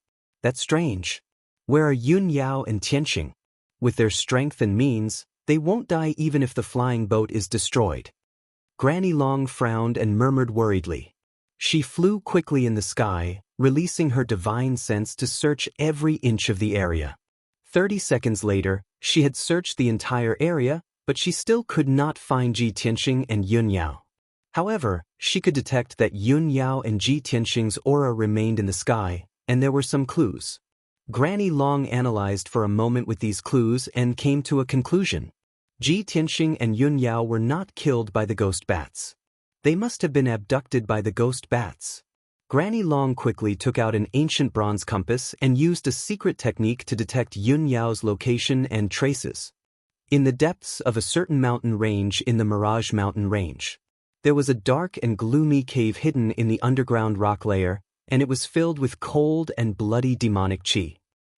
That's strange. Where are Yun Yao and Tianxing? With their strength and means, they won't die even if the flying boat is destroyed. Granny Long frowned and murmured worriedly. She flew quickly in the sky, releasing her divine sense to search every inch of the area. 30 seconds later, she had searched the entire area, but she still could not find Ji Tianxing and Yun Yao. However, she could detect that Yun Yao and Ji Tianxing's aura remained in the sky, and there were some clues. Granny Long analyzed for a moment with these clues and came to a conclusion. Ji Tianxing and Yun Yao were not killed by the ghost bats. They must have been abducted by the ghost bats. Granny Long quickly took out an ancient bronze compass and used a secret technique to detect Yun Yao's location and traces. In the depths of a certain mountain range in the Mirage Mountain Range, there was a dark and gloomy cave hidden in the underground rock layer, and it was filled with cold and bloody demonic chi.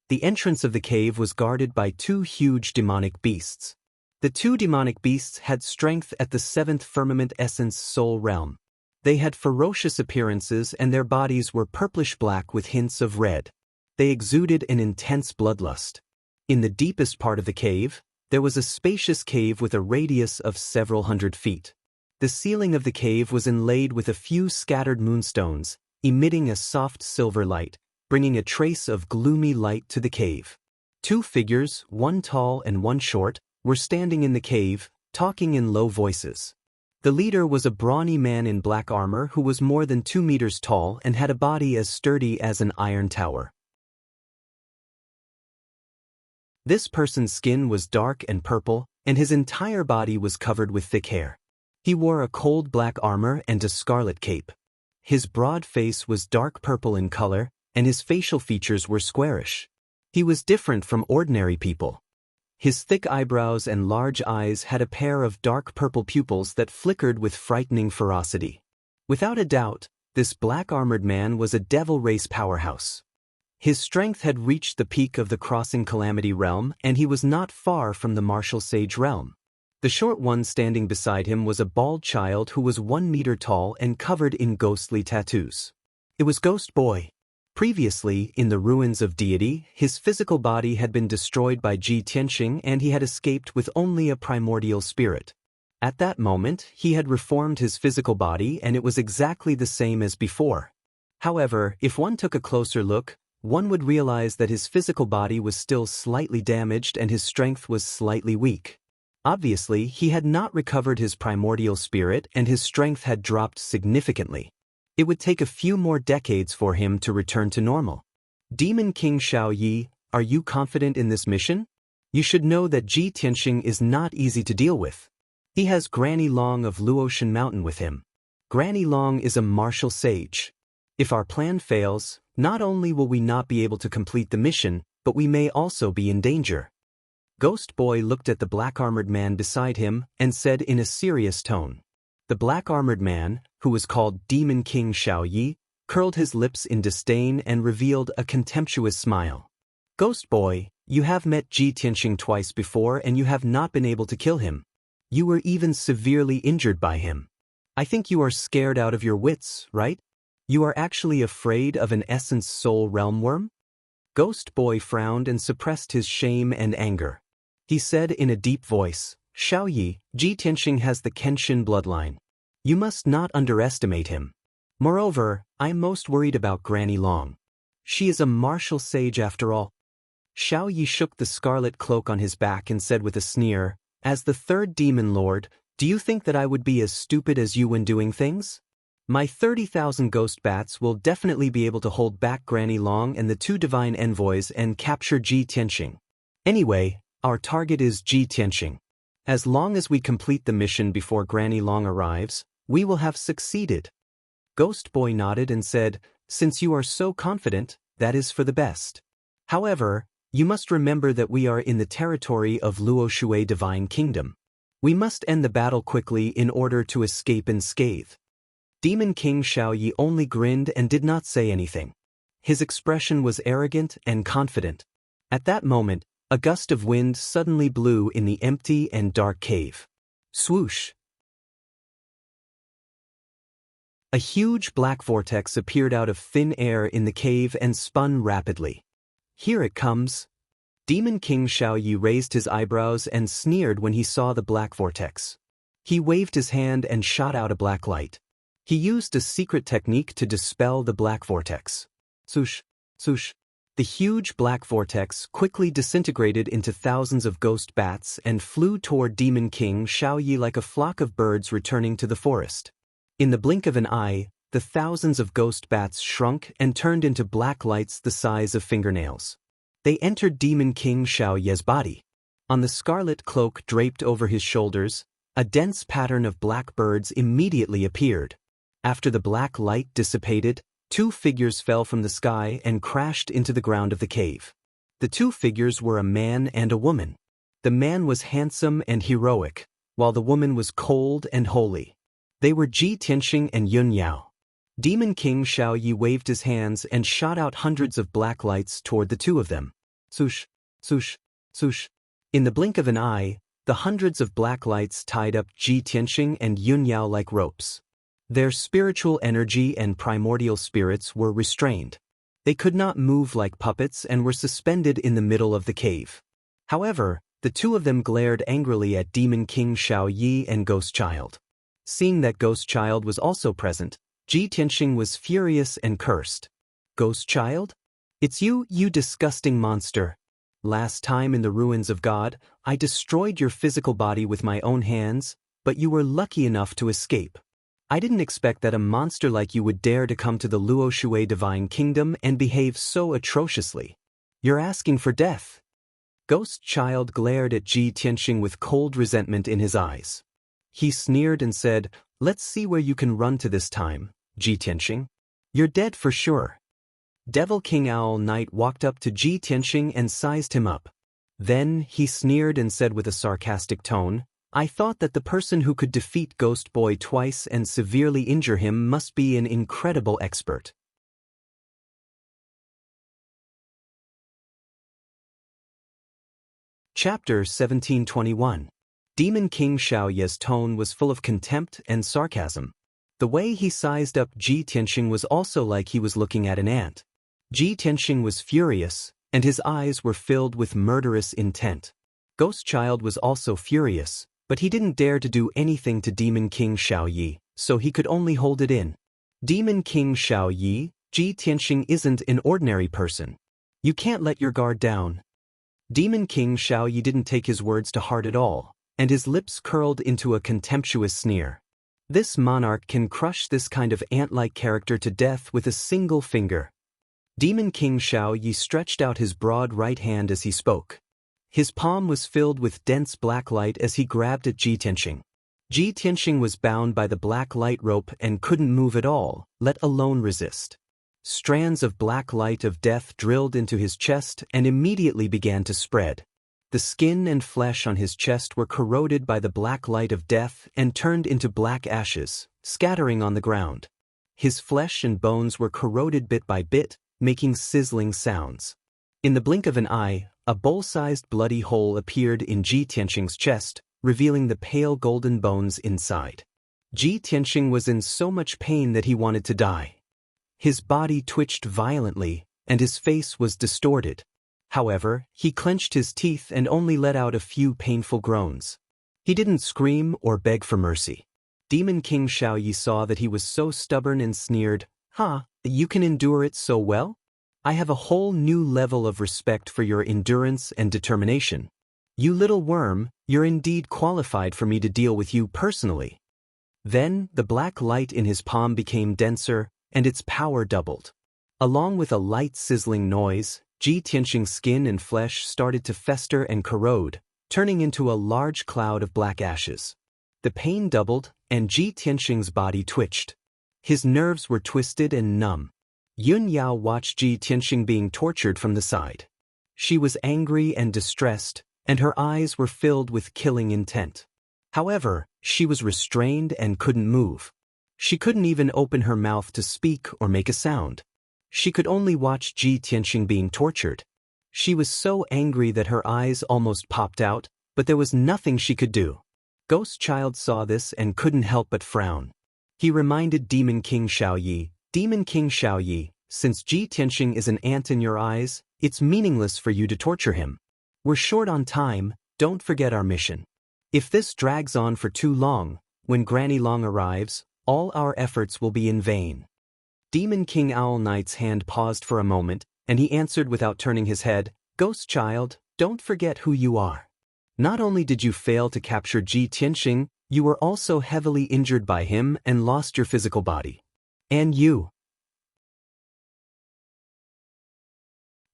The entrance of the cave was guarded by two huge demonic beasts. The two demonic beasts had strength at the seventh firmament essence soul realm. They had ferocious appearances and their bodies were purplish-black with hints of red. They exuded an intense bloodlust. In the deepest part of the cave, there was a spacious cave with a radius of several hundred feet. The ceiling of the cave was inlaid with a few scattered moonstones, emitting a soft silver light, bringing a trace of gloomy light to the cave. Two figures, one tall and one short, were standing in the cave, talking in low voices. The leader was a brawny man in black armor who was more than 2 meters tall and had a body as sturdy as an iron tower. This person's skin was dark and purple, and his entire body was covered with thick hair. He wore a cold black armor and a scarlet cape. His broad face was dark purple in color, and his facial features were squarish. He was different from ordinary people. His thick eyebrows and large eyes had a pair of dark purple pupils that flickered with frightening ferocity. Without a doubt, this black-armored man was a devil race powerhouse. His strength had reached the peak of the Crossing Calamity realm, and he was not far from the Martial Sage realm. The short one standing beside him was a bald child who was 1 meter tall and covered in ghostly tattoos. It was Ghost Boy. Previously, in the ruins of Deity, his physical body had been destroyed by Ji Tianxing and he had escaped with only a primordial spirit. At that moment, he had reformed his physical body and it was exactly the same as before. However, if one took a closer look, one would realize that his physical body was still slightly damaged and his strength was slightly weak. Obviously, he had not recovered his primordial spirit and his strength had dropped significantly. It would take a few more decades for him to return to normal. Demon King Xiaoyi, are you confident in this mission? You should know that Ji Tianxing is not easy to deal with. He has Granny Long of Luotian Mountain with him. Granny Long is a martial sage. If our plan fails, not only will we not be able to complete the mission, but we may also be in danger. Ghost Boy looked at the black-armored man beside him and said in a serious tone. The black-armored man, who was called Demon King Xiaoyi, curled his lips in disdain and revealed a contemptuous smile. Ghost Boy, you have met Ji Tianxing twice before and you have not been able to kill him. You were even severely injured by him. I think you are scared out of your wits, right? You are actually afraid of an Essence Soul Realm Worm? Ghost Boy frowned and suppressed his shame and anger. He said in a deep voice, Xiaoyi, Ji Tianxing has the Kenshin bloodline. You must not underestimate him. Moreover, I am most worried about Granny Long. She is a martial sage after all. Xiaoyi shook the scarlet cloak on his back and said with a sneer, as the third demon lord, do you think that I would be as stupid as you when doing things? My 30,000 ghost bats will definitely be able to hold back Granny Long and the 2 divine envoys and capture Ji Tianxing. Anyway, our target is Ji Tianxing. As long as we complete the mission before Granny Long arrives, we will have succeeded. Ghost Boy nodded and said, since you are so confident, that is for the best. However, you must remember that we are in the territory of Luoshui Divine Kingdom. We must end the battle quickly in order to escape unscathed. Demon King Xiaoyi only grinned and did not say anything. His expression was arrogant and confident. At that moment, a gust of wind suddenly blew in the empty and dark cave. Swoosh! A huge black vortex appeared out of thin air in the cave and spun rapidly. Here it comes. Demon King Xiaoyi raised his eyebrows and sneered when he saw the black vortex. He waved his hand and shot out a black light. He used a secret technique to dispel the black vortex. Swoosh! Swoosh! The huge black vortex quickly disintegrated into thousands of ghost bats and flew toward Demon King Xiaoyi like a flock of birds returning to the forest. In the blink of an eye, the thousands of ghost bats shrunk and turned into black lights the size of fingernails. They entered Demon King Xiaoyi's body. On the scarlet cloak draped over his shoulders, a dense pattern of black birds immediately appeared. After the black light dissipated, 2 figures fell from the sky and crashed into the ground of the cave. The 2 figures were a man and a woman. The man was handsome and heroic, while the woman was cold and holy. They were Ji Tianxing and Yun Yao. Demon King Xiaoyi waved his hands and shot out hundreds of black lights toward the 2 of them. Swoosh! Swoosh! Swoosh! In the blink of an eye, the hundreds of black lights tied up Ji Tianxing and Yun Yao like ropes. Their spiritual energy and primordial spirits were restrained. They could not move like puppets and were suspended in the middle of the cave. However, the 2 of them glared angrily at Demon King Xiaoyi and Ghost Child. Seeing that Ghost Child was also present, Ji Tianxing was furious and cursed. Ghost Child? It's you, you disgusting monster. Last time in the ruins of God, I destroyed your physical body with my own hands, but you were lucky enough to escape. I didn't expect that a monster like you would dare to come to the Luoshui Divine Kingdom and behave so atrociously. You're asking for death. Ghost Child glared at Ji Tianxing with cold resentment in his eyes. He sneered and said, "Let's see where you can run to this time, Ji Tianxing. You're dead for sure." Devil King Owl Knight walked up to Ji Tianxing and sized him up. Then he sneered and said with a sarcastic tone, "I thought that the person who could defeat Ghost Boy twice and severely injure him must be an incredible expert." Chapter 1721. Demon King Xiaoye's tone was full of contempt and sarcasm. The way he sized up Ji Tianxing was also like he was looking at an ant. Ji Tianxing was furious, and his eyes were filled with murderous intent. Ghost Child was also furious, but he didn't dare to do anything to Demon King Xiaoye, so he could only hold it in. Demon King Xiaoye, Ji Tianxing isn't an ordinary person. You can't let your guard down. Demon King Xiaoye didn't take his words to heart at all, and his lips curled into a contemptuous sneer. This monarch can crush this kind of ant-like character to death with a single finger. Demon King Xiaoye stretched out his broad right hand as he spoke. His palm was filled with dense black light as he grabbed at Ji Tianxing. Ji Tianxing was bound by the black light rope and couldn't move at all, let alone resist. Strands of black light of death drilled into his chest and immediately began to spread. The skin and flesh on his chest were corroded by the black light of death and turned into black ashes, scattering on the ground. His flesh and bones were corroded bit by bit, making sizzling sounds. In the blink of an eye, a bowl-sized bloody hole appeared in Ji Tianxing's chest, revealing the pale golden bones inside. Ji Tianxing was in so much pain that he wanted to die. His body twitched violently, and his face was distorted. However, he clenched his teeth and only let out a few painful groans. He didn't scream or beg for mercy. Demon King Xiaoye saw that he was so stubborn and sneered, "Ha, you can endure it so well? I have a whole new level of respect for your endurance and determination. You little worm, you're indeed qualified for me to deal with you personally." Then, the black light in his palm became denser, and its power doubled. Along with a light sizzling noise, Ji Tianxing's skin and flesh started to fester and corrode, turning into a large cloud of black ashes. The pain doubled, and Ji Tianxing's body twitched. His nerves were twisted and numb. Yun Yao watched Ji Tianxing being tortured from the side. She was angry and distressed, and her eyes were filled with killing intent. However, she was restrained and couldn't move. She couldn't even open her mouth to speak or make a sound. She could only watch Ji Tianxing being tortured. She was so angry that her eyes almost popped out, but there was nothing she could do. Ghost Child saw this and couldn't help but frown. He reminded Demon King Xiaoye, "Demon King Xiaoye, since Ji Tianxing is an ant in your eyes, it's meaningless for you to torture him. We're short on time, don't forget our mission. If this drags on for too long, when Granny Long arrives, all our efforts will be in vain." Demon King Owl Knight's hand paused for a moment, and he answered without turning his head, "Ghost Child, don't forget who you are. Not only did you fail to capture Ji Tianxing, you were also heavily injured by him and lost your physical body. And you.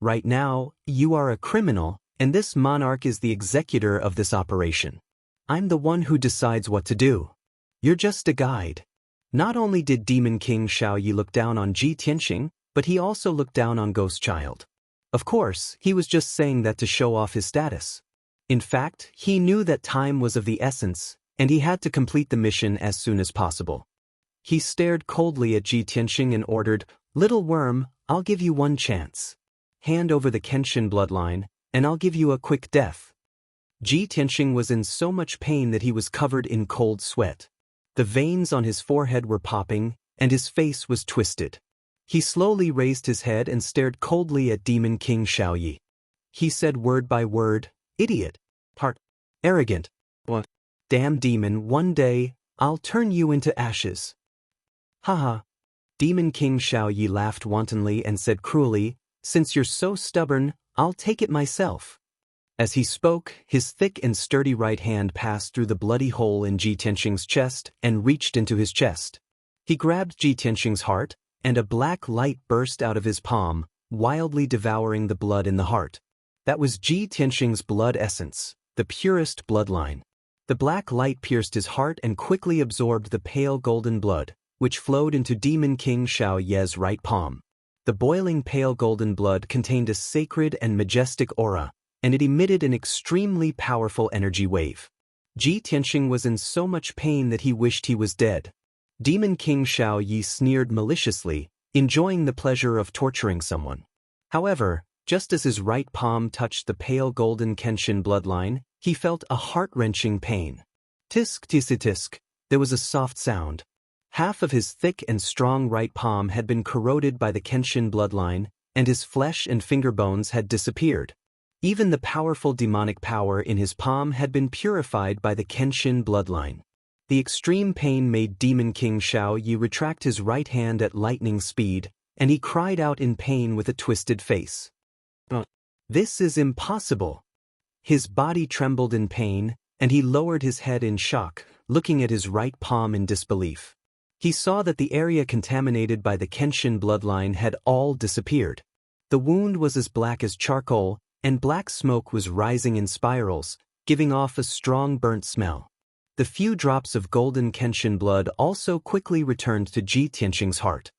Right now, you are a criminal, and this monarch is the executor of this operation. I'm the one who decides what to do. You're just a guide." Not only did Demon King Xiaoye look down on Ji Tianxing, but he also looked down on Ghost Child. Of course, he was just saying that to show off his status. In fact, he knew that time was of the essence, and he had to complete the mission as soon as possible. He stared coldly at Ji Tianxing and ordered, "Little worm, I'll give you one chance. Hand over the Kenshin bloodline, and I'll give you a quick death." Ji Tianxing was in so much pain that he was covered in cold sweat. The veins on his forehead were popping, and his face was twisted. He slowly raised his head and stared coldly at Demon King Xiaoye. He said word by word, "Idiot. Arrogant. What? Damn demon, one day, I'll turn you into ashes. Haha. Demon King Xiaoyi laughed wantonly and said cruelly, since you're so stubborn, I'll take it myself. As he spoke, his thick and sturdy right hand passed through the bloody hole in Ji Tianxing's chest and reached into his chest. He grabbed Ji Tianxing's heart, and a black light burst out of his palm, wildly devouring the blood in the heart. That was Ji Tianxing's blood essence, the purest bloodline. The black light pierced his heart and quickly absorbed the pale golden blood, which flowed into Demon King Xiaoye's right palm. The boiling pale golden blood contained a sacred and majestic aura, and it emitted an extremely powerful energy wave. Ji Tianxing was in so much pain that he wished he was dead. Demon King Xiaoyi sneered maliciously, enjoying the pleasure of torturing someone. However, just as his right palm touched the pale golden Kenshin bloodline, he felt a heart-wrenching pain. Tisk tisk tisk, there was a soft sound. Half of his thick and strong right palm had been corroded by the Kenshin bloodline, and his flesh and finger bones had disappeared. Even the powerful demonic power in his palm had been purified by the Kenshin bloodline. The extreme pain made Demon King Xiaoyi retract his right hand at lightning speed, and he cried out in pain with a twisted face. This is impossible. His body trembled in pain, and he lowered his head in shock, looking at his right palm in disbelief. He saw that the area contaminated by the Kenshin bloodline had all disappeared. The wound was as black as charcoal, and black smoke was rising in spirals, giving off a strong burnt smell. The few drops of golden Kenshin blood also quickly returned to Ji Tianxing's heart.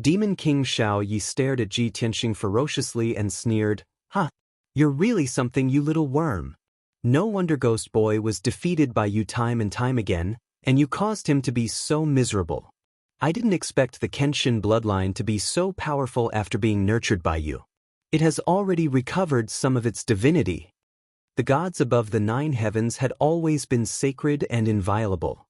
Demon King Xiaoyi stared at Ji Tianxing ferociously and sneered, "Ha! You're really something, you little worm. No wonder Ghost Boy was defeated by you time and time again, and you caused him to be so miserable. I didn't expect the Kenshin bloodline to be so powerful after being nurtured by you. It has already recovered some of its divinity." The gods above the 9 heavens had always been sacred and inviolable.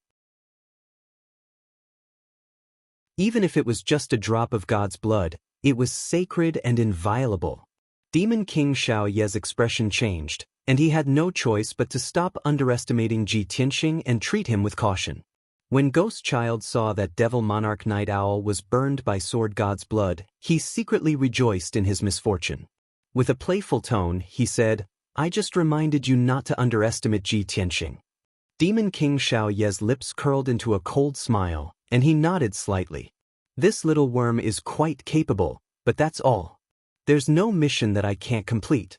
Even if it was just a drop of God's blood, it was sacred and inviolable. Demon King Xiaoye's expression changed, and he had no choice but to stop underestimating Ji Tianxing and treat him with caution. When Ghost Child saw that Devil Monarch Night Owl was burned by Sword God's blood, he secretly rejoiced in his misfortune. With a playful tone, he said, "I just reminded you not to underestimate Ji Tianxing." Demon King Xiaoye's lips curled into a cold smile, and he nodded slightly. "This little worm is quite capable, but that's all. There's no mission that I can't complete."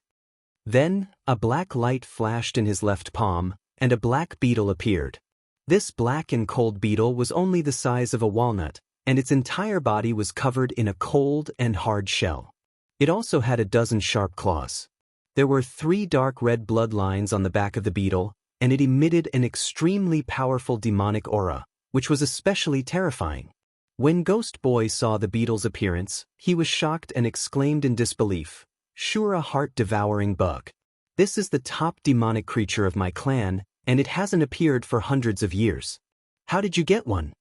Then, a black light flashed in his left palm, and a black beetle appeared. This black and cold beetle was only the size of a walnut, and its entire body was covered in a cold and hard shell. It also had a dozen sharp claws. There were 3 dark red bloodlines on the back of the beetle, and it emitted an extremely powerful demonic aura, which was especially terrifying. When Ghost Boy saw the beetle's appearance, he was shocked and exclaimed in disbelief, "Sure, a heart-devouring bug. This is the top demonic creature of my clan, and it hasn't appeared for hundreds of years. How did you get one?"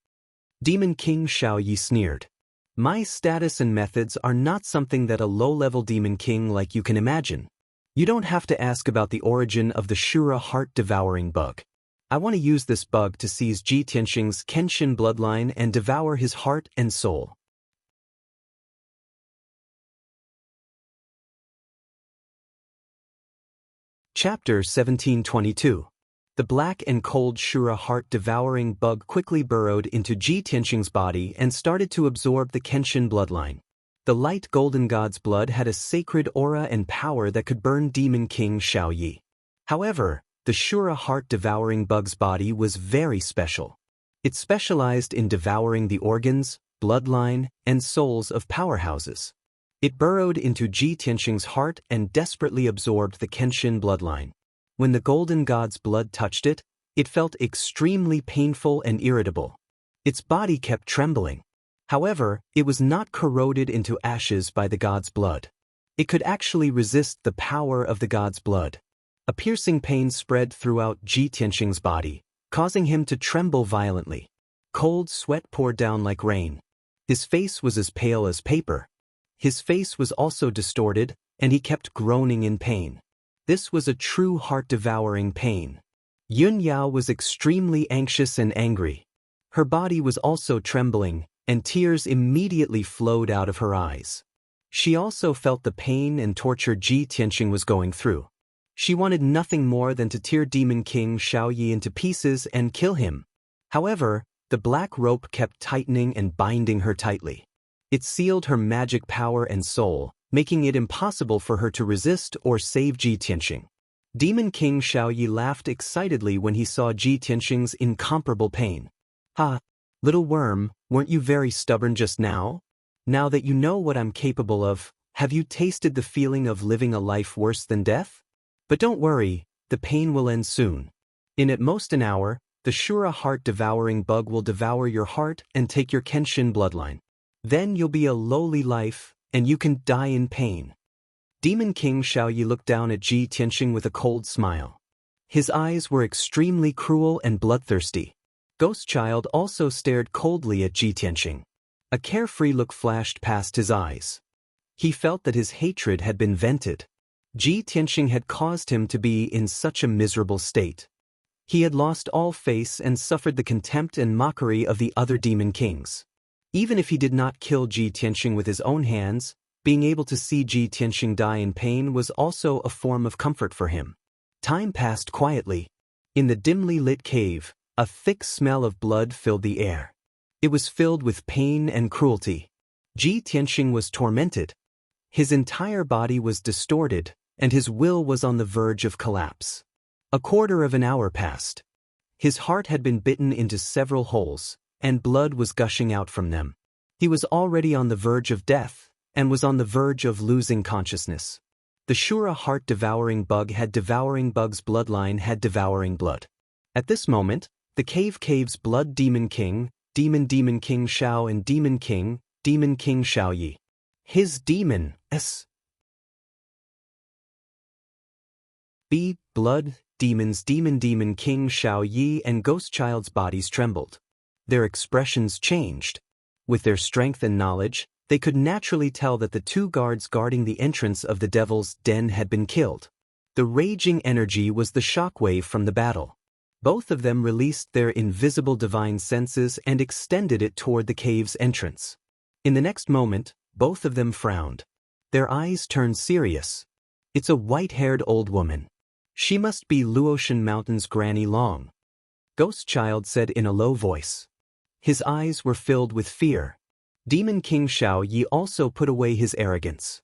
Demon King Xiaoyi sneered. "My status and methods are not something that a low-level demon king like you can imagine. You don't have to ask about the origin of the Shura heart-devouring bug. I want to use this bug to seize Ji Tianxing's Kenshin bloodline and devour his heart and soul." Chapter 1722. The black and cold Shura heart-devouring bug quickly burrowed into Ji Tianxing's body and started to absorb the Kenshin bloodline. The light golden god's blood had a sacred aura and power that could burn Demon King Xiaoyi. However, the Shura heart-devouring bug's body was very special. It specialized in devouring the organs, bloodline, and souls of powerhouses. It burrowed into Ji Tianxing's heart and desperately absorbed the Kenshin bloodline. When the golden god's blood touched it, it felt extremely painful and irritable. Its body kept trembling. However, it was not corroded into ashes by the god's blood. It could actually resist the power of the god's blood. A piercing pain spread throughout Ji Tianxing's body, causing him to tremble violently. Cold sweat poured down like rain. His face was as pale as paper. His face was also distorted, and he kept groaning in pain. This was a true heart-devouring pain. Yun Yao was extremely anxious and angry. Her body was also trembling, and tears immediately flowed out of her eyes. She also felt the pain and torture Ji Tianxing was going through. She wanted nothing more than to tear Demon King Xiaoyi into pieces and kill him. However, the black rope kept tightening and binding her tightly. It sealed her magic power and soul, making it impossible for her to resist or save Ji Tianxing. Demon King Xiaoyi laughed excitedly when he saw Ji Tianxing's incomparable pain. "Ha! Little worm, weren't you very stubborn just now? Now that you know what I'm capable of, have you tasted the feeling of living a life worse than death? But don't worry, the pain will end soon. In at most an hour, the Shura heart-devouring bug will devour your heart and take your Kenshin bloodline. Then you'll be a lowly life, and you can die in pain." Demon King Xiaoyi looked down at Ji Tianxing with a cold smile. His eyes were extremely cruel and bloodthirsty. Ghost Child also stared coldly at Ji Tianxing. A carefree look flashed past his eyes. He felt that his hatred had been vented. Ji Tianxing had caused him to be in such a miserable state. He had lost all face and suffered the contempt and mockery of the other demon kings. Even if he did not kill Ji Tianxing with his own hands, being able to see Ji Tianxing die in pain was also a form of comfort for him. Time passed quietly. In the dimly lit cave, a thick smell of blood filled the air. It was filled with pain and cruelty. Ji Tianxing was tormented. His entire body was distorted, and his will was on the verge of collapse. A quarter of an hour passed. His heart had been bitten into several holes, and blood was gushing out from them. He was already on the verge of death, and was on the verge of losing consciousness. The Shura heart-devouring bug had devouring bug's bloodline had devouring blood. At this moment, the cave's blood Demon King Xiao and Demon King Xiaoyi. His demon, blood, demons Demon King Xiaoyi and Ghost Child's bodies trembled. Their expressions changed. With their strength and knowledge, they could naturally tell that the two guards guarding the entrance of the Devil's Den had been killed. The raging energy was the shockwave from the battle. Both of them released their invisible divine senses and extended it toward the cave's entrance. In the next moment, both of them frowned. Their eyes turned serious. "It's a white-haired old woman. She must be Luotian Mountain's Granny Long," Ghost Child said in a low voice. His eyes were filled with fear. Demon King Xiaoyi also put away his arrogance.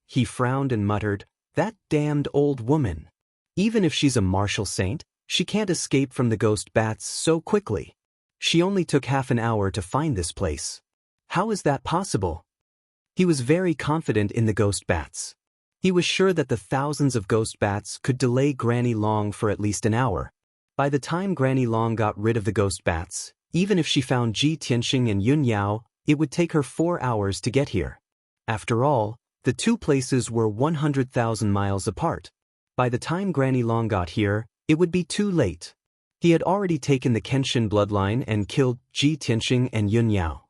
He frowned and muttered, "That damned old woman. Even if she's a martial saint, she can't escape from the ghost bats so quickly. She only took half an hour to find this place. How is that possible?" He was very confident in the ghost bats. He was sure that the thousands of ghost bats could delay Granny Long for at least an hour. By the time Granny Long got rid of the ghost bats, even if she found Ji Tianxing and Yun Yao, it would take her 4 hours to get here. After all, the two places were 100,000 miles apart. By the time Granny Long got here, it would be too late. He had already taken the Kenshin bloodline and killed Ji Tianxing and Yun Yao.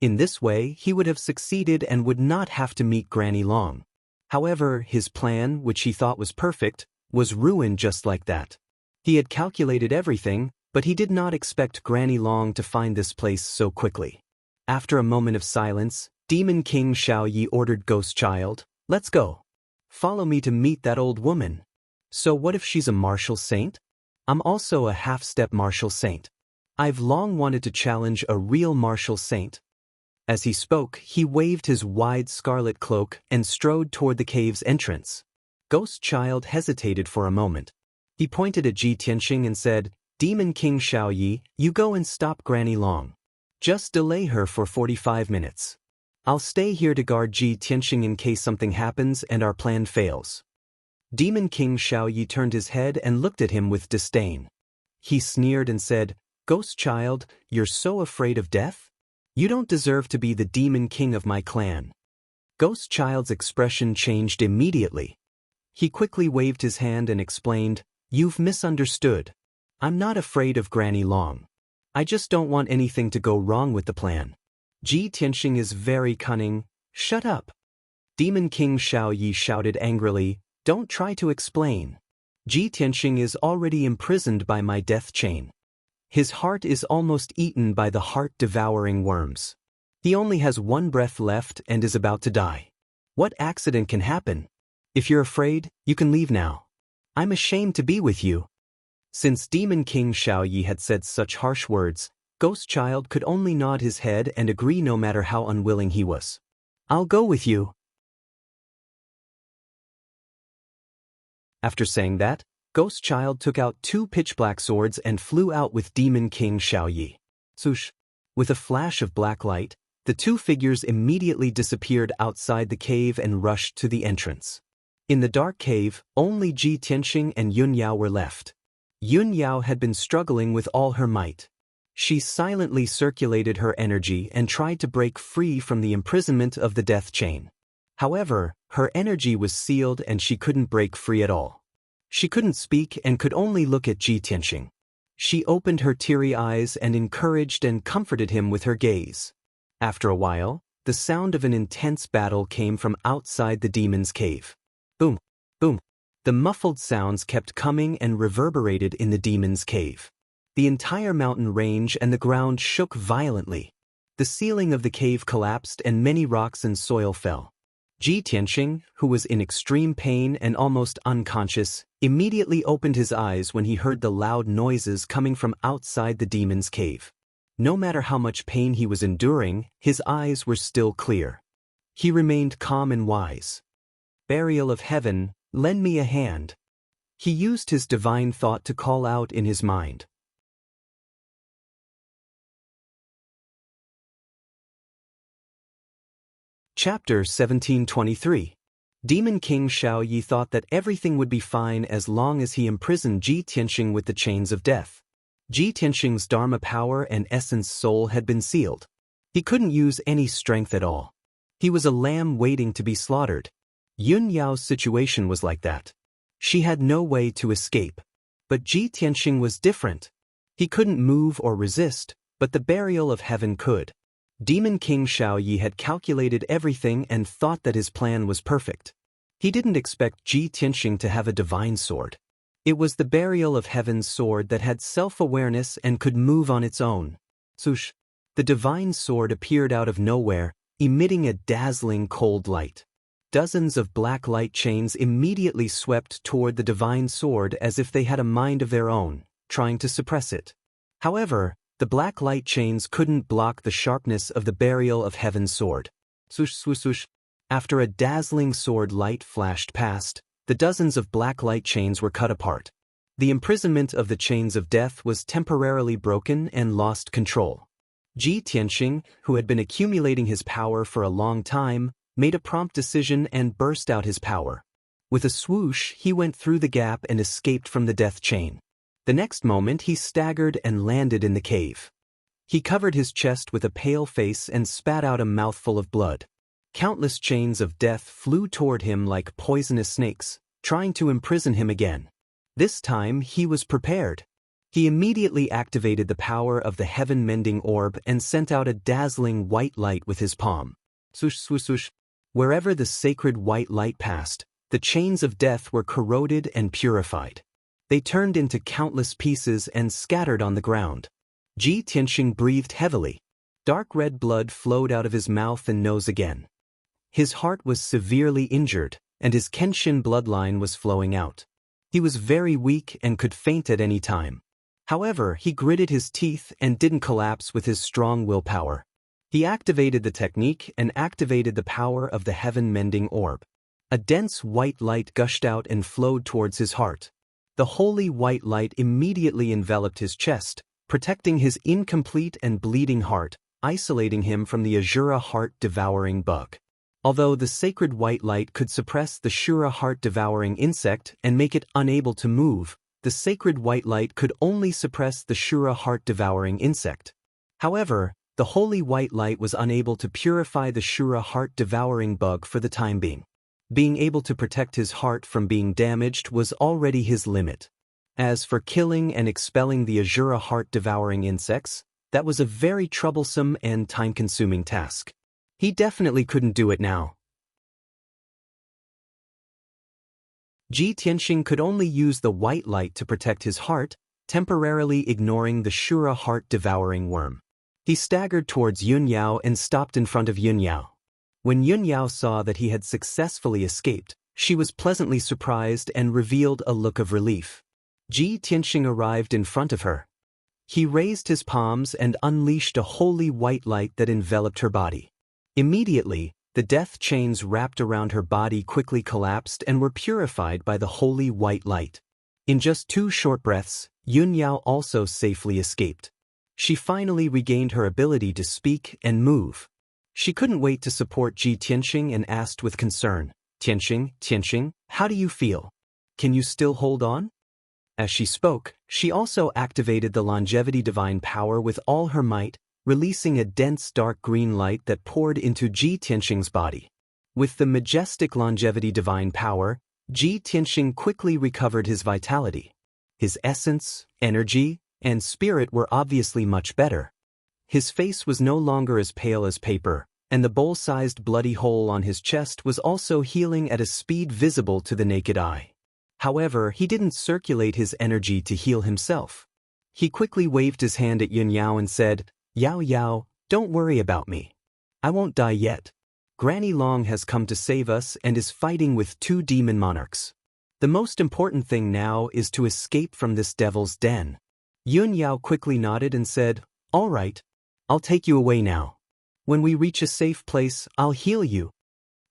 In this way, he would have succeeded and would not have to meet Granny Long. However, his plan, which he thought was perfect, was ruined just like that. He had calculated everything, but he did not expect Granny Long to find this place so quickly. After a moment of silence, Demon King Xiaoyi ordered Ghost Child, "Let's go. Follow me to meet that old woman." "So what if she's a martial saint? I'm also a half-step martial saint. I've long wanted to challenge a real martial saint." As he spoke, he waved his wide scarlet cloak and strode toward the cave's entrance. Ghost Child hesitated for a moment. He pointed at Ji Tianxing and said, "Demon King Xiaoyi, you go and stop Granny Long. Just delay her for 45 minutes. I'll stay here to guard Ji Tianxing in case something happens and our plan fails." Demon King Xiaoyi turned his head and looked at him with disdain. He sneered and said, "Ghost Child, you're so afraid of death? You don't deserve to be the Demon King of my clan." Ghost Child's expression changed immediately. He quickly waved his hand and explained, "You've misunderstood. I'm not afraid of Granny Long. I just don't want anything to go wrong with the plan. Ji Tianxing is very cunning. Shut up." Demon King Xiaoyi shouted angrily, "Don't try to explain. Ji Tianxing is already imprisoned by my death chain. His heart is almost eaten by the heart-devouring worms. He only has one breath left and is about to die. What accident can happen? If you're afraid, you can leave now. I'm ashamed to be with you. Since Demon King Xiaoyi had said such harsh words, Ghost Child could only nod his head and agree no matter how unwilling he was. I'll go with you. After saying that, Ghost Child took out 2 pitch-black swords and flew out with Demon King Xiaoyi. Swoosh! With a flash of black light, the 2 figures immediately disappeared outside the cave and rushed to the entrance. In the dark cave, only Ji Tianxing and Yun Yao were left. Yun Yao had been struggling with all her might. She silently circulated her energy and tried to break free from the imprisonment of the death chain. However, her energy was sealed and she couldn't break free at all. She couldn't speak and could only look at Ji Tianxing. She opened her teary eyes and encouraged and comforted him with her gaze. After a while, the sound of an intense battle came from outside the demon's cave. Boom, boom. The muffled sounds kept coming and reverberated in the demon's cave. The entire mountain range and the ground shook violently. The ceiling of the cave collapsed and many rocks and soil fell. Ji Tianxing, who was in extreme pain and almost unconscious, immediately opened his eyes when he heard the loud noises coming from outside the demon's cave. No matter how much pain he was enduring, his eyes were still clear. He remained calm and wise. Burial of Heaven, lend me a hand. He used his divine thought to call out in his mind. Chapter 1723. Demon King Xiaoyi thought that everything would be fine as long as he imprisoned Ji Tianxing with the chains of death. Ji Tianxing's Dharma power and essence soul had been sealed. He couldn't use any strength at all. He was a lamb waiting to be slaughtered. Yun Yao's situation was like that. She had no way to escape. But Ji Tianxing was different. He couldn't move or resist, but the burial of heaven could. Demon King Xiaoyi had calculated everything and thought that his plan was perfect. He didn't expect Ji Tianxing to have a divine sword. It was the burial of heaven's sword that had self-awareness and could move on its own. Swoosh! The divine sword appeared out of nowhere, emitting a dazzling cold light. Dozens of black light chains immediately swept toward the divine sword as if they had a mind of their own, trying to suppress it. However, the black light chains couldn't block the sharpness of the burial of heaven's sword. Swoosh, swoosh, swoosh. After a dazzling sword light flashed past, the dozens of black light chains were cut apart. The imprisonment of the chains of death was temporarily broken and lost control. Ji Tianxing, who had been accumulating his power for a long time, made a prompt decision and burst out his power. With a swoosh, he went through the gap and escaped from the death chain. The next moment he staggered and landed in the cave. He covered his chest with a pale face and spat out a mouthful of blood. Countless chains of death flew toward him like poisonous snakes, trying to imprison him again. This time he was prepared. He immediately activated the power of the heaven-mending orb and sent out a dazzling white light with his palm. Swoosh, swoosh, swoosh. Wherever the sacred white light passed, the chains of death were corroded and purified. They turned into countless pieces and scattered on the ground. Ji Tianxing breathed heavily. Dark red blood flowed out of his mouth and nose again. His heart was severely injured, and his Kenshin bloodline was flowing out. He was very weak and could faint at any time. However, he gritted his teeth and didn't collapse with his strong willpower. He activated the technique and activated the power of the heaven-mending orb. A dense white light gushed out and flowed towards his heart. The holy white light immediately enveloped his chest, protecting his incomplete and bleeding heart, isolating him from the Azura heart-devouring bug. Although the sacred white light could suppress the Shura heart-devouring insect and make it unable to move, the sacred white light could only suppress the Shura heart-devouring insect. However, the holy white light was unable to purify the Shura heart-devouring bug for the time being. Being able to protect his heart from being damaged was already his limit. As for killing and expelling the Azura heart-devouring insects, that was a very troublesome and time-consuming task. He definitely couldn't do it now. Ji Tianxing could only use the white light to protect his heart, temporarily ignoring the Shura heart-devouring worm. He staggered towards Yunyao and stopped in front of Yunyao. When Yunyao saw that he had successfully escaped, she was pleasantly surprised and revealed a look of relief. Ji Tianxing arrived in front of her. He raised his palms and unleashed a holy white light that enveloped her body. Immediately, the death chains wrapped around her body quickly collapsed and were purified by the holy white light. In just 2 short breaths, Yunyao also safely escaped. She finally regained her ability to speak and move. She couldn't wait to support Ji Tianxing and asked with concern, Tianxing, how do you feel? Can you still hold on? As she spoke, she also activated the longevity divine power with all her might, releasing a dense dark green light that poured into Ji Tianxing's body. With the majestic longevity divine power, Ji Tianxing quickly recovered his vitality. His essence, energy, and spirit were obviously much better. His face was no longer as pale as paper, and the bowl-sized bloody hole on his chest was also healing at a speed visible to the naked eye. However, he didn't circulate his energy to heal himself. He quickly waved his hand at Yunyao and said, Yao, don't worry about me. I won't die yet. Granny Long has come to save us and is fighting with 2 demon monarchs. The most important thing now is to escape from this devil's den. Yunyao quickly nodded and said, all right, I'll take you away now. When we reach a safe place, I'll heal you.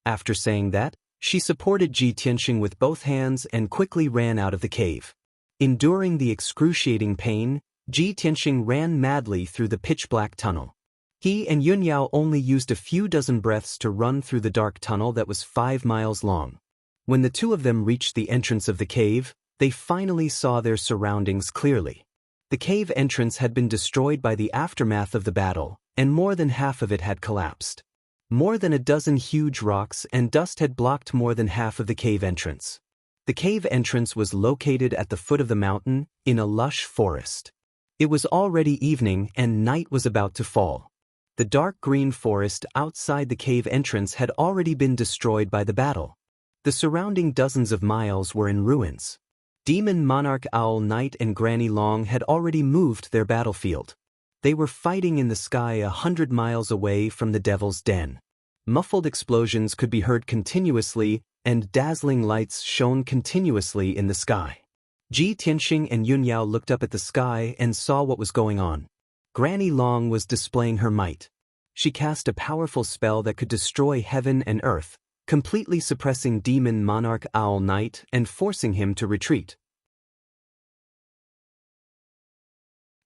After saying that, she supported Ji Tianxing with both hands and quickly ran out of the cave. Enduring the excruciating pain, Ji Tianxing ran madly through the pitch-black tunnel. He and Yunyao only used a few dozen breaths to run through the dark tunnel that was 5 miles long. When the 2 of them reached the entrance of the cave, they finally saw their surroundings clearly. The cave entrance had been destroyed by the aftermath of the battle, and more than half of it had collapsed. More than a dozen huge rocks and dust had blocked more than half of the cave entrance. The cave entrance was located at the foot of the mountain, in a lush forest. It was already evening and night was about to fall. The dark green forest outside the cave entrance had already been destroyed by the battle. The surrounding dozens of miles were in ruins. Demon Monarch Owl Knight and Granny Long had already moved their battlefield. They were fighting in the sky 100 miles away from the Devil's Den. Muffled explosions could be heard continuously, and dazzling lights shone continuously in the sky. Ji Tianxing and Yunyao looked up at the sky and saw what was going on. Granny Long was displaying her might. She cast a powerful spell that could destroy heaven and earth, completely suppressing Demon Monarch Owl Knight and forcing him to retreat.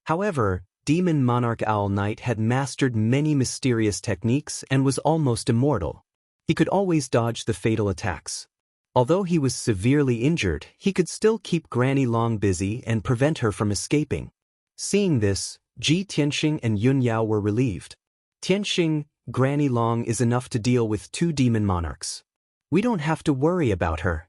However, Demon Monarch Owl Knight had mastered many mysterious techniques and was almost immortal. He could always dodge the fatal attacks. Although he was severely injured, he could still keep Granny Long busy and prevent her from escaping. Seeing this, Ji Tianxing and Yunyao were relieved. Tianxing, Granny Long is enough to deal with 2 demon monarchs. We don't have to worry about her.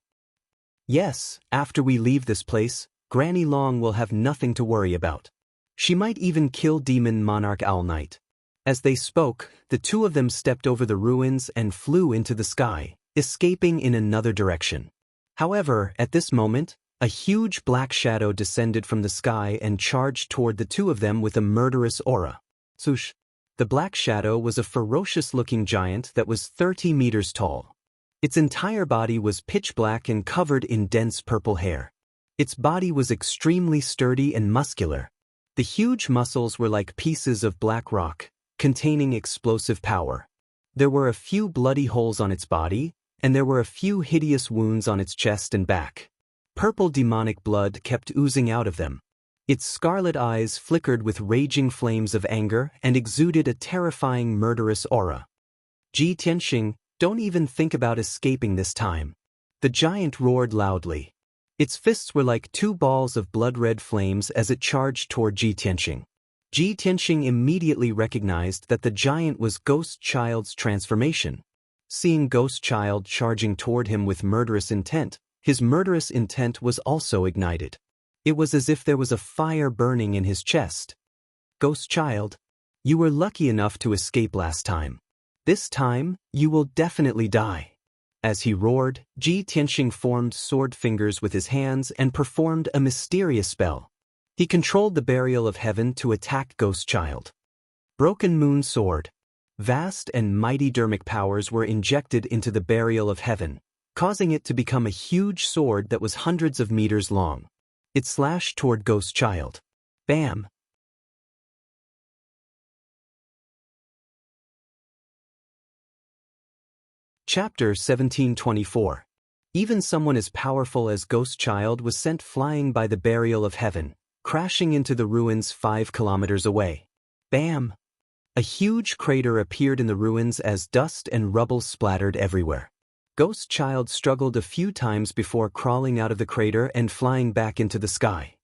Yes, after we leave this place, Granny Long will have nothing to worry about. She might even kill Demon Monarch Owl Knight. As they spoke, the 2 of them stepped over the ruins and flew into the sky, escaping in another direction. However, at this moment, a huge black shadow descended from the sky and charged toward the 2 of them with a murderous aura. Swoosh! The black shadow was a ferocious-looking giant that was 30 meters tall. Its entire body was pitch black and covered in dense purple hair. Its body was extremely sturdy and muscular. The huge muscles were like pieces of black rock, containing explosive power. There were a few bloody holes on its body, and there were a few hideous wounds on its chest and back. Purple demonic blood kept oozing out of them. Its scarlet eyes flickered with raging flames of anger and exuded a terrifying murderous aura. Ji Tianxing, don't even think about escaping this time. The giant roared loudly. Its fists were like 2 balls of blood-red flames as it charged toward Ji Tianxing. Ji Tianxing immediately recognized that the giant was Ghost Child's transformation. Seeing Ghost Child charging toward him with murderous intent, his murderous intent was also ignited. It was as if there was a fire burning in his chest. Ghost Child, you were lucky enough to escape last time. This time, you will definitely die. As he roared, Ji Tianxing formed sword fingers with his hands and performed a mysterious spell. He controlled the burial of heaven to attack Ghost Child. Broken Moon Sword. Vast and mighty dermic powers were injected into the burial of heaven, causing it to become a huge sword that was hundreds of meters long. It slashed toward Ghost Child. Bam! Chapter 1724. Even someone as powerful as Ghost Child was sent flying by the burial of heaven, crashing into the ruins 5 kilometers away. Bam! A huge crater appeared in the ruins as dust and rubble splattered everywhere. Ghost Child struggled a few times before crawling out of the crater and flying back into the sky.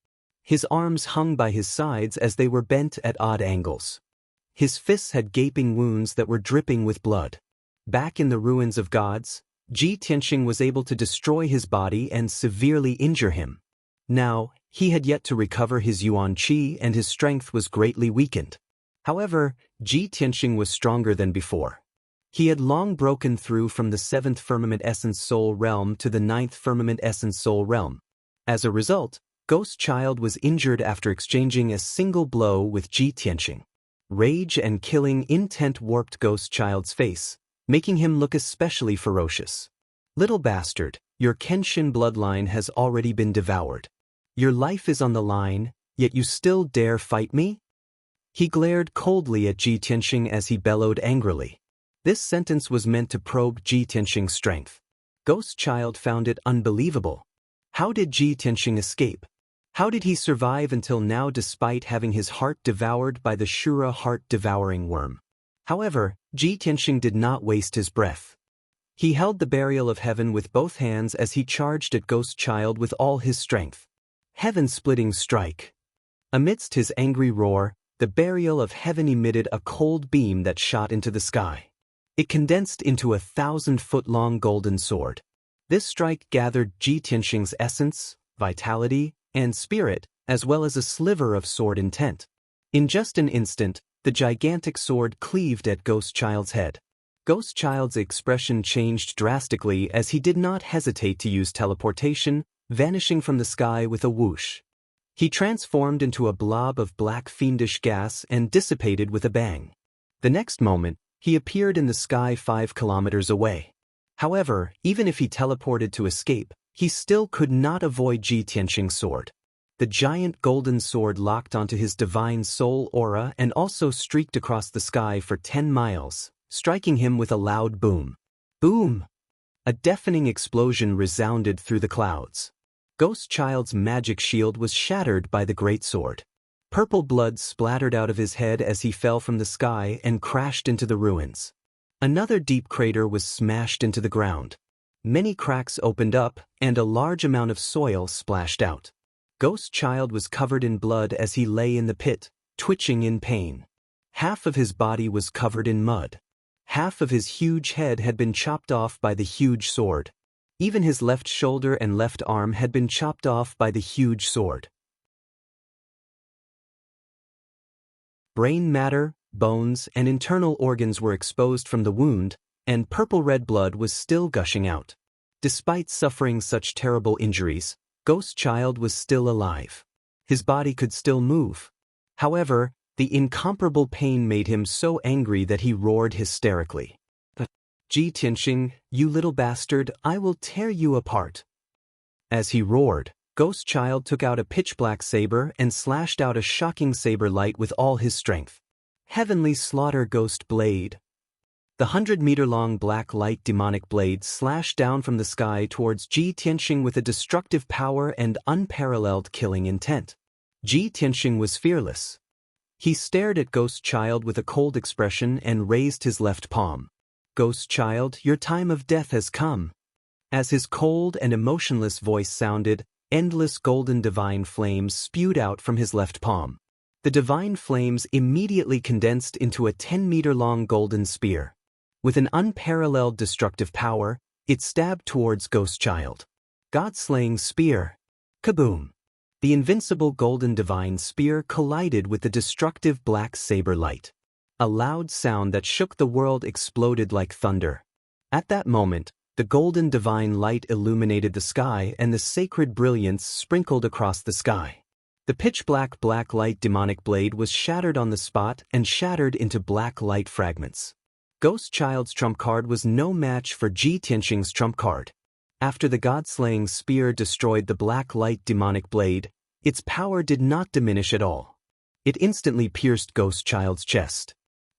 His arms hung by his sides as they were bent at odd angles. His fists had gaping wounds that were dripping with blood. Back in the ruins of gods, Ji Tianxing was able to destroy his body and severely injure him. Now, he had yet to recover his yuan qi and his strength was greatly weakened. However, Ji Tianxing was stronger than before. He had long broken through from the 7th Firmament Essence Soul Realm to the 9th Firmament Essence Soul Realm. As a result, Ghost Child was injured after exchanging a single blow with Ji Tianxing. Rage and killing intent warped Ghost Child's face, making him look especially ferocious. Little bastard, your Kenshin bloodline has already been devoured. Your life is on the line, yet you still dare fight me? He glared coldly at Ji Tianxing as he bellowed angrily. This sentence was meant to probe Ji Tianxing's strength. Ghost Child found it unbelievable. How did Ji Tianxing escape? How did he survive until now despite having his heart devoured by the Shura heart-devouring worm? However, Ji Tianxing did not waste his breath. He held the burial of heaven with both hands as he charged at Ghost Child with all his strength. Heaven-splitting strike. Amidst his angry roar, the burial of heaven emitted a cold beam that shot into the sky. It condensed into a 1,000-foot-long golden sword. This strike gathered Ji Tianxing's essence, vitality, and spirit, as well as a sliver of sword intent. In just an instant, the gigantic sword cleaved at Ghost Child's head. Ghost Child's expression changed drastically as he did not hesitate to use teleportation, vanishing from the sky with a whoosh. He transformed into a blob of black fiendish gas and dissipated with a bang. The next moment, he appeared in the sky 5 kilometers away. However, even if he teleported to escape, he still could not avoid Ji Tianxing's sword. The giant golden sword locked onto his divine soul aura and also streaked across the sky for 10 miles, striking him with a loud boom. Boom! A deafening explosion resounded through the clouds. Ghost Child's magic shield was shattered by the great sword. Purple blood splattered out of his head as he fell from the sky and crashed into the ruins. Another deep crater was smashed into the ground. Many cracks opened up, and a large amount of soil splashed out. Ghost Child was covered in blood as he lay in the pit, twitching in pain. Half of his body was covered in mud. Half of his huge head had been chopped off by the huge sword. Even his left shoulder and left arm had been chopped off by the huge sword. Brain matter, bones, and internal organs were exposed from the wound, and purple-red blood was still gushing out. Despite suffering such terrible injuries, Ghost Child was still alive. His body could still move. However, the incomparable pain made him so angry that he roared hysterically. Ji Tianxing, you little bastard, I will tear you apart. As he roared, Ghost Child took out a pitch-black saber and slashed out a shocking saber light with all his strength. Heavenly Slaughter Ghost Blade. The 100-meter-long black light demonic blade slashed down from the sky towards Ji Tianxing with a destructive power and unparalleled killing intent. Ji Tianxing was fearless. He stared at Ghost Child with a cold expression and raised his left palm. Ghost Child, your time of death has come. As his cold and emotionless voice sounded, endless golden divine flames spewed out from his left palm. The divine flames immediately condensed into a 10-meter-long golden spear. With an unparalleled destructive power, it stabbed towards Ghost Child. God-slaying spear. Kaboom! The invincible golden divine spear collided with the destructive black saber light. A loud sound that shook the world exploded like thunder. At that moment, the golden divine light illuminated the sky and the sacred brilliance sprinkled across the sky. The pitch-black black light demonic blade was shattered on the spot and shattered into black light fragments. Ghost Child's trump card was no match for Ji Tianxing's trump card. After the god-slaying spear destroyed the black light demonic blade, its power did not diminish at all. It instantly pierced Ghost Child's chest.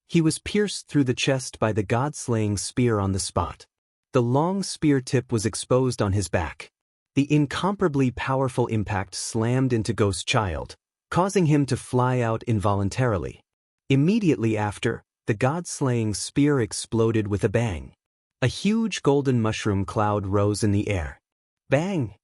He was pierced through the chest by the god-slaying spear on the spot. The long spear tip was exposed on his back. The incomparably powerful impact slammed into Ghost Child, causing him to fly out involuntarily. Immediately after, the god-slaying spear exploded with a bang. A huge golden mushroom cloud rose in the air. Bang!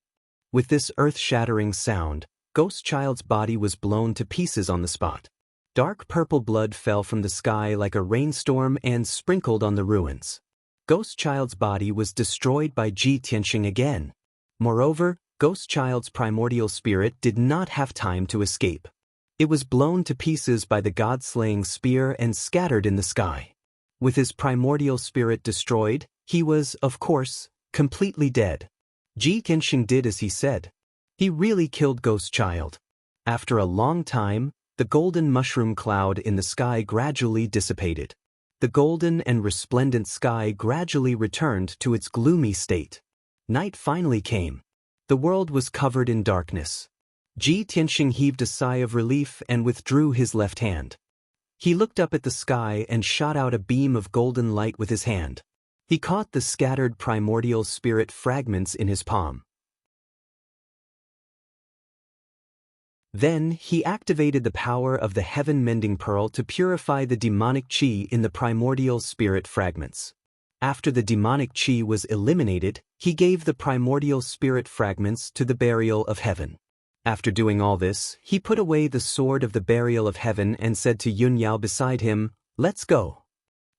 With this earth-shattering sound, Ghost Child's body was blown to pieces on the spot. Dark purple blood fell from the sky like a rainstorm and sprinkled on the ruins. Ghost Child's body was destroyed by Ji Tianxing again. Moreover, Ghost Child's primordial spirit did not have time to escape. It was blown to pieces by the god-slaying spear and scattered in the sky. With his primordial spirit destroyed, he was, of course, completely dead. Ji Tianxing did as he said. He really killed Ghost Child. After a long time, the golden mushroom cloud in the sky gradually dissipated. The golden and resplendent sky gradually returned to its gloomy state. Night finally came. The world was covered in darkness. Ji Tianxing heaved a sigh of relief and withdrew his left hand. He looked up at the sky and shot out a beam of golden light with his hand. He caught the scattered primordial spirit fragments in his palm. Then, he activated the power of the heaven-mending pearl to purify the demonic qi in the primordial spirit fragments. After the demonic qi was eliminated, he gave the primordial spirit fragments to the burial of heaven. After doing all this, he put away the sword of the burial of heaven and said to Yun Yao beside him, "Let's go."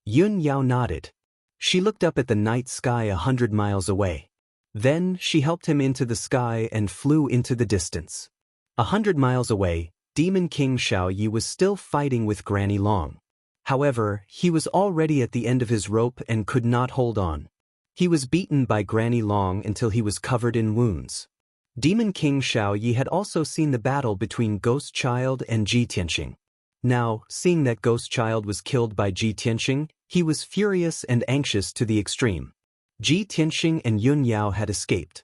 Yun Yao nodded. She looked up at the night sky 100 miles away. Then, she helped him into the sky and flew into the distance. 100 miles away, Demon King Xiaoyi was still fighting with Granny Long. However, he was already at the end of his rope and could not hold on. He was beaten by Granny Long until he was covered in wounds. Demon King Xiaoyi had also seen the battle between Ghost Child and Ji Tianxing. Now, seeing that Ghost Child was killed by Ji Tianxing, he was furious and anxious to the extreme. Ji Tianxing and Yun Yao had escaped.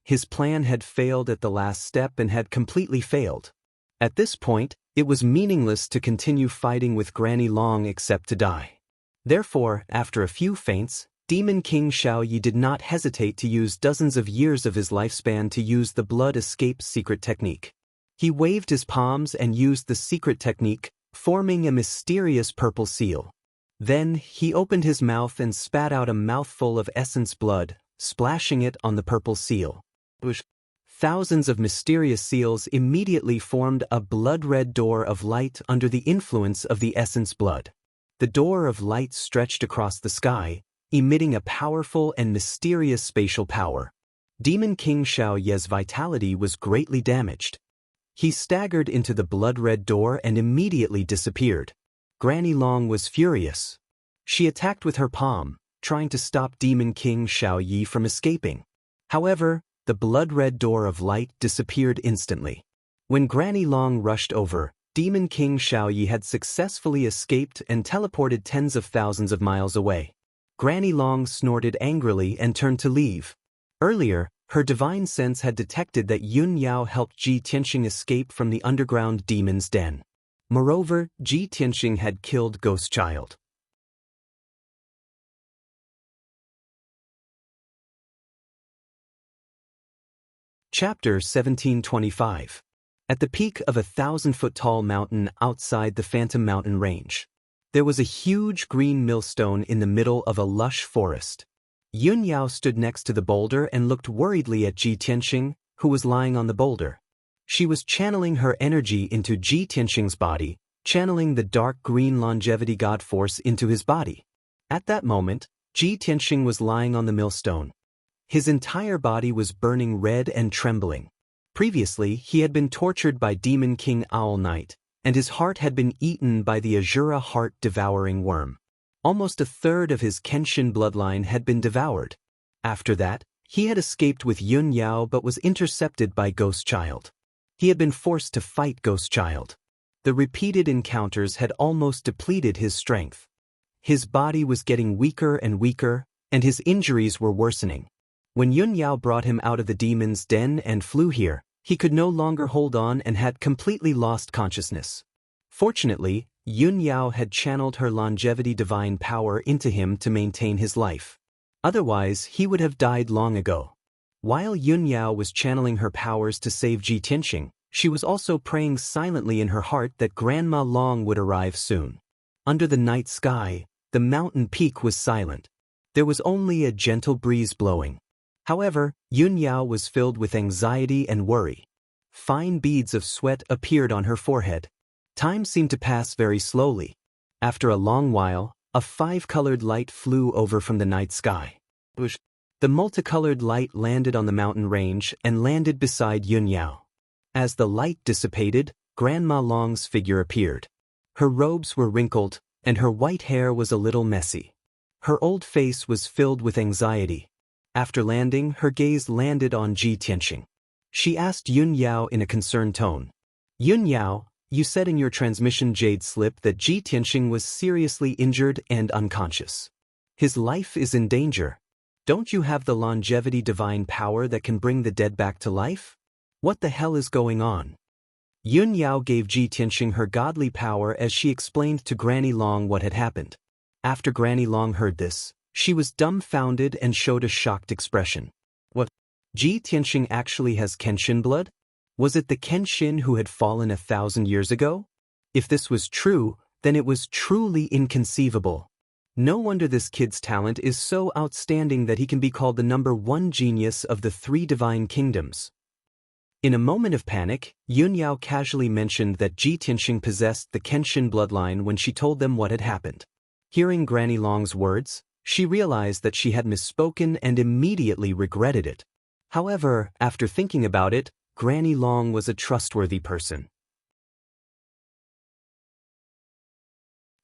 His plan had failed at the last step and had completely failed. At this point, it was meaningless to continue fighting with Granny Long except to die. Therefore, after a few feints, Demon King Xiaoyi did not hesitate to use dozens of years of his lifespan to use the blood escape secret technique. He waved his palms and used the secret technique, forming a mysterious purple seal. Then, he opened his mouth and spat out a mouthful of essence blood, splashing it on the purple seal. Thousands of mysterious seals immediately formed a blood-red door of light under the influence of the essence blood. The door of light stretched across the sky, emitting a powerful and mysterious spatial power. Demon King Xiaoye's vitality was greatly damaged. He staggered into the blood-red door and immediately disappeared. Granny Long was furious. She attacked with her palm, trying to stop Demon King Xiaoyi from escaping. However, the blood-red door of light disappeared instantly. When Granny Long rushed over, Demon King Xiaoyi had successfully escaped and teleported tens of thousands of miles away. Granny Long snorted angrily and turned to leave. Earlier, her divine sense had detected that Yun Yao helped Ji Tianxing escape from the underground demon's den. Moreover, Ji Tianxing had killed Ghost Child. Chapter 1725. At the peak of a 1,000-foot-tall mountain outside the Phantom Mountain Range, there was a huge green millstone in the middle of a lush forest. Yun Yao stood next to the boulder and looked worriedly at Ji Tianxing, who was lying on the boulder. She was channeling her energy into Ji Tianxing's body, channeling the dark green longevity god force into his body. At that moment, Ji Tianxing was lying on the millstone. His entire body was burning red and trembling. Previously, he had been tortured by Demon King Owl Knight, and his heart had been eaten by the Azura heart-devouring worm. Almost a third of his Kenshin bloodline had been devoured. After that, he had escaped with Yun Yao but was intercepted by Ghost Child. He had been forced to fight Ghost Child. The repeated encounters had almost depleted his strength. His body was getting weaker and weaker, and his injuries were worsening. When Yunyao brought him out of the demon's den and flew here, he could no longer hold on and had completely lost consciousness. Fortunately, Yunyao had channeled her longevity divine power into him to maintain his life. Otherwise, he would have died long ago. While Yunyao was channeling her powers to save Ji Tianxing, she was also praying silently in her heart that Grandma Long would arrive soon. Under the night sky, the mountain peak was silent. There was only a gentle breeze blowing. However, Yunyao was filled with anxiety and worry. Fine beads of sweat appeared on her forehead. Time seemed to pass very slowly. After a long while, a five-colored light flew over from the night sky. The multicolored light landed on the mountain range and landed beside Yunyao. As the light dissipated, Grandma Long's figure appeared. Her robes were wrinkled, and her white hair was a little messy. Her old face was filled with anxiety. After landing, her gaze landed on Ji Tianxing. She asked Yunyao in a concerned tone. Yunyao, you said in your transmission jade slip that Ji Tianxing was seriously injured and unconscious. His life is in danger. Don't you have the longevity divine power that can bring the dead back to life? What the hell is going on? Yunyao gave Ji Tianxing her godly power as she explained to Granny Long what had happened. After Granny Long heard this, she was dumbfounded and showed a shocked expression. What? Ji Tianxing actually has Kenshin blood? Was it the Kenshin who had fallen 1,000 years ago? If this was true, then it was truly inconceivable. No wonder this kid's talent is so outstanding that he can be called the #1 genius of the 3 divine kingdoms. In a moment of panic, Yunyao casually mentioned that Ji Tianxing possessed the Kenshin bloodline when she told them what had happened. Hearing Granny Long's words, she realized that she had misspoken and immediately regretted it. However, after thinking about it, Granny Long was a trustworthy person.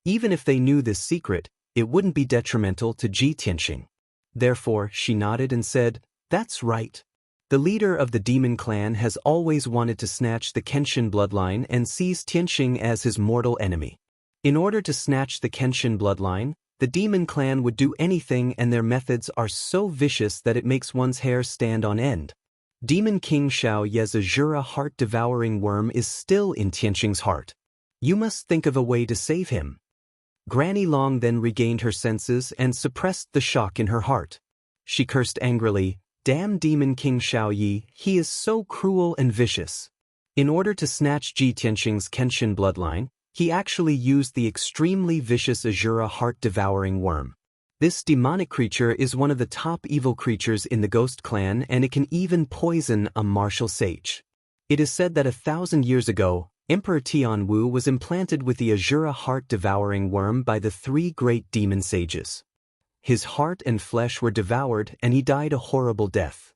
Even if they knew this secret, it wouldn't be detrimental to Ji Tianxing. Therefore, she nodded and said, "That's right. The leader of the demon clan has always wanted to snatch the Kenshin bloodline and sees Tianxing as his mortal enemy. In order to snatch the Kenshin bloodline, the demon clan would do anything, and their methods are so vicious that it makes one's hair stand on end. Demon King Xiao Ye's Azura heart-devouring worm is still in Tianxing's heart. You must think of a way to save him." Granny Long then regained her senses and suppressed the shock in her heart. She cursed angrily, "Damn Demon King Xiao Yi, he is so cruel and vicious." In order to snatch Ji Tianxing's Kenshin bloodline, he actually used the extremely vicious Azura heart-devouring worm. This demonic creature is one of the top evil creatures in the Ghost Clan, and it can even poison a martial sage. It is said that 1,000 years ago, Emperor Tianwu was implanted with the Azura heart-devouring worm by the 3 great demon sages. His heart and flesh were devoured and he died a horrible death.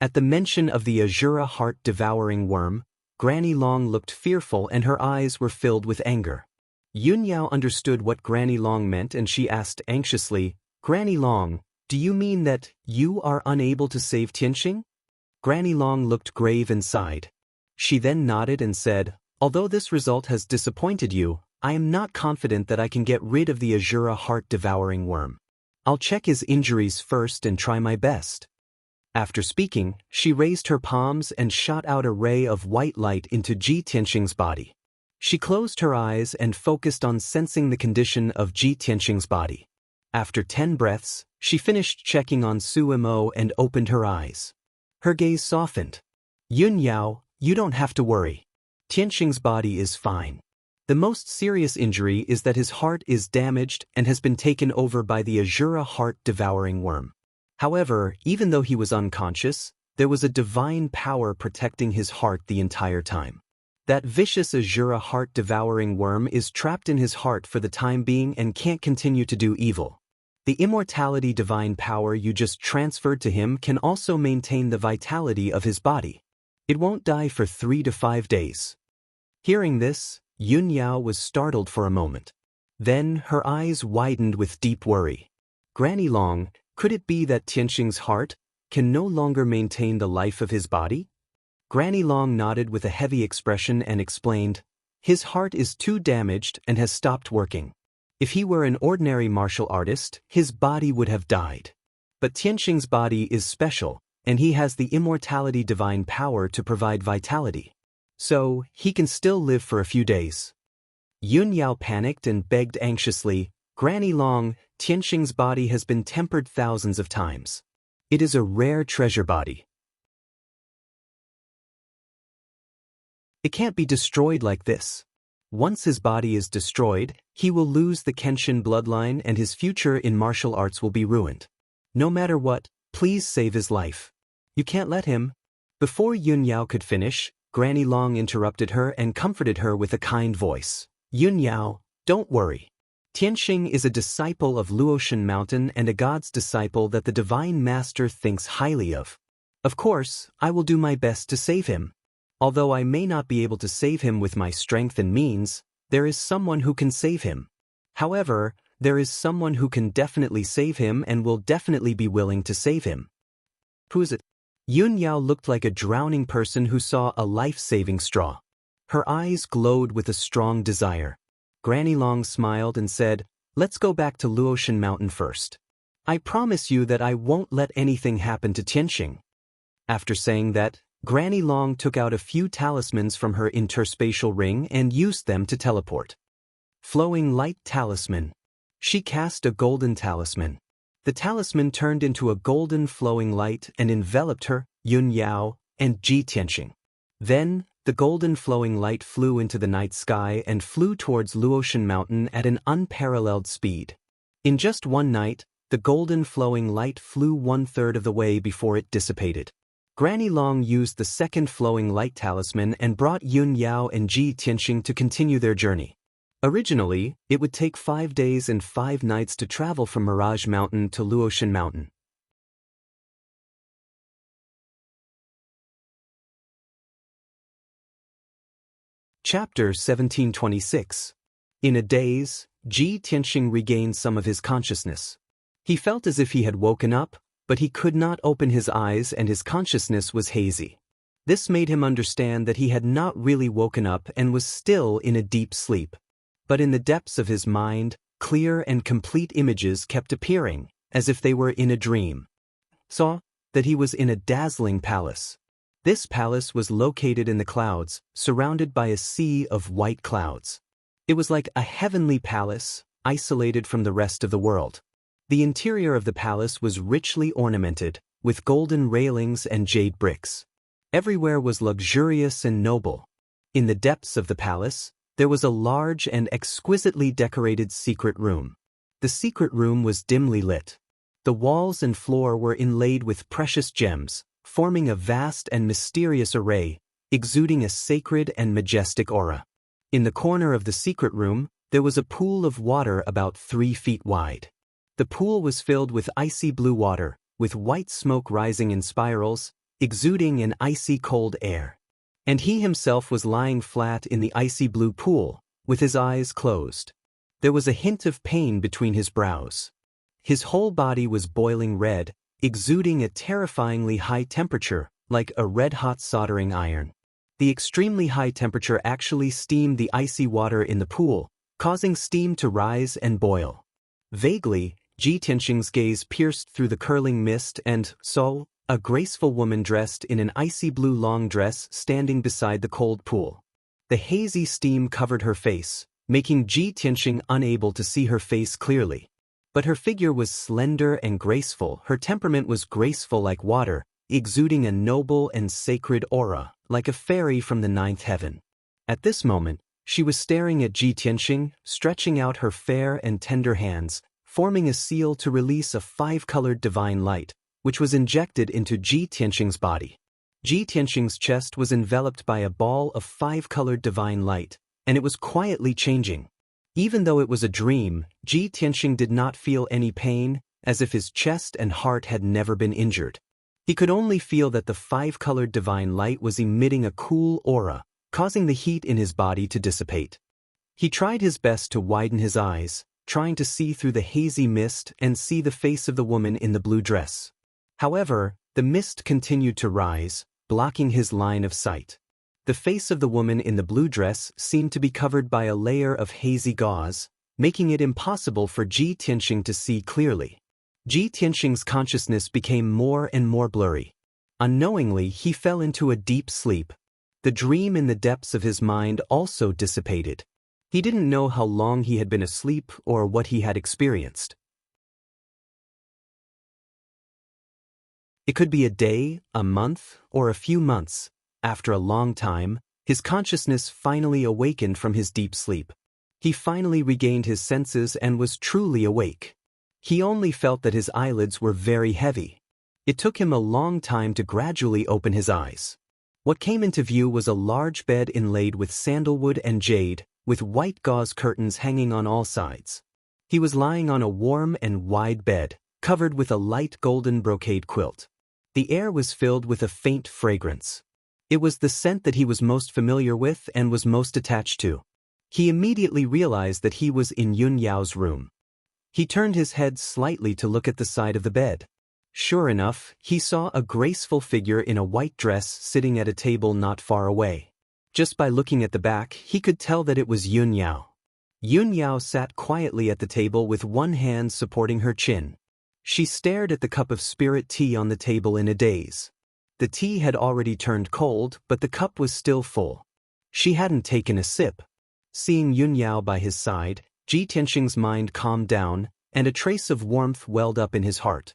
At the mention of the Azura heart-devouring worm, Granny Long looked fearful and her eyes were filled with anger. Yunyao understood what Granny Long meant and she asked anxiously, "Granny Long, do you mean that you are unable to save Tianxing?" Granny Long looked grave and sighed. She then nodded and said, "Although this result has disappointed you, I am not confident that I can get rid of the Azura heart-devouring worm. I'll check his injuries first and try my best." After speaking, she raised her palms and shot out a ray of white light into Ji Tianxing's body. She closed her eyes and focused on sensing the condition of Ji Tianxing's body. After 10 breaths, she finished checking on Su Mo and opened her eyes. Her gaze softened. "Yunyao, you don't have to worry. Tianxing's body is fine. The most serious injury is that his heart is damaged and has been taken over by the Azura heart-devouring worm. However, even though he was unconscious, there was a divine power protecting his heart the entire time. That vicious Azura heart-devouring worm is trapped in his heart for the time being and can't continue to do evil. The immortality divine power you just transferred to him can also maintain the vitality of his body. It won't die for 3 to 5 days." Hearing this, Yunyao was startled for a moment. Then her eyes widened with deep worry. "Granny Long, could it be that Tianxing's heart can no longer maintain the life of his body?" Granny Long nodded with a heavy expression and explained, "His heart is too damaged and has stopped working. If he were an ordinary martial artist, his body would have died. But Tianxing's body is special, and he has the immortality divine power to provide vitality. So, he can still live for a few days." Yunyao panicked and begged anxiously, "Granny Long, Tianxing's body has been tempered thousands of times. It is a rare treasure body. It can't be destroyed like this. Once his body is destroyed, he will lose the Kenshin bloodline and his future in martial arts will be ruined. No matter what, please save his life. You can't let him." Before Yunyao could finish, Granny Long interrupted her and comforted her with a kind voice. "Yunyao, don't worry. Tianxing is a disciple of Luotian Mountain and a god's disciple that the Divine Master thinks highly of. Of course, I will do my best to save him. Although I may not be able to save him with my strength and means, there is someone who can save him. However, there is someone who can definitely save him and will definitely be willing to save him." "Who is it?" Yunyao looked like a drowning person who saw a life-saving straw. Her eyes glowed with a strong desire. Granny Long smiled and said, "Let's go back to Luotian Mountain first. I promise you that I won't let anything happen to Tianxing." After saying that, Granny Long took out a few talismans from her interspatial ring and used them to teleport. Flowing light talisman. She cast a golden talisman. The talisman turned into a golden flowing light and enveloped her, Yunyao, and Ji Tianxing. Then, the golden flowing light flew into the night sky and flew towards Luotian Mountain at an unparalleled speed. In just one night, the golden flowing light flew 1/3 of the way before it dissipated. Granny Long used the second flowing light talisman and brought Yunyao and Ji Tianxing to continue their journey. Originally, it would take 5 days and 5 nights to travel from Mirage Mountain to Luotian Mountain. Chapter 1726. In a daze, Ji Tianxing regained some of his consciousness. He felt as if he had woken up, but he could not open his eyes and his consciousness was hazy. This made him understand that he had not really woken up and was still in a deep sleep. But in the depths of his mind, clear and complete images kept appearing, as if they were in a dream. Saw that he was in a dazzling palace. This palace was located in the clouds, surrounded by a sea of white clouds. It was like a heavenly palace, isolated from the rest of the world. The interior of the palace was richly ornamented, with golden railings and jade bricks. Everywhere was luxurious and noble. In the depths of the palace, there was a large and exquisitely decorated secret room. The secret room was dimly lit. The walls and floor were inlaid with precious gems, forming a vast and mysterious array, exuding a sacred and majestic aura. In the corner of the secret room, there was a pool of water about 3 feet wide. The pool was filled with icy blue water, with white smoke rising in spirals, exuding an icy cold air. And he himself was lying flat in the icy blue pool, with his eyes closed. There was a hint of pain between his brows. His whole body was boiling red, exuding a terrifyingly high temperature, like a red-hot soldering iron. The extremely high temperature actually steamed the icy water in the pool, causing steam to rise and boil. Vaguely, Ji Tianxing's gaze pierced through the curling mist and saw a graceful woman dressed in an icy blue long dress standing beside the cold pool. The hazy steam covered her face, making Ji Tianxing unable to see her face clearly. But her figure was slender and graceful, her temperament was graceful like water, exuding a noble and sacred aura, like a fairy from the 9th heaven. At this moment, she was staring at Ji Tianxing, stretching out her fair and tender hands, forming a seal to release a 5-colored divine light, which was injected into Ji Tianxing's body. Ji Tianxing's chest was enveloped by a ball of 5-colored divine light, and it was quietly changing. Even though it was a dream, Ji Tianxing did not feel any pain, as if his chest and heart had never been injured. He could only feel that the 5-colored divine light was emitting a cool aura, causing the heat in his body to dissipate. He tried his best to widen his eyes, trying to see through the hazy mist and see the face of the woman in the blue dress. However, the mist continued to rise, blocking his line of sight. The face of the woman in the blue dress seemed to be covered by a layer of hazy gauze, making it impossible for Ji Tianxing to see clearly. Ji Tianxing's consciousness became more and more blurry. Unknowingly, he fell into a deep sleep. The dream in the depths of his mind also dissipated. He didn't know how long he had been asleep or what he had experienced. It could be a day, a month, or a few months. After a long time, his consciousness finally awakened from his deep sleep. He finally regained his senses and was truly awake. He only felt that his eyelids were very heavy. It took him a long time to gradually open his eyes. What came into view was a large bed inlaid with sandalwood and jade, with white gauze curtains hanging on all sides. He was lying on a warm and wide bed, covered with a light golden brocade quilt. The air was filled with a faint fragrance. It was the scent that he was most familiar with and was most attached to. He immediately realized that he was in Yun Yao's room. He turned his head slightly to look at the side of the bed. Sure enough, he saw a graceful figure in a white dress sitting at a table not far away. Just by looking at the back, he could tell that it was Yun Yao. Yun Yao sat quietly at the table with one hand supporting her chin. She stared at the cup of spirit tea on the table in a daze. The tea had already turned cold, but the cup was still full. She hadn't taken a sip. Seeing Yun Yao by his side, Ji Tianxing's mind calmed down, and a trace of warmth welled up in his heart.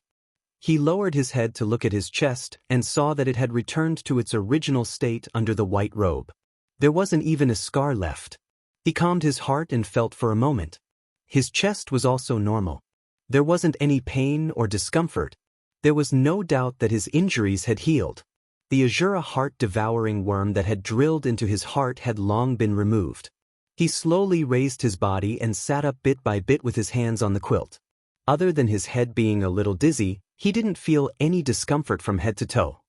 He lowered his head to look at his chest and saw that it had returned to its original state under the white robe. There wasn't even a scar left. He calmed his heart and felt for a moment. His chest was also normal. There wasn't any pain or discomfort. There was no doubt that his injuries had healed. The Azura heart-devouring worm that had drilled into his heart had long been removed. He slowly raised his body and sat up bit by bit with his hands on the quilt. Other than his head being a little dizzy, he didn't feel any discomfort from head to toe.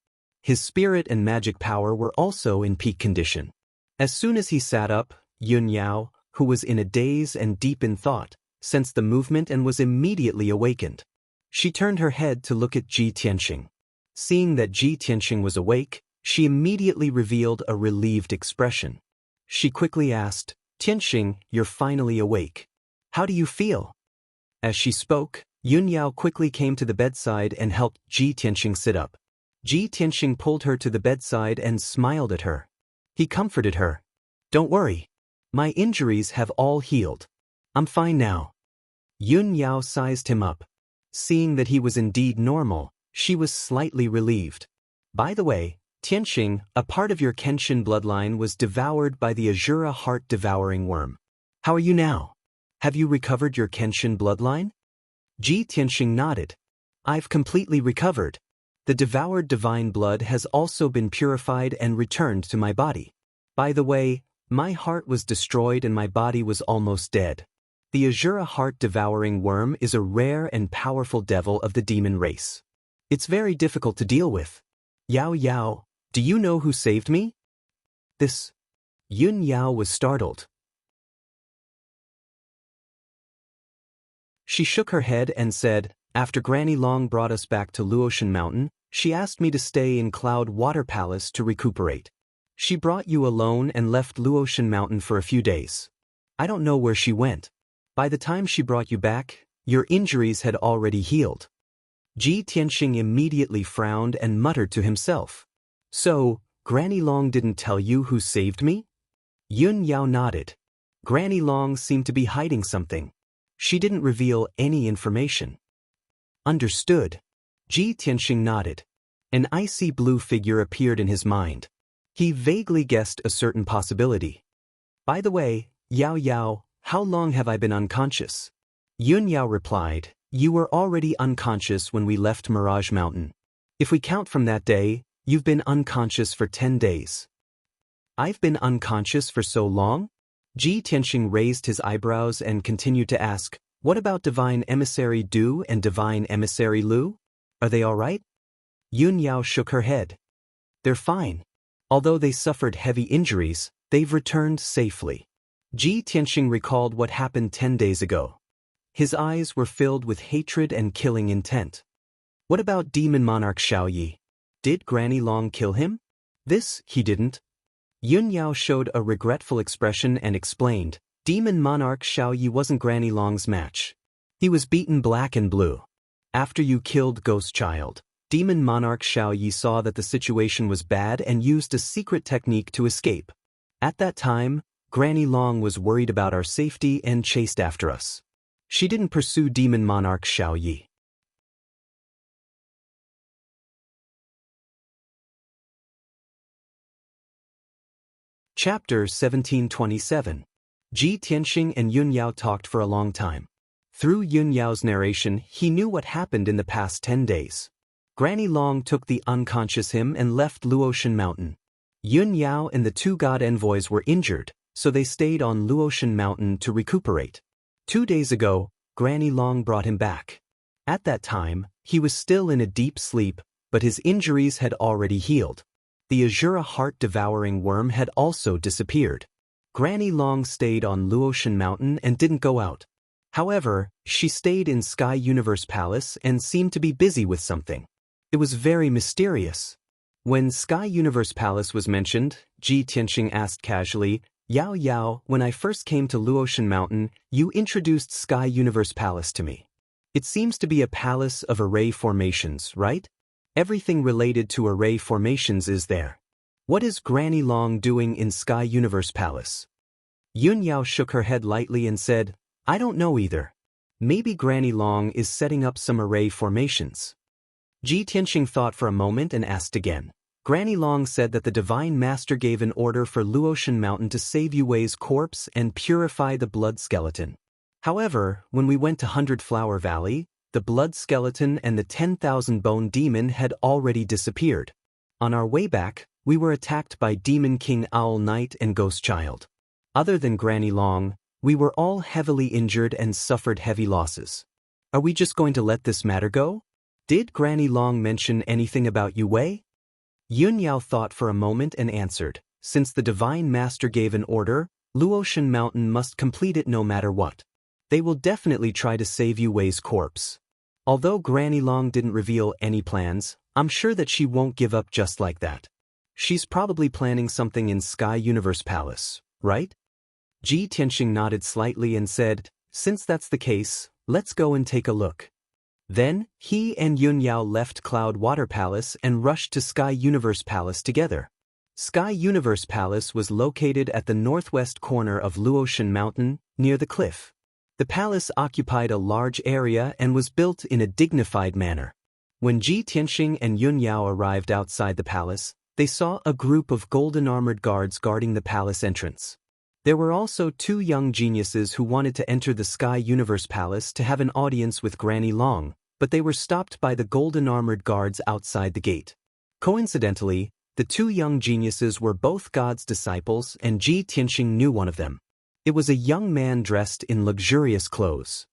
His spirit and magic power were also in peak condition. As soon as he sat up, Yun Yao, who was in a daze and deep in thought, sensed the movement and was immediately awakened. She turned her head to look at Ji Tianxing. Seeing that Ji Tianxing was awake, she immediately revealed a relieved expression. She quickly asked, "Tianxing, you're finally awake. How do you feel?" As she spoke, Yun Yao quickly came to the bedside and helped Ji Tianxing sit up. Ji Tianxing pulled her to the bedside and smiled at her. He comforted her. "Don't worry. My injuries have all healed. I'm fine now." Yun Yao sized him up. Seeing that he was indeed normal, she was slightly relieved. "By the way, Tianxing, a part of your Kenshin bloodline was devoured by the Azura heart-devouring worm. How are you now? Have you recovered your Kenshin bloodline?" Ji Tianxing nodded. "I've completely recovered. The devoured divine blood has also been purified and returned to my body. By the way, my heart was destroyed and my body was almost dead. The Azura heart-devouring worm is a rare and powerful devil of the demon race. It's very difficult to deal with. Yao Yao, do you know who saved me?" This. Yun Yao was startled. She shook her head and said, "After Granny Long brought us back to Luotian Mountain, she asked me to stay in Cloud Water Palace to recuperate. She brought you alone and left Luotian Mountain for a few days. I don't know where she went. By the time she brought you back, your injuries had already healed." Ji Tianxing immediately frowned and muttered to himself. "So, Granny Long didn't tell you who saved me?" Yun Yao nodded. Granny Long seemed to be hiding something. She didn't reveal any information. "Understood." Ji Tianxing nodded. An icy blue figure appeared in his mind. He vaguely guessed a certain possibility. "By the way, Yao Yao, how long have I been unconscious?" Yun Yao replied, "You were already unconscious when we left Mirage Mountain. If we count from that day, you've been unconscious for 10 days. "I've been unconscious for so long?" Ji Tianxing raised his eyebrows and continued to ask, "What about Divine Emissary Du and Divine Emissary Lu? Are they all right?" Yun Yao shook her head. "They're fine. Although they suffered heavy injuries, they've returned safely." Ji Tianxing recalled what happened 10 days ago. His eyes were filled with hatred and killing intent. "What about Demon Monarch Xiaoyi? Did Granny Long kill him?" This, he didn't. Yun Yao showed a regretful expression and explained, Demon Monarch Xiao Yi wasn't Granny Long's match. He was beaten black and blue. After you killed Ghost Child, Demon Monarch Xiao Yi saw that the situation was bad and used a secret technique to escape. At that time, Granny Long was worried about our safety and chased after us. She didn't pursue Demon Monarch Xiao Yi. Chapter 1727. Ji Tianxing and Yun Yao talked for a long time. Through Yun Yao's narration, he knew what happened in the past 10 days. Granny Long took the unconscious him and left Luotian Mountain. Yun Yao and the two god envoys were injured, so they stayed on Luotian Mountain to recuperate. 2 days ago, Granny Long brought him back. At that time, he was still in a deep sleep, but his injuries had already healed. The Azura heart-devouring worm had also disappeared. Granny Long stayed on Luotian Mountain and didn't go out. However, she stayed in Sky Universe Palace and seemed to be busy with something. It was very mysterious. When Sky Universe Palace was mentioned, Ji Tianxing asked casually, Yao Yao, when I first came to Luotian Mountain, you introduced Sky Universe Palace to me. It seems to be a palace of array formations, right? Everything related to array formations is there. What is Granny Long doing in Sky Universe Palace? Yun Yao shook her head lightly and said, I don't know either. Maybe Granny Long is setting up some array formations. Ji Tianxing thought for a moment and asked again. Granny Long said that the Divine Master gave an order for Luotian Mountain to save Yu Wei's corpse and purify the blood skeleton. However, when we went to 100 Flower Valley, the blood skeleton and the 10,000 bone demon had already disappeared. On our way back, we were attacked by Demon King Owl Knight and Ghost Child. Other than Granny Long, we were all heavily injured and suffered heavy losses. Are we just going to let this matter go? Did Granny Long mention anything about Yu Wei? Yun Yao thought for a moment and answered, since the Divine Master gave an order, Luotian Mountain must complete it no matter what. They will definitely try to save Yu Wei's corpse. Although Granny Long didn't reveal any plans, I'm sure that she won't give up just like that. She's probably planning something in Sky Universe Palace, right? Ji Tianxing nodded slightly and said, since that's the case, let's go and take a look. Then, he and Yun Yao left Cloud Water Palace and rushed to Sky Universe Palace together. Sky Universe Palace was located at the northwest corner of Luotian Mountain, near the cliff. The palace occupied a large area and was built in a dignified manner. When Ji Tianxing and Yun Yao arrived outside the palace, they saw a group of golden-armored guards guarding the palace entrance. There were also 2 young geniuses who wanted to enter the Sky Universe Palace to have an audience with Granny Long, but they were stopped by the golden-armored guards outside the gate. Coincidentally, the 2 young geniuses were both God's disciples and Ji Tianxing knew one of them. It was a young man dressed in luxurious clothes.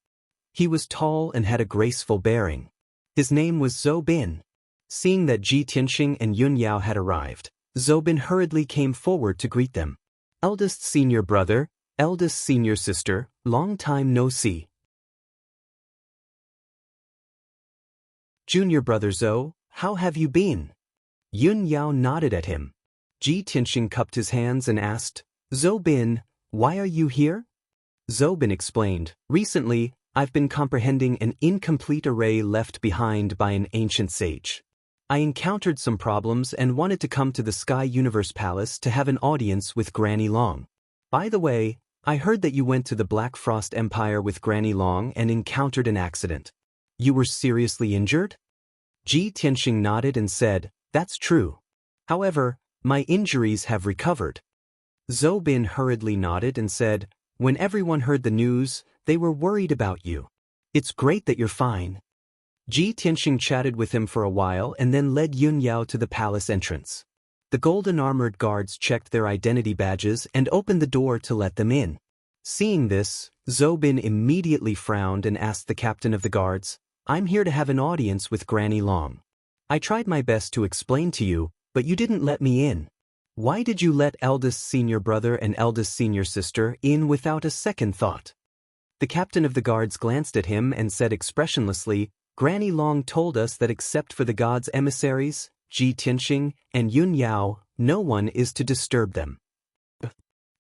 He was tall and had a graceful bearing. His name was Zhou Bin. Seeing that Ji Tianxing and Yun Yao had arrived, Zhou Bin hurriedly came forward to greet them. Eldest senior brother, eldest senior sister, long time no see. Junior brother Zhou, how have you been? Yun Yao nodded at him. Ji Tianxing cupped his hands and asked, Zhou Bin, why are you here? Zhou Bin explained, recently, I've been comprehending an incomplete array left behind by an ancient sage. I encountered some problems and wanted to come to the Sky Universe Palace to have an audience with Granny Long. By the way, I heard that you went to the Black Frost Empire with Granny Long and encountered an accident. You were seriously injured? Ji Tianxing nodded and said, that's true. However, my injuries have recovered. Zhou Bin hurriedly nodded and said, when everyone heard the news, they were worried about you. It's great that you're fine. Ji Tianxing chatted with him for a while and then led Yun Yao to the palace entrance. The golden-armored guards checked their identity badges and opened the door to let them in. Seeing this, Zhou Bin immediately frowned and asked the captain of the guards, I'm here to have an audience with Granny Long. I tried my best to explain to you, but you didn't let me in. Why did you let eldest senior brother and eldest senior sister in without a second thought? The captain of the guards glanced at him and said expressionlessly, Granny Long told us that except for the gods' emissaries, Ji Tianxing and Yun Yao, No one is to disturb them.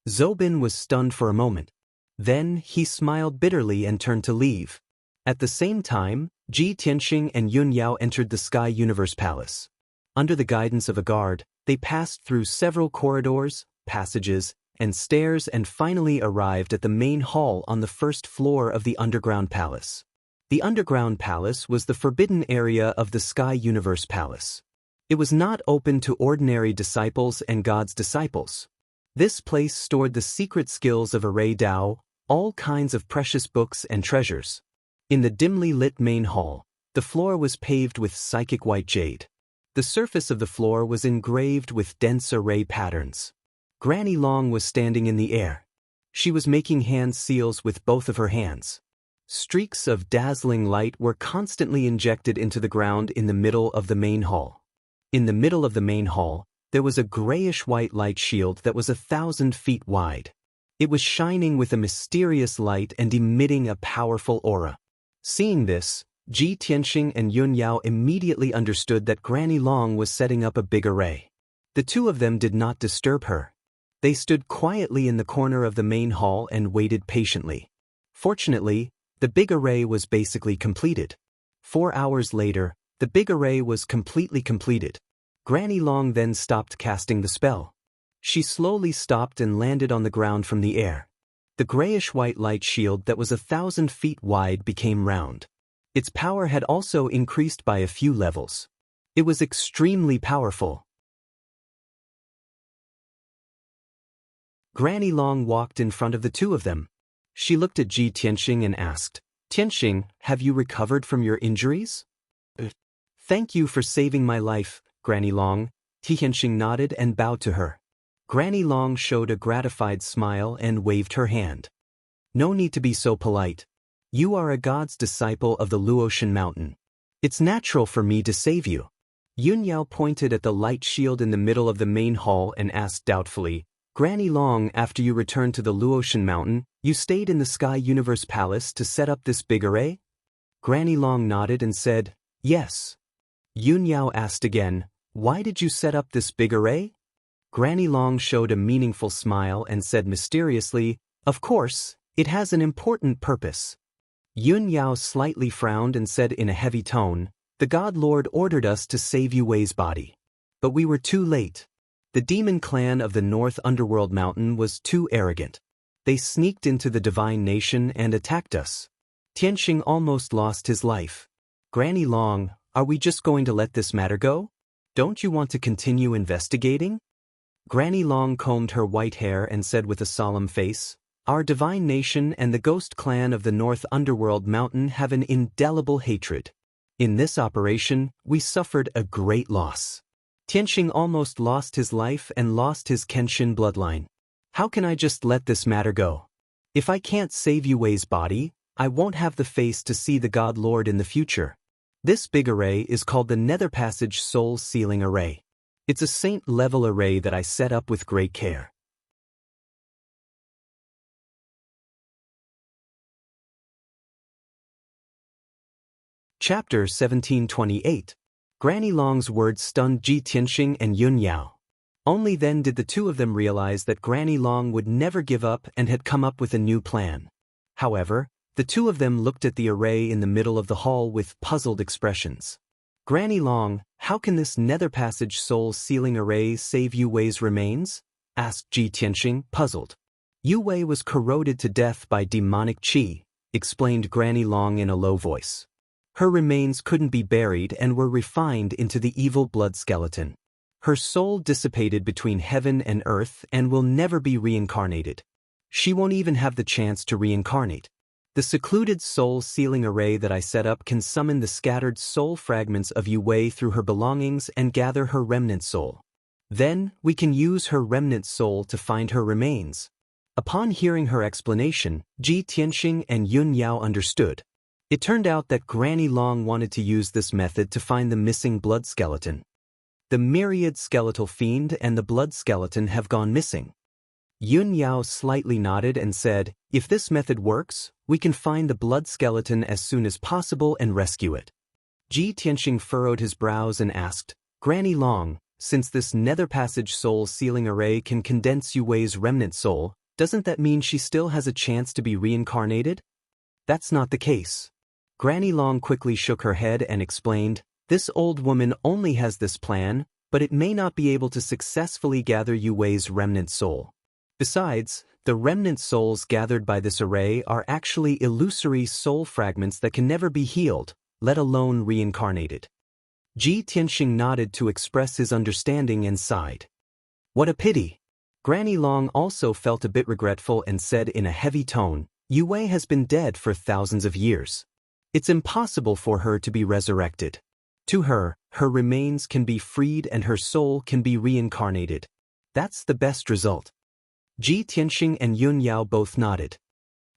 Zobin was stunned for a moment. Then he smiled bitterly and turned to leave. At the same time, Ji Tianxing and Yun Yao entered the Sky Universe Palace. Under the guidance of a guard, they passed through several corridors, passages, and stairs and finally arrived at the main hall on the first floor of the underground palace. The underground palace was the forbidden area of the Sky Universe Palace. It was not open to ordinary disciples and God's disciples. This place stored the secret skills of Array Dao, all kinds of precious books and treasures. In the dimly lit main hall, the floor was paved with psychic white jade. The surface of the floor was engraved with dense array patterns. Granny Long was standing in the air. She was making hand seals with both of her hands. Streaks of dazzling light were constantly injected into the ground in the middle of the main hall. In the middle of the main hall, there was a grayish-white light shield that was 1,000 feet wide. It was shining with a mysterious light and emitting a powerful aura. Seeing this, Ji Tianxing and Yun Yao immediately understood that Granny Long was setting up a big array. The two of them did not disturb her. They stood quietly in the corner of the main hall and waited patiently. Fortunately, the big array was basically completed. 4 hours later, the big array was completely completed. Granny Long then stopped casting the spell. She slowly stopped and landed on the ground from the air. The grayish-white light shield that was 1,000 feet wide became round. Its power had also increased by a few levels. It was extremely powerful. Granny Long walked in front of the two of them. She looked at Ji Tianxing and asked, "Tianxing, have you recovered from your injuries?" "Thank you for saving my life, Granny Long." Tianxing nodded and bowed to her. Granny Long showed a gratified smile and waved her hand. "No need to be so polite. You are a god's disciple of the Luotian Mountain. It's natural for me to save you." Yun Yao pointed at the light shield in the middle of the main hall and asked doubtfully, "Granny Long, after you returned to the Luotian Mountain, you stayed in the Sky Universe Palace to set up this big array?" Granny Long nodded and said, "Yes." Yun Yao asked again, "Why did you set up this big array?" Granny Long showed a meaningful smile and said mysteriously, "Of course, it has an important purpose." Yun Yao slightly frowned and said in a heavy tone, "The God Lord ordered us to save Yu Wei's body. But we were too late. The demon clan of the North Underworld Mountain was too arrogant. They sneaked into the divine nation and attacked us. Tianxing almost lost his life. Granny Long, are we just going to let this matter go? Don't you want to continue investigating?" Granny Long combed her white hair and said with a solemn face, "Our divine nation and the ghost clan of the North Underworld Mountain have an indelible hatred. In this operation, we suffered a great loss. Tianxing almost lost his life and lost his Kenshin bloodline. How can I just let this matter go? If I can't save Yu Wei's body, I won't have the face to see the God Lord in the future. This big array is called the Nether Passage Soul Sealing Array. It's a saint-level array that I set up with great care." Chapter 1728. Granny Long's words stunned Ji Tianxing and Yun Yao. Only then did the two of them realize that Granny Long would never give up and had come up with a new plan. However, the two of them looked at the array in the middle of the hall with puzzled expressions. "Granny Long, how can this Nether Passage Soul Sealing Array save Yu Wei's remains?" asked Ji Tianxing, puzzled. "Yu Wei was corroded to death by demonic qi," explained Granny Long in a low voice. "Her remains couldn't be buried and were refined into the evil blood skeleton. Her soul dissipated between heaven and earth and will never be reincarnated. She won't even have the chance to reincarnate. The secluded soul sealing array that I set up can summon the scattered soul fragments of Yu Wei through her belongings and gather her remnant soul. Then, we can use her remnant soul to find her remains." Upon hearing her explanation, Ji Tianxing and Yun Yao understood. It turned out that Granny Long wanted to use this method to find the missing blood skeleton. The myriad skeletal fiend and the blood skeleton have gone missing. Yun Yao slightly nodded and said, "If this method works, we can find the blood skeleton as soon as possible and rescue it." Ji Tianxing furrowed his brows and asked, "Granny Long, since this nether passage soul sealing array can condense Yu Wei's remnant soul, doesn't that mean she still has a chance to be reincarnated? That's not the case. Granny Long quickly shook her head and explained, this old woman only has this plan, but it may not be able to successfully gather Yu Wei's remnant soul. Besides, the remnant souls gathered by this array are actually illusory soul fragments that can never be healed, let alone reincarnated. Ji Tianxing nodded to express his understanding and sighed. What a pity. Granny Long also felt a bit regretful and said in a heavy tone, Yu Wei has been dead for thousands of years. It's impossible for her to be resurrected. To her, her remains can be freed and her soul can be reincarnated. That's the best result. Ji Tianxing and Yun Yao both nodded.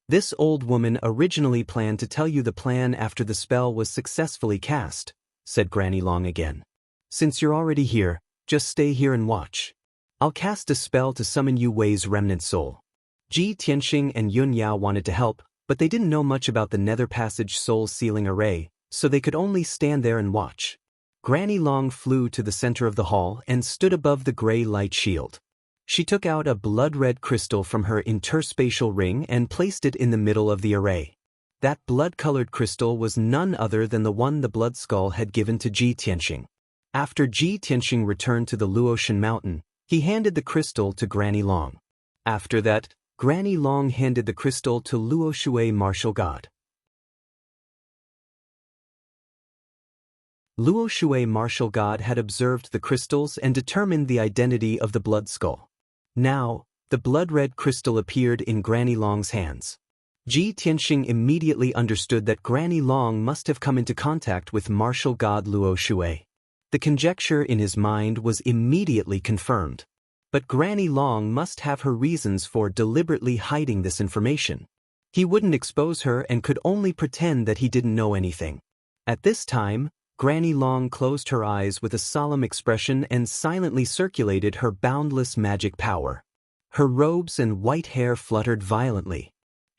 This old woman originally planned to tell you the plan after the spell was successfully cast, said Granny Long again. Since you're already here, just stay here and watch. I'll cast a spell to summon Yu Wei's remnant soul. Ji Tianxing and Yun Yao wanted to help, but they didn't know much about the nether passage soul sealing array, so they could only stand there and watch. Granny Long flew to the center of the hall and stood above the gray light shield. She took out a blood-red crystal from her interspatial ring and placed it in the middle of the array. That blood-colored crystal was none other than the one the blood skull had given to Ji Tianxing. After Ji Tianxing returned to the Luotian mountain, he handed the crystal to Granny Long. After that, Granny Long handed the crystal to Luo Shui martial god. Luo Shui martial god had observed the crystals and determined the identity of the blood skull. Now, the blood-red crystal appeared in Granny Long's hands. Ji Tianxing immediately understood that Granny Long must have come into contact with martial god Luo Shui. The conjecture in his mind was immediately confirmed. But Granny Long must have her reasons for deliberately hiding this information. He wouldn't expose her and could only pretend that he didn't know anything. At this time, Granny Long closed her eyes with a solemn expression and silently circulated her boundless magic power. Her robes and white hair fluttered violently.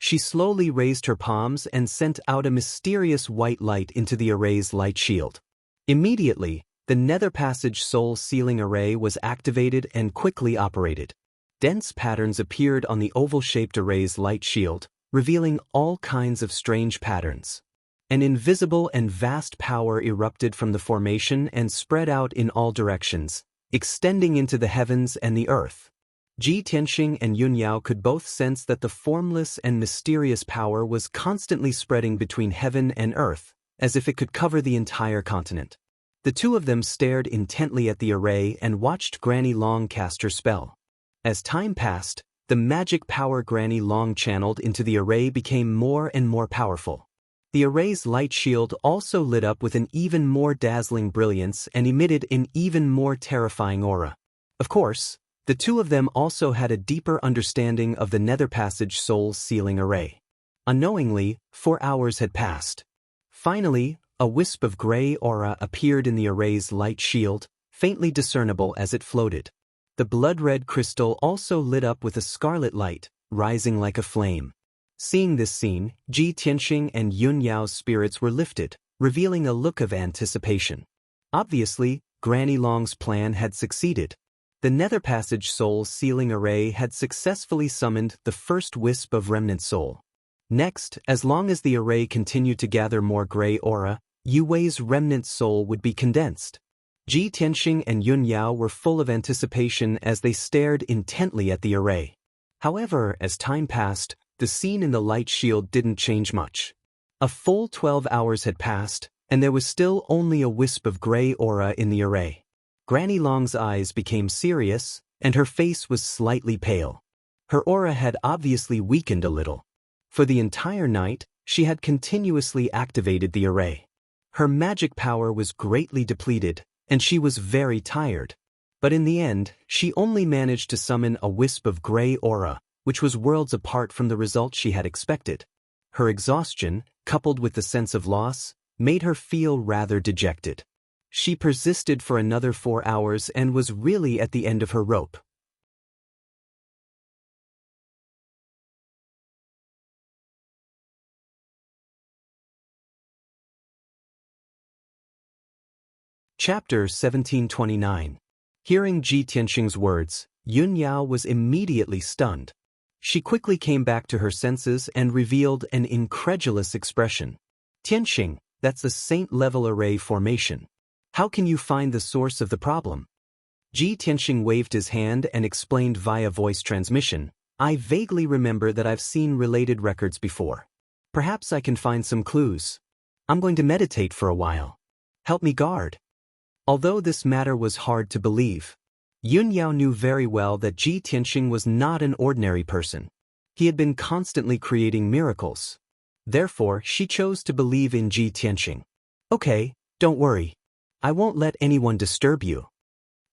She slowly raised her palms and sent out a mysterious white light into the array's light shield. Immediately, the nether passage soul sealing array was activated and quickly operated. Dense patterns appeared on the oval-shaped array's light shield, revealing all kinds of strange patterns. An invisible and vast power erupted from the formation and spread out in all directions, extending into the heavens and the earth. Ji Tianxing and Yun Yao could both sense that the formless and mysterious power was constantly spreading between heaven and earth, as if it could cover the entire continent. The two of them stared intently at the array and watched Granny Long cast her spell. As time passed, the magic power Granny Long channeled into the array became more and more powerful. The array's light shield also lit up with an even more dazzling brilliance and emitted an even more terrifying aura. Of course, the two of them also had a deeper understanding of the nether passage soul sealing array. Unknowingly, 4 hours had passed. Finally, a wisp of gray aura appeared in the array's light shield, faintly discernible as it floated. The blood-red crystal also lit up with a scarlet light, rising like a flame. Seeing this scene, Ji Tianxing and Yun Yao's spirits were lifted, revealing a look of anticipation. Obviously, Granny Long's plan had succeeded. The nether passage soul sealing array had successfully summoned the first wisp of remnant soul. Next, as long as the array continued to gather more gray aura, Yu Wei's remnant soul would be condensed. Ji Tianxing and Yun Yao were full of anticipation as they stared intently at the array. However, as time passed, the scene in the light shield didn't change much. A full 12 hours had passed, and there was still only a wisp of gray aura in the array. Granny Long's eyes became serious, and her face was slightly pale. Her aura had obviously weakened a little. For the entire night, she had continuously activated the array. Her magic power was greatly depleted, and she was very tired. But in the end, she only managed to summon a wisp of gray aura, which was worlds apart from the result she had expected. Her exhaustion, coupled with the sense of loss, made her feel rather dejected. She persisted for another 4 hours and was really at the end of her rope. Chapter 1729. Hearing Ji Tianxing's words, Yun Yao was immediately stunned. She quickly came back to her senses and revealed an incredulous expression. Tianxing, that's a saint-level array formation. How can you find the source of the problem? Ji Tianxing waved his hand and explained via voice transmission, I vaguely remember that I've seen related records before. Perhaps I can find some clues. I'm going to meditate for a while. Help me guard. Although this matter was hard to believe, Yun Yao knew very well that Ji Tianxing was not an ordinary person. He had been constantly creating miracles. Therefore, she chose to believe in Ji Tianxing. Okay, don't worry. I won't let anyone disturb you.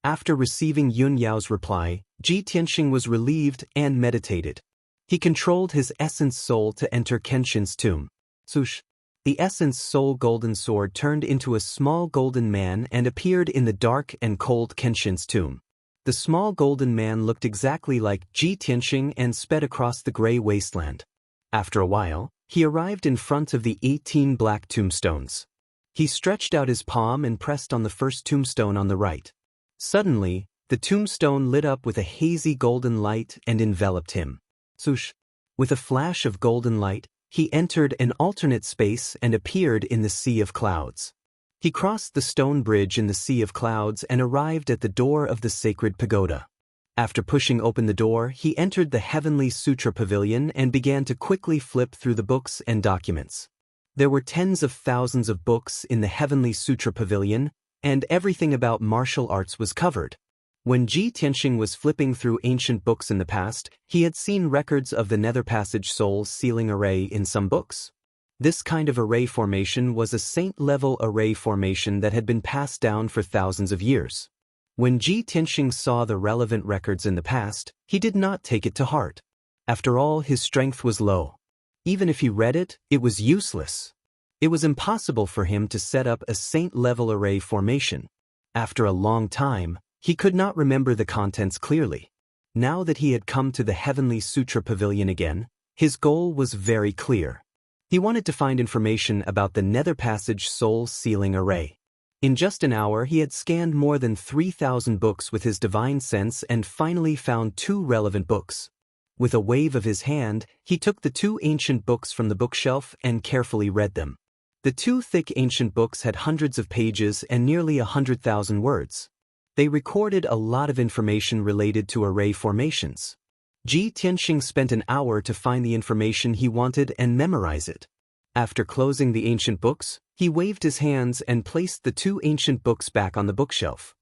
After receiving Yun Yao's reply, Ji Tianxing was relieved and meditated. He controlled his essence soul to enter Kenshin's tomb. Swoosh. The essence soul golden sword turned into a small golden man and appeared in the dark and cold Kenshin's tomb. The small golden man looked exactly like Ji Tianxing and sped across the gray wasteland. After a while, he arrived in front of the 18 black tombstones. He stretched out his palm and pressed on the first tombstone on the right. Suddenly, the tombstone lit up with a hazy golden light and enveloped him. Swoosh! With a flash of golden light, he entered an alternate space and appeared in the sea of clouds. He crossed the stone bridge in the sea of clouds and arrived at the door of the sacred pagoda. After pushing open the door, he entered the heavenly sutra pavilion and began to quickly flip through the books and documents. There were tens of thousands of books in the heavenly sutra pavilion, and everything about martial arts was covered. When Ji Tianxing was flipping through ancient books in the past, he had seen records of the Nether Passage Soul Sealing Array in some books. This kind of array formation was a saint-level array formation that had been passed down for thousands of years. When Ji Tianxing saw the relevant records in the past, he did not take it to heart. After all, his strength was low. Even if he read it, it was useless. It was impossible for him to set up a saint-level array formation. After a long time, he could not remember the contents clearly. Now that he had come to the Heavenly Sutra Pavilion again, his goal was very clear. He wanted to find information about the Nether Passage Soul Sealing Array. In just an hour, he had scanned more than 3,000 books with his divine sense and finally found 2 relevant books. With a wave of his hand, he took the 2 ancient books from the bookshelf and carefully read them. The 2 thick ancient books had hundreds of pages and nearly 100,000 words. They recorded a lot of information related to array formations. Ji Tianxing spent an hour to find the information he wanted and memorize it. After closing the ancient books, he waved his hands and placed the 2 ancient books back on the bookshelf.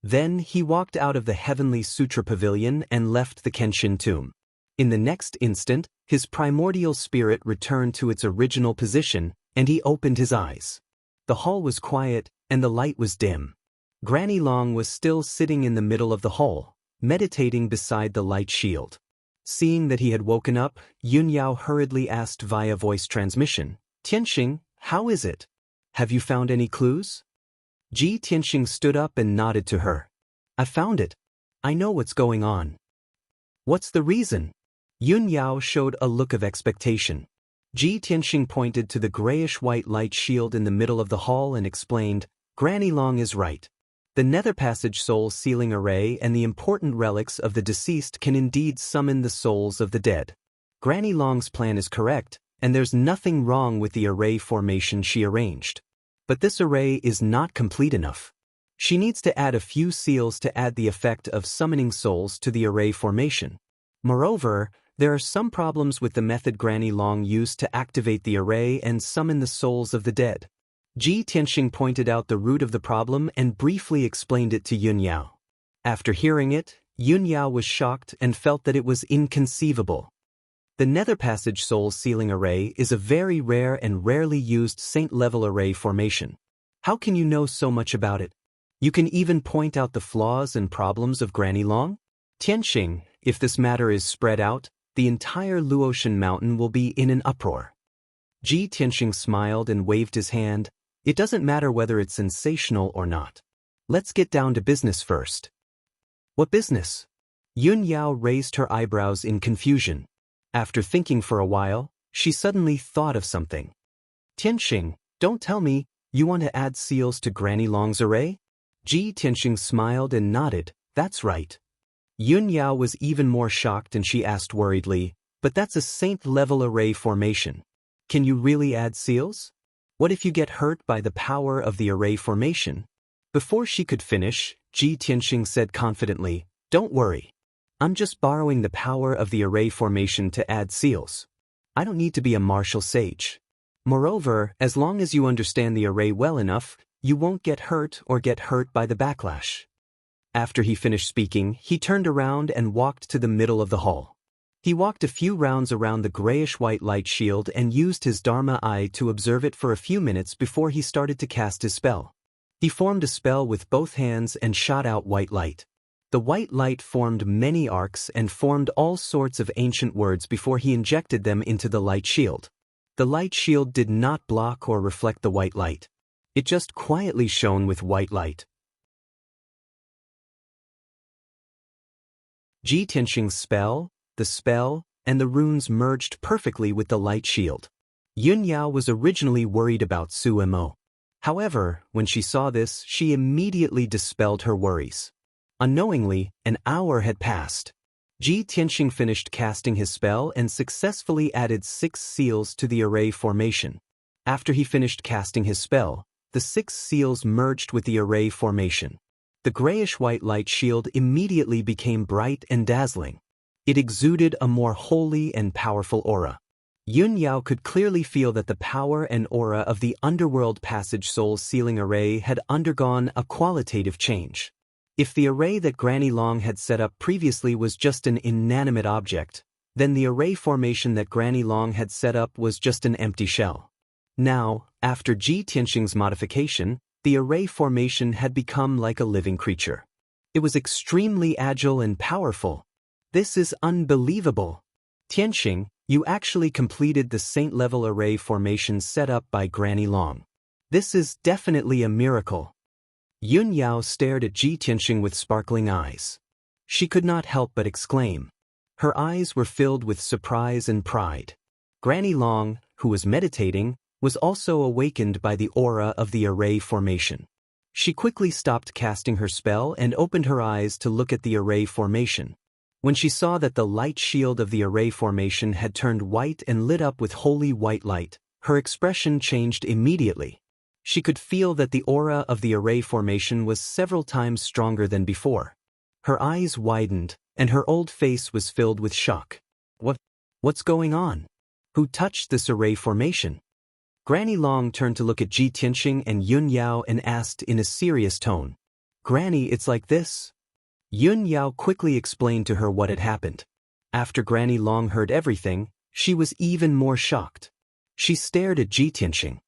Then he walked out of the Heavenly Sutra Pavilion and left the Kenshin tomb. In the next instant, his primordial spirit returned to its original position, and he opened his eyes. The hall was quiet, and the light was dim. Granny Long was still sitting in the middle of the hall, meditating beside the light shield. Seeing that he had woken up, Yun Yao hurriedly asked via voice transmission, Tianxing, how is it? Have you found any clues? Ji Tianxing stood up and nodded to her. I found it. I know what's going on. What's the reason? Yun Yao showed a look of expectation. Ji Tianxing pointed to the grayish-white light shield in the middle of the hall and explained, Granny Long is right. The Nether Passage Soul Sealing Array and the important relics of the deceased can indeed summon the souls of the dead. Granny Long's plan is correct, and there's nothing wrong with the array formation she arranged. But this array is not complete enough. She needs to add a few seals to add the effect of summoning souls to the array formation. Moreover, there are some problems with the method Granny Long used to activate the array and summon the souls of the dead. Ji Tianxing pointed out the root of the problem and briefly explained it to Yun Yao. After hearing it, Yun Yao was shocked and felt that it was inconceivable. The Nether Passage Soul Sealing Array is a very rare and rarely used saint-level array formation. How can you know so much about it? You can even point out the flaws and problems of Granny Long? Tianxing, if this matter is spread out, the entire Luotian mountain will be in an uproar. Ji Tianxing smiled and waved his hand. It doesn't matter whether it's sensational or not. Let's get down to business first. What business? Yun Yao raised her eyebrows in confusion. After thinking for a while, she suddenly thought of something. Tianxing, don't tell me, You want to add seals to Granny Long's array? Ji Tianxing smiled and nodded. That's right. Yun Yao was even more shocked and she asked worriedly, but that's a saint-level array formation. Can you really add seals? What if you get hurt by the power of the array formation? Before she could finish, Ji Tianxing said confidently, don't worry. I'm just borrowing the power of the array formation to add seals. I don't need to be a martial sage. Moreover, as long as you understand the array well enough, you won't get hurt by the backlash. After he finished speaking, he turned around and walked to the middle of the hall. He walked a few rounds around the grayish-white light shield and used his Dharma eye to observe it for a few minutes before he started to cast his spell. He formed a spell with both hands and shot out white light. The white light formed many arcs and formed all sorts of ancient words before he injected them into the light shield. The light shield did not block or reflect the white light. It just quietly shone with white light. Ji Tianxing's spell, the spell, and the runes merged perfectly with the light shield. Yun Yao was originally worried about Su Mo. However, when she saw this, she immediately dispelled her worries. Unknowingly, an hour had passed. Ji Tianxing finished casting his spell and successfully added 6 seals to the array formation. After he finished casting his spell, the 6 seals merged with the array formation. The grayish-white light shield immediately became bright and dazzling. It exuded a more holy and powerful aura. Yun Yao could clearly feel that the power and aura of the Underworld Passage Soul Sealing Array had undergone a qualitative change. If the array that Granny Long had set up previously was just an inanimate object, then the array formation that Granny Long had set up was just an empty shell. Now, after Ji Tianxing's modification, the array formation had become like a living creature. It was extremely agile and powerful. This is unbelievable. Tianxing, you actually completed the saint-level array formation set up by Granny Long. This is definitely a miracle. Yun Yao stared at Ji Tianxing with sparkling eyes. She could not help but exclaim. Her eyes were filled with surprise and pride. Granny Long, who was meditating, was also awakened by the aura of the array formation. She quickly stopped casting her spell and opened her eyes to look at the array formation. When she saw that the light shield of the array formation had turned white and lit up with holy white light, her expression changed immediately. She could feel that the aura of the array formation was several times stronger than before. Her eyes widened, and her old face was filled with shock. What's going on? Who touched this array formation? Granny Long turned to look at Ji Tianxing and Yun Yao and asked in a serious tone. Granny, it's like this. Yun Yao quickly explained to her what had happened. After Granny Long heard everything, she was even more shocked. She stared at Ji Tianxing.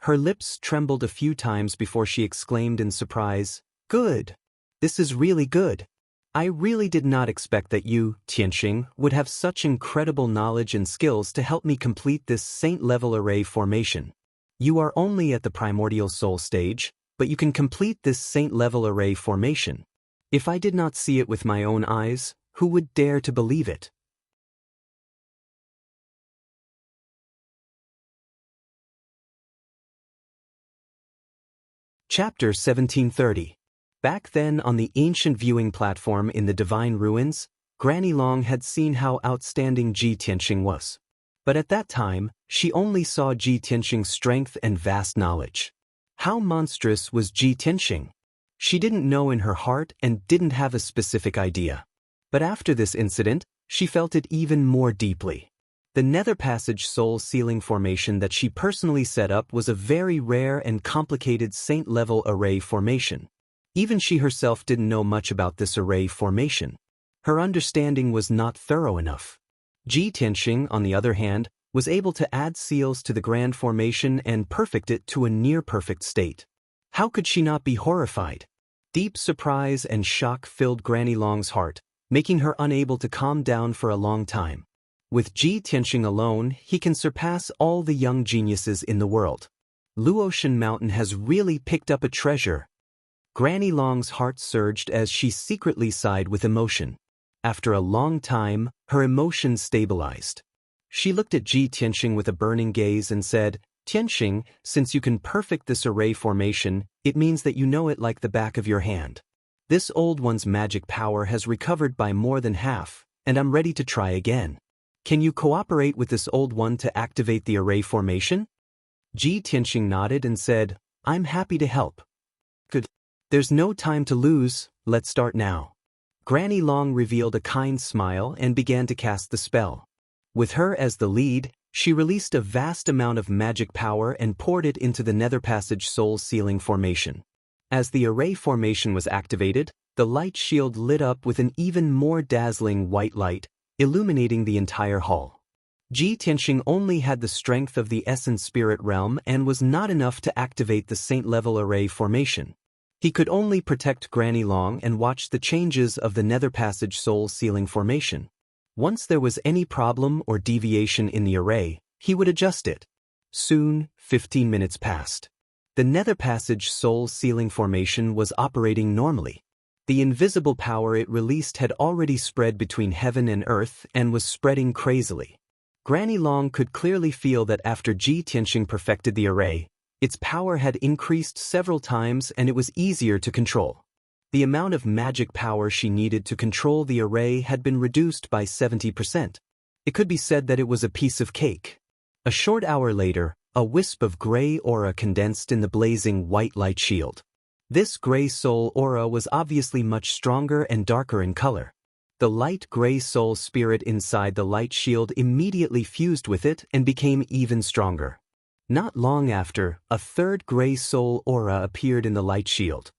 Her lips trembled a few times before she exclaimed in surprise, Good! This is really good. I really did not expect that you, Tianxing, would have such incredible knowledge and skills to help me complete this saint-level array formation. You are only at the primordial soul stage, but you can complete this saint-level array formation. If I did not see it with my own eyes, who would dare to believe it? Chapter 1730. Back then on the ancient viewing platform in the Divine Ruins, Granny Long had seen how outstanding Ji Tianxing was. But at that time, she only saw Ji Tianxing's strength and vast knowledge. How monstrous was Ji Tianxing? She didn't know in her heart and didn't have a specific idea. But after this incident, she felt it even more deeply. The Nether Passage Soul Sealing formation that she personally set up was a very rare and complicated saint-level array formation. Even she herself didn't know much about this array formation. Her understanding was not thorough enough. Ji Tianxing, on the other hand, was able to add seals to the grand formation and perfect it to a near-perfect state. How could she not be horrified? Deep surprise and shock filled Granny Long's heart, making her unable to calm down for a long time. With Ji Tianxing alone, he can surpass all the young geniuses in the world. Luotian Mountain has really picked up a treasure. Granny Long's heart surged as she secretly sighed with emotion. After a long time, her emotions stabilized. She looked at Ji Tianxing with a burning gaze and said, Tianxing, since you can perfect this array formation, it means that you know it like the back of your hand. This old one's magic power has recovered by more than half, and I'm ready to try again. Can you cooperate with this old one to activate the array formation? Tianxing nodded and said, I'm happy to help. Good. There's no time to lose, let's start now. Granny Long revealed a kind smile and began to cast the spell. With her as the lead, she released a vast amount of magic power and poured it into the Nether Passage Soul Sealing formation. As the array formation was activated, the light shield lit up with an even more dazzling white light, illuminating the entire hall. Tianxing only had the strength of the Essence Spirit Realm and was not enough to activate the Saint-level array formation. He could only protect Granny Long and watch the changes of the Nether Passage Soul Sealing formation. Once there was any problem or deviation in the array, he would adjust it. Soon, 15 minutes passed. The Nether Passage Soul Sealing formation was operating normally. The invisible power it released had already spread between heaven and earth and was spreading crazily. Granny Long could clearly feel that after Tianxing perfected the array, its power had increased several times and it was easier to control. The amount of magic power she needed to control the array had been reduced by 70%. It could be said that it was a piece of cake. A short hour later, a wisp of gray aura condensed in the blazing white light shield. This gray soul aura was obviously much stronger and darker in color. The light gray soul spirit inside the light shield immediately fused with it and became even stronger. Not long after, a third gray soul aura appeared in the light shield.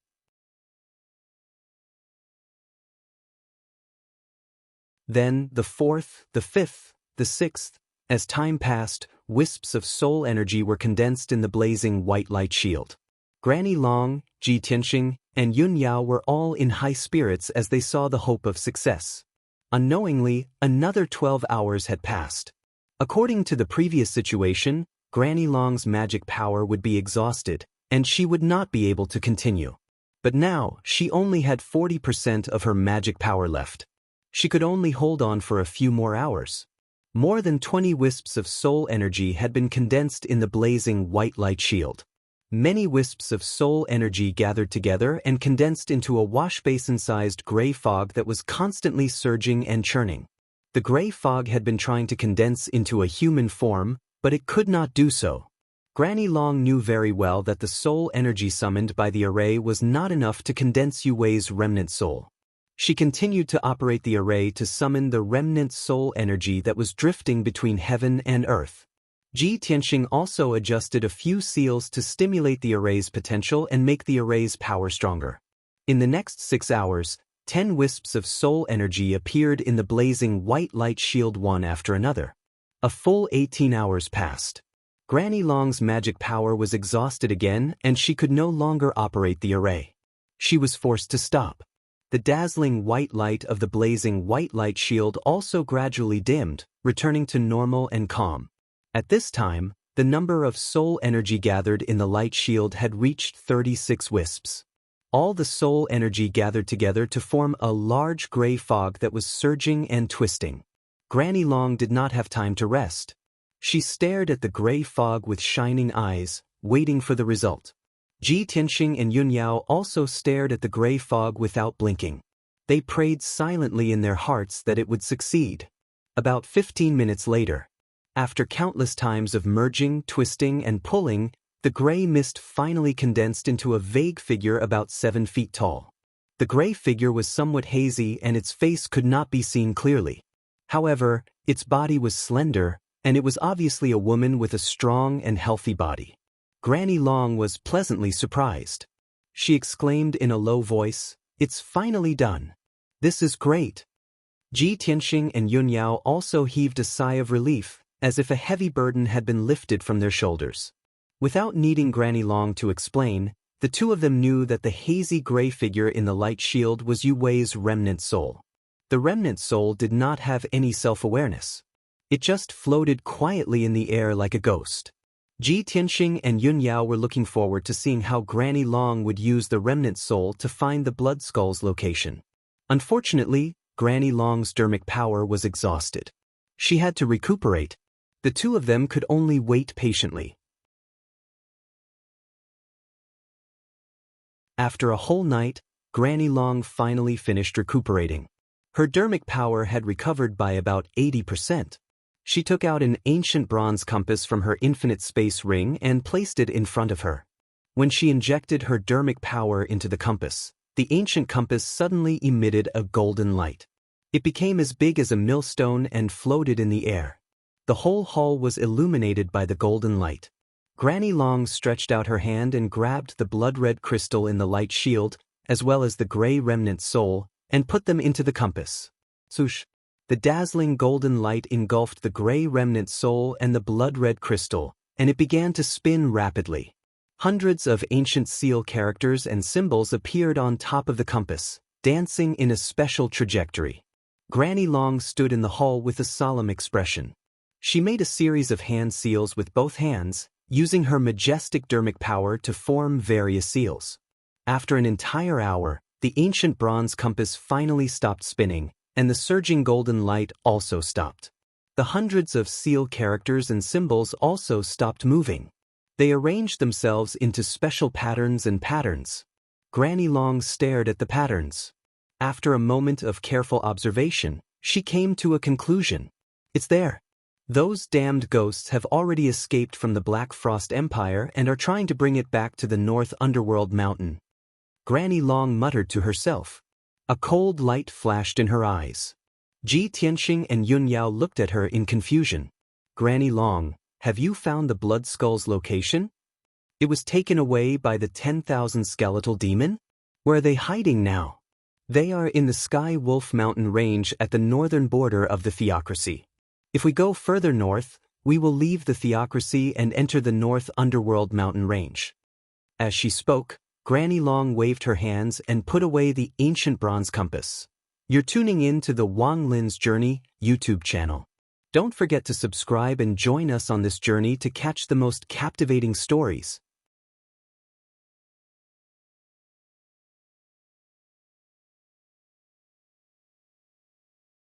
Then, the fourth, the fifth, the sixth. As time passed, wisps of soul energy were condensed in the blazing white light shield. Granny Long, Tianxing, and Yunyao were all in high spirits as they saw the hope of success. Unknowingly, another 12 hours had passed. According to the previous situation, Granny Long's magic power would be exhausted, and she would not be able to continue. But now, she only had 40% of her magic power left. She could only hold on for a few more hours. More than 20 wisps of soul energy had been condensed in the blazing white light shield. Many wisps of soul energy gathered together and condensed into a washbasin-sized gray fog that was constantly surging and churning. The gray fog had been trying to condense into a human form, but it could not do so. Granny Long knew very well that the soul energy summoned by the array was not enough to condense Yu Wei's remnant soul. She continued to operate the array to summon the remnant soul energy that was drifting between heaven and earth. Tianxing also adjusted a few seals to stimulate the array's potential and make the array's power stronger. In the next 6 hours, 10 wisps of soul energy appeared in the blazing white light shield one after another. A full 18 hours passed. Granny Long's magic power was exhausted again and she could no longer operate the array. She was forced to stop. The dazzling white light of the blazing white light shield also gradually dimmed, returning to normal and calm. At this time, the number of soul energy gathered in the light shield had reached 36 wisps. All the soul energy gathered together to form a large gray fog that was surging and twisting. Granny Long did not have time to rest. She stared at the gray fog with shining eyes, waiting for the result. Tianxing and Yunyao also stared at the gray fog without blinking. They prayed silently in their hearts that it would succeed. About 15 minutes later, after countless times of merging, twisting, and pulling, the gray mist finally condensed into a vague figure about 7 feet tall. The gray figure was somewhat hazy and its face could not be seen clearly. However, its body was slender, and it was obviously a woman with a strong and healthy body. Granny Long was pleasantly surprised. She exclaimed in a low voice, "It's finally done. This is great." Tianxing and Yunyao also heaved a sigh of relief, as if a heavy burden had been lifted from their shoulders. Without needing Granny Long to explain, the two of them knew that the hazy gray figure in the light shield was Yu Wei's remnant soul. The remnant soul did not have any self-awareness. It just floated quietly in the air like a ghost. Tianxing and Yunyao were looking forward to seeing how Granny Long would use the remnant soul to find the blood skull's location. Unfortunately, Granny Long's dermic power was exhausted. She had to recuperate. The two of them could only wait patiently. After a whole night, Granny Long finally finished recuperating. Her dermic power had recovered by about 80%. She took out an ancient bronze compass from her infinite space ring and placed it in front of her. When she injected her dermic power into the compass, the ancient compass suddenly emitted a golden light. It became as big as a millstone and floated in the air. The whole hall was illuminated by the golden light. Granny Long stretched out her hand and grabbed the blood-red crystal in the light shield, as well as the gray remnant soul, and put them into the compass. Swoosh! The dazzling golden light engulfed the gray remnant soul and the blood-red crystal, and it began to spin rapidly. Hundreds of ancient seal characters and symbols appeared on top of the compass, dancing in a special trajectory. Granny Long stood in the hall with a solemn expression. She made a series of hand seals with both hands, using her majestic dermic power to form various seals. After an entire hour, the ancient bronze compass finally stopped spinning, and the surging golden light also stopped. The hundreds of seal characters and symbols also stopped moving. They arranged themselves into special patterns and patterns. Granny Long stared at the patterns. After a moment of careful observation, she came to a conclusion. It's there. Those damned ghosts have already escaped from the Black Frost Empire and are trying to bring it back to the North Underworld Mountain. Granny Long muttered to herself. A cold light flashed in her eyes. Ji Tianxing and Yunyao looked at her in confusion. Granny Long, have you found the Blood Skull's location? It was taken away by the 10,000 skeletal demon? Where are they hiding now? They are in the Sky Wolf Mountain range at the northern border of the Theocracy. If we go further north, we will leave the Theocracy and enter the North Underworld Mountain range. As she spoke, Granny Long waved her hands and put away the ancient bronze compass. You're tuning in to the Wang Lin's Journey YouTube channel. Don't forget to subscribe and join us on this journey to catch the most captivating stories.